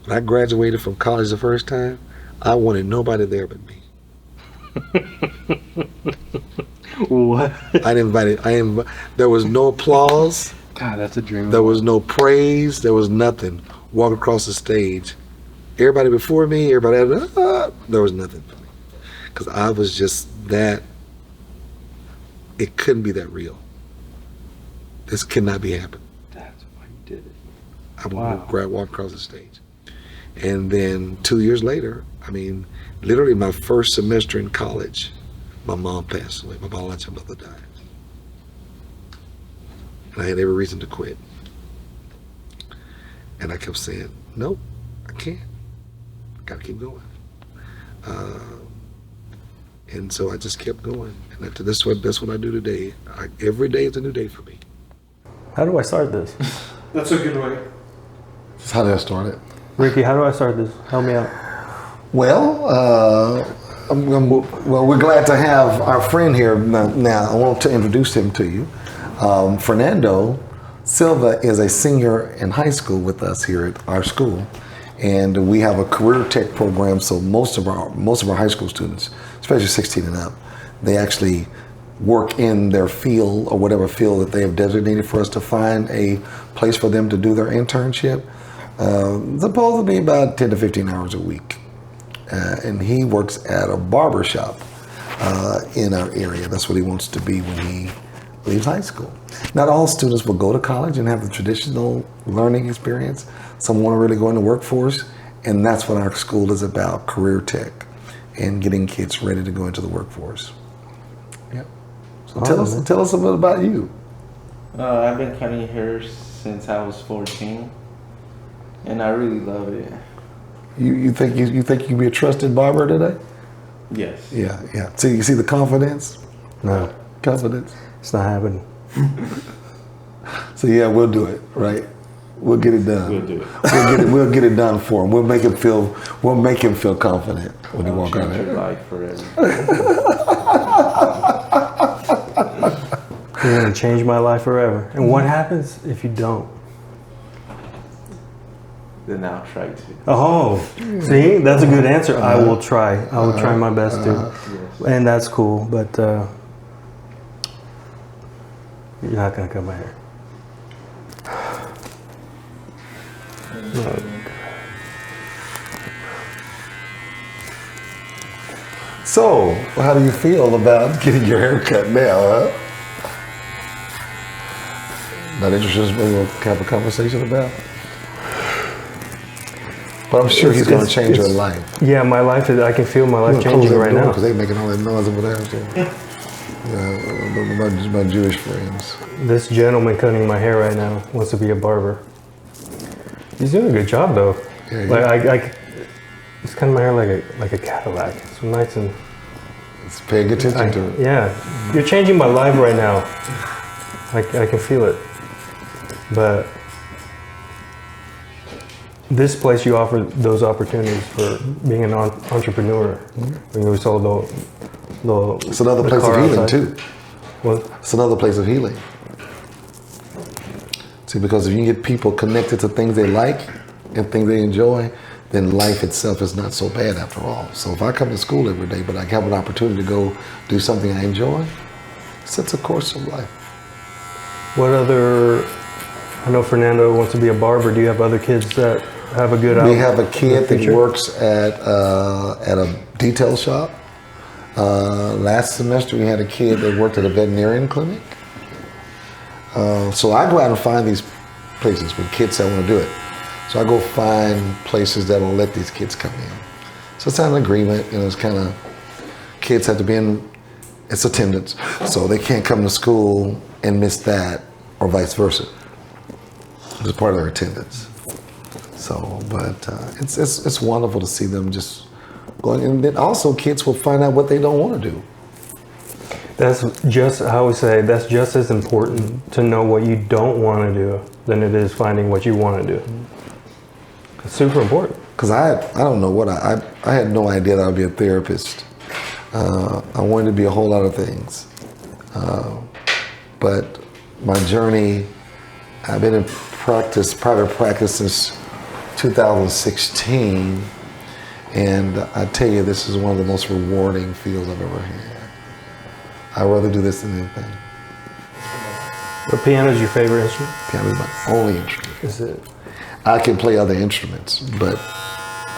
[SPEAKER 8] I graduated from college the first time, I wanted nobody there but me.
[SPEAKER 4] What?
[SPEAKER 8] There was no applause.
[SPEAKER 2] God, that's a dream.
[SPEAKER 8] There was no praise. There was nothing. Walk across the stage. Everybody before me, there was nothing for me. Because I was just that, it couldn't be that real. This cannot be happening.
[SPEAKER 2] That's why you did it.
[SPEAKER 8] I would walk across the stage. And then 2 years later, literally my first semester in college, my mom passed away. My biological mother died. And I had every reason to quit. And I kept saying, nope, I can't. I gotta keep going. And so I just kept going. And that's what I do today. Every day is a new day for me.
[SPEAKER 4] How do I start this?
[SPEAKER 6] That's a good way.
[SPEAKER 1] That's how did I start it?
[SPEAKER 4] Ricky, how do I start this? Help me out.
[SPEAKER 1] Well, we're glad to have our friend here now. I want to introduce him to you. Fernando Silva is a senior in high school with us here at our school, and we have a career tech program. So most of our high school students, especially 16 and up, they actually work in their field or whatever field that they have designated for us to find a place for them to do their internship. Supposed to be about 10 to 15 hours a week. And he works at a barber shop in our area. That's what he wants to be when he leaves high school. Not all students will go to college and have the traditional learning experience. Some want to really go in the workforce, and that's what our school is about, career tech, and getting kids ready to go into the workforce. Yep. So tell us a bit about you.
[SPEAKER 9] I've been cutting hair since I was 14, and I really love it.
[SPEAKER 1] You think you can be a trusted barber today?
[SPEAKER 9] Yes.
[SPEAKER 1] Yeah. So you see the confidence?
[SPEAKER 4] No.
[SPEAKER 1] Confidence?
[SPEAKER 4] It's not happening.
[SPEAKER 1] So yeah, we'll do it, right? We'll get it done.
[SPEAKER 9] We'll do it.
[SPEAKER 1] We'll get it done for him. We'll make him feel confident when he walks out
[SPEAKER 9] Change your
[SPEAKER 1] there.
[SPEAKER 9] life forever.
[SPEAKER 4] You're gonna change my life forever. And what happens if you don't?
[SPEAKER 9] Then I'll try to.
[SPEAKER 4] Oh, see, that's a good answer. I will try. I will try my best to, and that's cool. But you're not gonna cut my hair.
[SPEAKER 1] So, how do you feel about getting your hair cut now, huh?
[SPEAKER 8] Not interested, we'll have a conversation about. But I'm sure he's going to change your life.
[SPEAKER 4] Yeah, my life is. I can feel my life changing right now.
[SPEAKER 8] Because they're making all that noise over there. So. My Jewish friends.
[SPEAKER 4] This gentleman cutting my hair right now wants to be a barber. He's doing a good job though.
[SPEAKER 8] Yeah,
[SPEAKER 4] like he's cutting my hair like a Cadillac. So nice and.
[SPEAKER 8] It's paying attention to it.
[SPEAKER 4] Yeah, you're changing my life right now. I can feel it. But this place, you offer those opportunities for being an entrepreneur. When we sold the
[SPEAKER 8] it's another place of healing too.
[SPEAKER 4] What?
[SPEAKER 8] It's another place of healing. See, because if you get people connected to things they like and things they enjoy, then life itself is not so bad after all. So if I come to school every day, but I have an opportunity to go do something I enjoy, sets a course of life.
[SPEAKER 4] What other? I know Fernando wants to be a barber. Do you have other kids that have a good?
[SPEAKER 8] We have a kid that works at a detail shop. Last semester we had a kid that worked at a veterinarian clinic. So I go out and find these places with kids that want to do it. So I go find places that will let these kids come in. So it's an agreement, it's kind of, kids have to be in, it's attendance. So they can't come to school and miss that or vice versa. It's part of their attendance. So, but it's wonderful to see them just going, and then also kids will find out what they don't want to do.
[SPEAKER 4] That's just, I would say, that's just as important to know what you don't want to do than it is finding what you want to do. It's super important.
[SPEAKER 8] Because I don't know what I had no idea that I'd be a therapist. I wanted to be a whole lot of things. But my journey, I've been in private practice since 2016. And I tell you, this is one of the most rewarding fields I've ever had. I'd rather do this than anything.
[SPEAKER 4] The piano is your favorite instrument?
[SPEAKER 8] Piano is my only instrument.
[SPEAKER 4] Is it?
[SPEAKER 8] I can play other instruments, but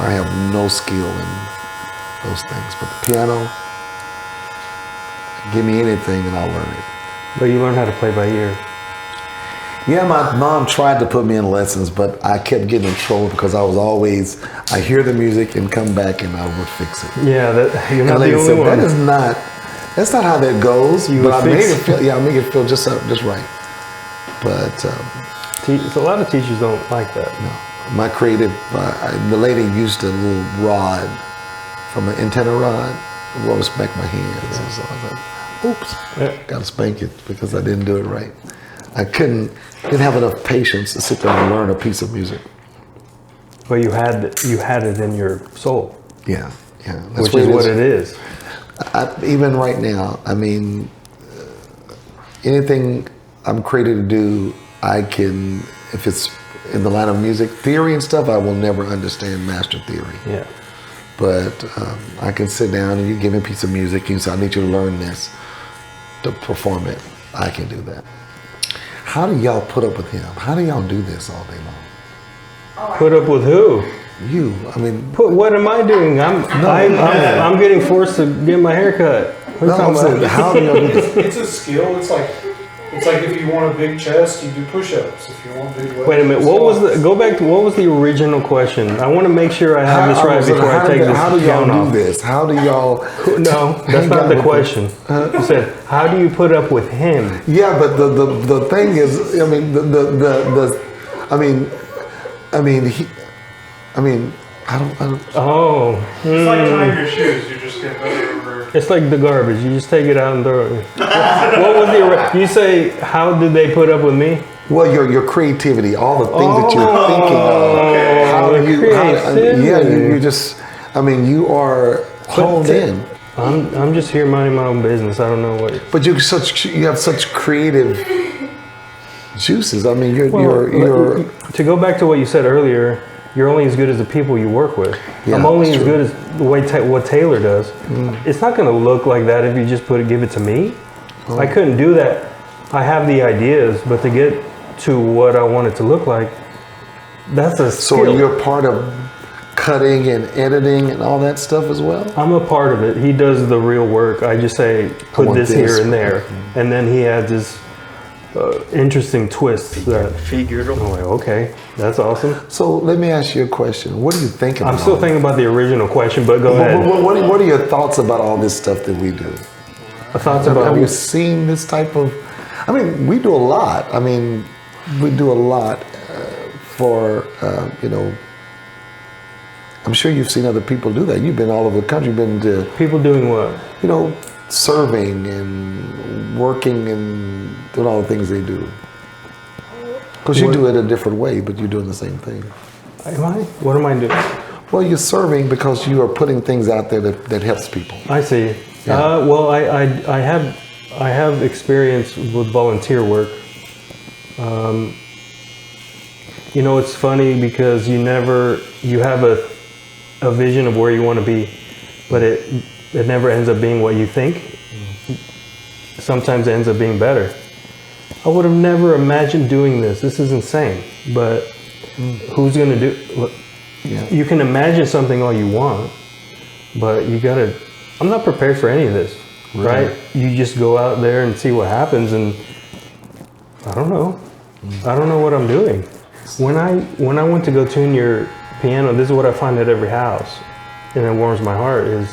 [SPEAKER 8] I have no skill in those things. But the piano, give me anything and I'll learn it.
[SPEAKER 4] But you learn how to play by ear.
[SPEAKER 8] Yeah, my mom tried to put me in lessons, but I kept getting in trouble because I hear the music and come back and I would fix it.
[SPEAKER 4] Yeah, you're not the only one.
[SPEAKER 8] That's not how that goes.
[SPEAKER 4] I
[SPEAKER 8] make it feel just right. But
[SPEAKER 4] a lot of teachers don't like that.
[SPEAKER 8] No, my creative, the lady used a little rod from an antenna rod. It would smack my hands. So I was like, oops, got to spank it because I didn't do it right. I didn't have enough patience to sit there and learn a piece of music.
[SPEAKER 4] But you had it in your soul.
[SPEAKER 8] Yeah.
[SPEAKER 4] Which is what it is.
[SPEAKER 8] Even right now, I mean, anything I'm created to do, I can, if it's in the line of music, theory and stuff, I will never understand master theory.
[SPEAKER 4] Yeah.
[SPEAKER 8] But I can sit down and you give me a piece of music and you say, I need you to learn this to perform it. I can do that. How do y'all put up with him? How do y'all do this all day long?
[SPEAKER 4] Put up with who?
[SPEAKER 8] You. I mean,
[SPEAKER 4] what am I doing? I'm getting forced to get my hair cut.
[SPEAKER 8] How do y'all do this?
[SPEAKER 3] It's a skill. It's like if you want a big chest, you do push-ups. If you want big legs,
[SPEAKER 4] wait a minute. What was the original question? I want to make sure I have this right before I take this
[SPEAKER 8] How do y'all
[SPEAKER 4] gown
[SPEAKER 8] do this? How do y'all?
[SPEAKER 4] No, that's not the question. You said, how do you put up with him?
[SPEAKER 8] Yeah, but the thing is, I don't.
[SPEAKER 4] Oh.
[SPEAKER 3] It's like tying your shoes. You just get better over.
[SPEAKER 4] It's like the garbage. You just take it out and throw it. What was you say? How did they put up with me?
[SPEAKER 8] Well, your creativity, all the things that you're thinking of.
[SPEAKER 4] Okay.
[SPEAKER 8] How do you? You just. I mean, you are honed in.
[SPEAKER 4] I'm just here minding my own business. I don't know what.
[SPEAKER 8] But you have such creative juices. I mean, you're.
[SPEAKER 4] To go back to what you said earlier. You're only as good as the people you work with.
[SPEAKER 8] Yeah,
[SPEAKER 4] I'm only as good as the way what Taylor does. It's not going to look like that if you just give it to me. Oh. I couldn't do that. I have the ideas, but to get to what I want it to look like, that's a skill.
[SPEAKER 8] So you're part of cutting and editing and all that stuff as well?
[SPEAKER 4] I'm a part of it. He does the real work. I just say, put this here and there. And then he adds his interesting twists that figured. I'm like, okay, that's awesome.
[SPEAKER 8] So let me ask you a question. What do you think about
[SPEAKER 4] I'm still thinking about the original question, but go ahead.
[SPEAKER 8] What are your thoughts about all this stuff that we do?
[SPEAKER 4] Thoughts about
[SPEAKER 8] Have you seen this type of? I mean, we do a lot. I mean, we do a lot for you know. I'm sure you've seen other people do that. You've been all over the country. Been to
[SPEAKER 4] people doing what?
[SPEAKER 8] You know, serving and working and doing all the things they do. Because you do it a different way, but you're doing the same thing.
[SPEAKER 4] Am I? What am I doing?
[SPEAKER 8] Well, you're serving because you are putting things out there that helps people.
[SPEAKER 4] I see.
[SPEAKER 8] Yeah.
[SPEAKER 4] Well, I have experience with volunteer work. You know, it's funny because you have a vision of where you want to be, but it never ends up being what you think. Sometimes it ends up being better. I would have never imagined doing this. This is insane. But who's going to do?
[SPEAKER 8] Yeah.
[SPEAKER 4] You can imagine something all you want, but you got to. I'm not prepared for any of this, right? You just go out there and see what happens, and I don't know. I don't know what I'm doing. When I went to go tune your piano, this is what I find at every house, and it warms my heart. Is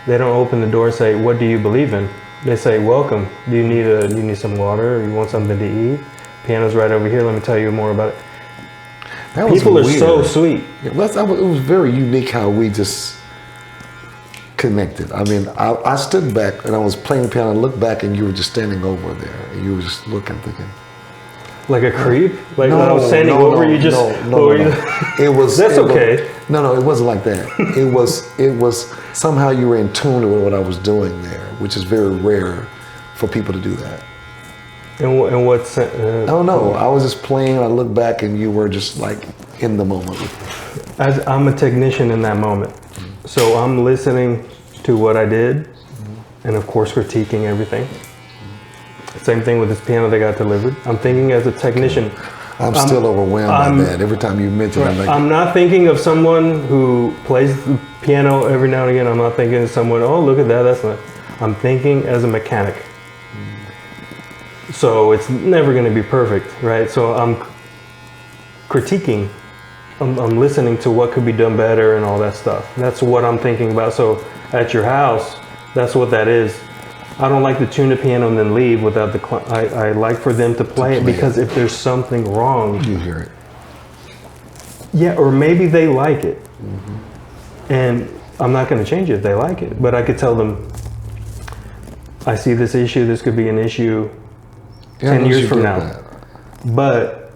[SPEAKER 4] they don't open the door and say, "What do you believe in?" They say, "Welcome. Do you need some water? Or you want something to eat? Piano's right over here. Let me tell you more about it." People are so sweet.
[SPEAKER 8] It was very unique how we just connected. I mean, I stood back and I was playing the piano and looked back and you were just standing over there and you were just looking, thinking.
[SPEAKER 4] Like a creep? Like when I was standing over you just...
[SPEAKER 8] No. It was...
[SPEAKER 4] That's okay.
[SPEAKER 8] No, it wasn't like that. It was somehow you were in tune with what I was doing there, which is very rare for people to do that.
[SPEAKER 4] And what's...
[SPEAKER 8] I don't know. I was just playing and I looked back and you were just like in the moment.
[SPEAKER 4] I'm a technician in that moment. So I'm listening to what I did and of course critiquing everything. Same thing with this piano that got delivered. I'm thinking as a technician.
[SPEAKER 8] I'm still overwhelmed by that. Every time you mention it,
[SPEAKER 4] I'm not thinking of someone who plays the piano every now and again. I'm not thinking of someone, oh, look at that. That's not. I'm thinking as a mechanic. So it's never going to be perfect, right? So I'm critiquing. I'm listening to what could be done better and all that stuff. That's what I'm thinking about. So at your house, that's what that is. I don't like to tune the piano and then leave without the I like for them to play it because if there's something wrong,
[SPEAKER 8] you hear it.
[SPEAKER 4] Yeah, or maybe they like it. And I'm not going to change it if they like it, but I could tell them, I see this issue, this could be an issue 10 years from now. But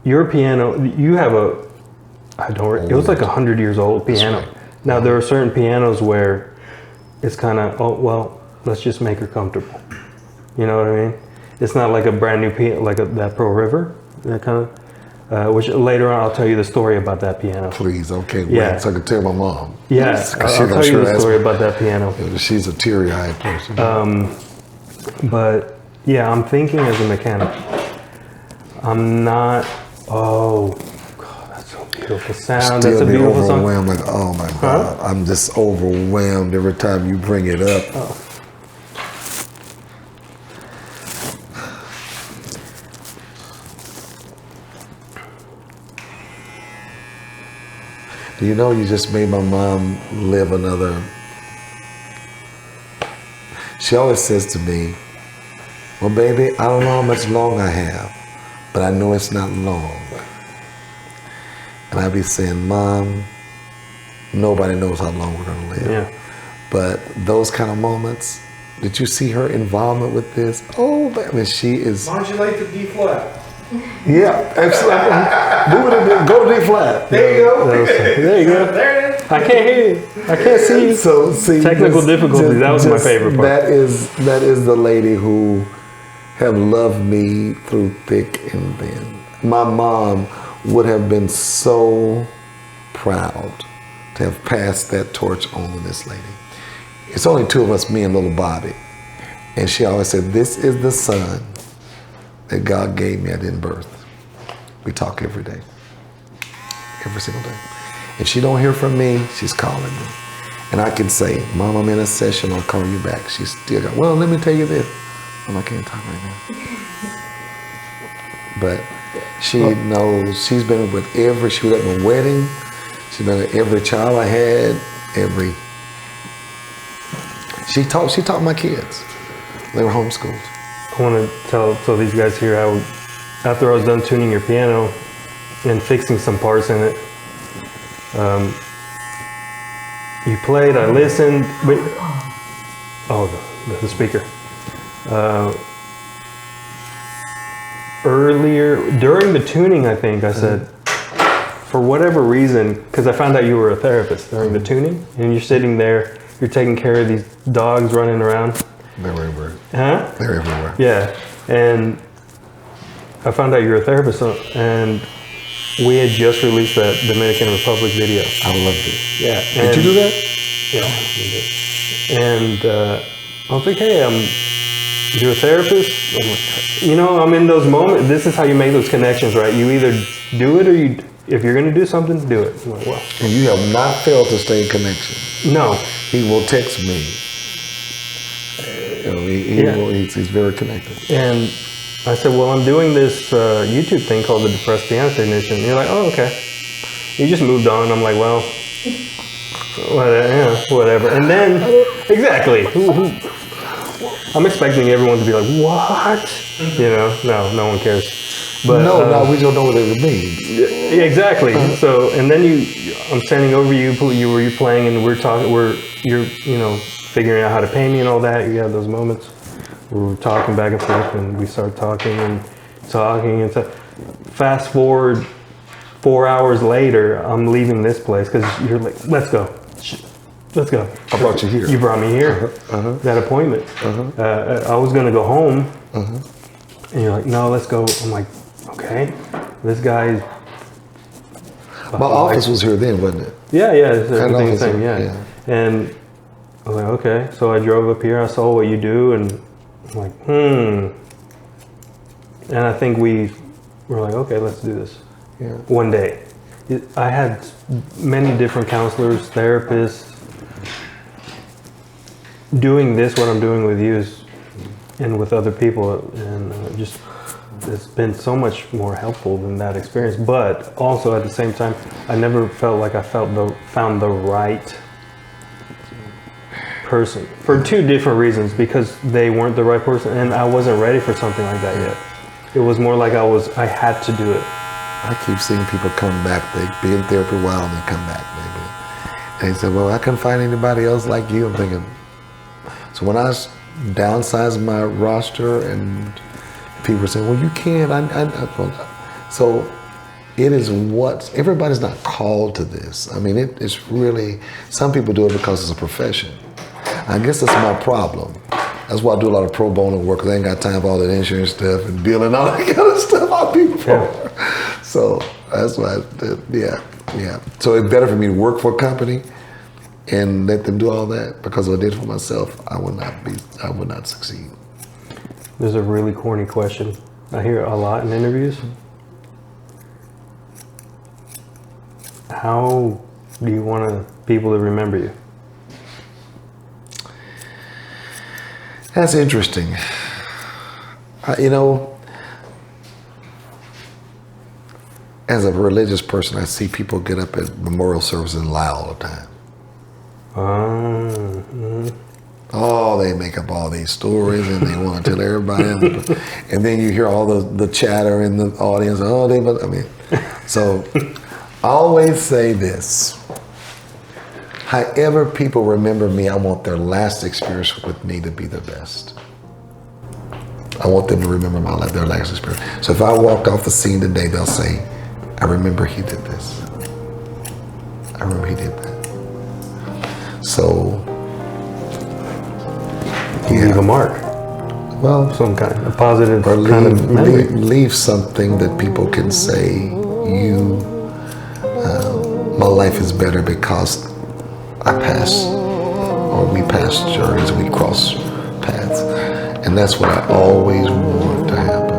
[SPEAKER 4] your piano, you have it was like 100 years old piano. Right. Now there are certain pianos where it's kind of, oh, well, let's just make her comfortable. You know what I mean? It's not like a brand new piano, like that Pro River, that kind of, which later on I'll tell you the story about that piano.
[SPEAKER 8] Please, okay, yeah. So I can tell my mom.
[SPEAKER 4] Yeah, I'll tell you the story about that piano.
[SPEAKER 8] She's a teary-eyed person.
[SPEAKER 4] But yeah, I'm thinking as a mechanic. I'm not, oh, God, that's so beautiful sound. That's a beautiful song.
[SPEAKER 8] Like, oh my God, I'm just overwhelmed every time you bring it up.
[SPEAKER 4] Oh.
[SPEAKER 8] Do you know you just made my mom live another... She always says to me, well, baby, I don't know how much long I have, but I know it's not long. And I be saying, Mom, nobody knows how long we're gonna live.
[SPEAKER 4] Yeah.
[SPEAKER 8] But those kind of moments, did you see her involvement with this? Oh, baby, she is...
[SPEAKER 6] Modulate the D flat.
[SPEAKER 8] Yeah, absolutely. Go to D flat.
[SPEAKER 6] There you go.
[SPEAKER 4] There you go.
[SPEAKER 6] There it is.
[SPEAKER 4] I can't hear you. I can't see you.
[SPEAKER 8] So see,
[SPEAKER 4] technical difficulties. That was my favorite part.
[SPEAKER 8] That is the lady who have loved me through thick and thin. My mom would have been so proud to have passed that torch on to this lady. It's only two of us, me and little Bobby. And she always said, this is the son that God gave me at in birth. We talk every day, every single day. If she don't hear from me, she's calling me. And I can say, Mom, I'm in a session, I'll call you back. She's still got, well, let me tell you this. I can't talk right now. But she knows, she's been with she was at my wedding, she's been with every child I had, she taught my kids. They were homeschooled.
[SPEAKER 4] I want to tell these guys here how after I was done tuning your piano and fixing some parts in it, you played, I listened. Wait, the speaker. Earlier, during the tuning, I think I said, for whatever reason, because I found out you were a therapist during the tuning, and you're sitting there, you're taking care of these dogs running around.
[SPEAKER 8] They're everywhere.
[SPEAKER 4] Huh?
[SPEAKER 8] They're everywhere.
[SPEAKER 4] Yeah, and I found out you're a therapist, and we had just released that Dominican Republic video.
[SPEAKER 8] I loved it.
[SPEAKER 4] Yeah.
[SPEAKER 8] Did you do that?
[SPEAKER 4] Yeah, we did. And I was like, hey, you're a therapist? I'm like, I'm in those moments. This is how you make those connections, right? You either do it or if you're going to do something, do it. I'm like, well.
[SPEAKER 8] And you have not failed to stay in connection.
[SPEAKER 4] No.
[SPEAKER 8] He will text me. He's very connected.
[SPEAKER 4] And I said, well, I'm doing this YouTube thing called the Depressed Piano Technician. And you're like, oh, okay. You just moved on. I'm like, well, whatever. And then, exactly. I'm expecting everyone to be like, what? No one cares. But
[SPEAKER 8] we don't know what it means.
[SPEAKER 4] Yeah, exactly. So, and then I'm standing over you playing, and you're figuring out how to pay me and all that. You have those moments. We're talking back and forth, and we start talking and so fast forward 4 hours later, I'm leaving this place because you're like, let's go. Let's go.
[SPEAKER 8] I brought you here.
[SPEAKER 4] You brought me here. That appointment. I was going to go home. And you're like, no, let's go. I'm like, okay. This guy's...
[SPEAKER 8] My office was here then, wasn't it?
[SPEAKER 4] Yeah, everything the same, yeah. And I was like, okay. So I drove up here. I saw what you do, and I'm like, And I think we were like, okay, let's do this.
[SPEAKER 8] Yeah.
[SPEAKER 4] One day. I had many different counselors, therapists. Doing this, what I'm doing with you, and with other people, and it's been so much more helpful than that experience. But also at the same time, I never felt like I found the right person for two different reasons. Because they weren't the right person, and I wasn't ready for something like that yet. It was more like I had to do it.
[SPEAKER 8] I keep seeing people come back. They be in therapy a while and they come back. They say, well, I couldn't find anybody else like you. I'm thinking. So when I downsized my roster, and people were saying, well, you can't. So it is everybody's not called to this. I mean, it's really, some people do it because it's a profession. I guess that's my problem. That's why I do a lot of pro bono work, because I ain't got time for all that insurance stuff and billing and all that kind of stuff I'll be for. Yeah. So that's why, yeah. So it's better for me to work for a company and let them do all that, because if I did it for myself, I would not succeed.
[SPEAKER 4] There's a really corny question I hear a lot in interviews. How do you want people to remember you?
[SPEAKER 8] That's interesting. As a religious person, I see people get up at memorial services and lie all the time. Oh, they make up all these stories and they want to tell everybody. And then you hear all the chatter in the audience. So I always say this. However people remember me, I want their last experience with me to be the best. I want them to remember their last experience. So if I walk off the scene today, they'll say, I remember he did this. I remember he did that. So,
[SPEAKER 4] leave a mark.
[SPEAKER 8] Well,
[SPEAKER 4] some kind of positive
[SPEAKER 8] or
[SPEAKER 4] kind of memory.
[SPEAKER 8] Leave something that people can say, my life is better because I pass, or we pass journeys, we cross paths. And that's what I always want to happen.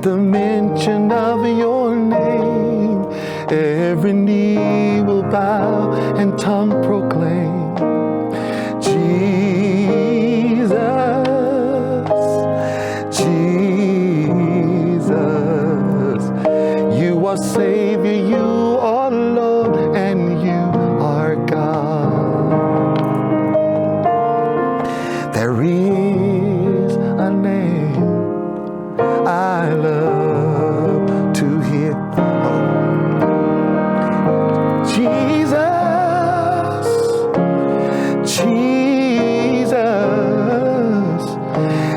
[SPEAKER 1] At the mention of your name, every knee will bow and tongue proclaim, Jesus, Jesus. You are Savior, you are Lord, and you are God. There is a name I love to hear. Jesus, Jesus.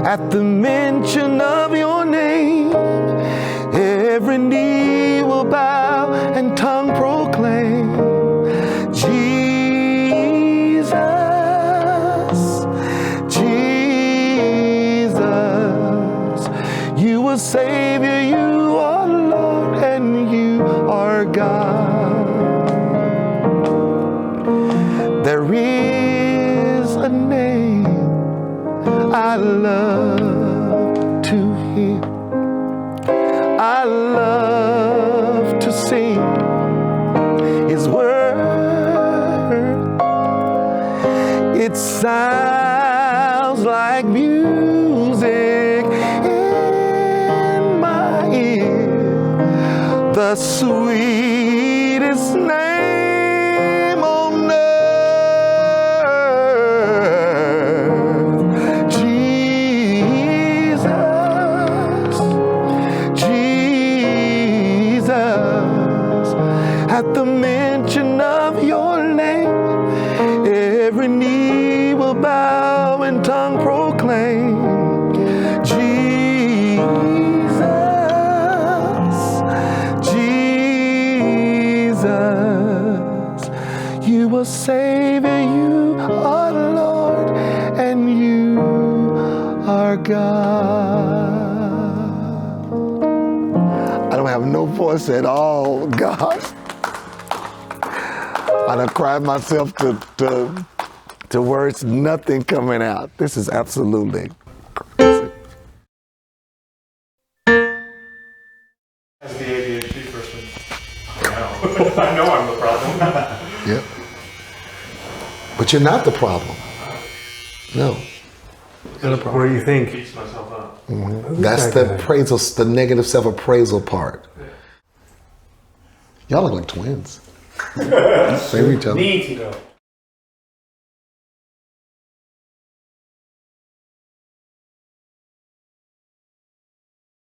[SPEAKER 1] At the mention of your name, every knee will bow and tongue proclaim, Jesus, Jesus. You are Savior, you are Lord, and you are God. There is a name I love to hear. I love to sing His word. It sounds like music in my ear, the sweetest name on earth, Jesus, Jesus. At the mention of your name, every knee will bow and tongue proclaim, Jesus, Jesus. You are Savior, you are Lord, and you are God. I don't have no voice at all, God. I done cried myself to words, nothing coming out. This is absolutely crazy.
[SPEAKER 2] As the ADHD person, I know I'm the problem.
[SPEAKER 8] Yep. But you're not the problem. No.
[SPEAKER 4] What do you think?
[SPEAKER 2] Beats myself up.
[SPEAKER 8] That's the appraisal, the negative self-appraisal part. Y'all look like twins. Same each other.
[SPEAKER 6] Need to go.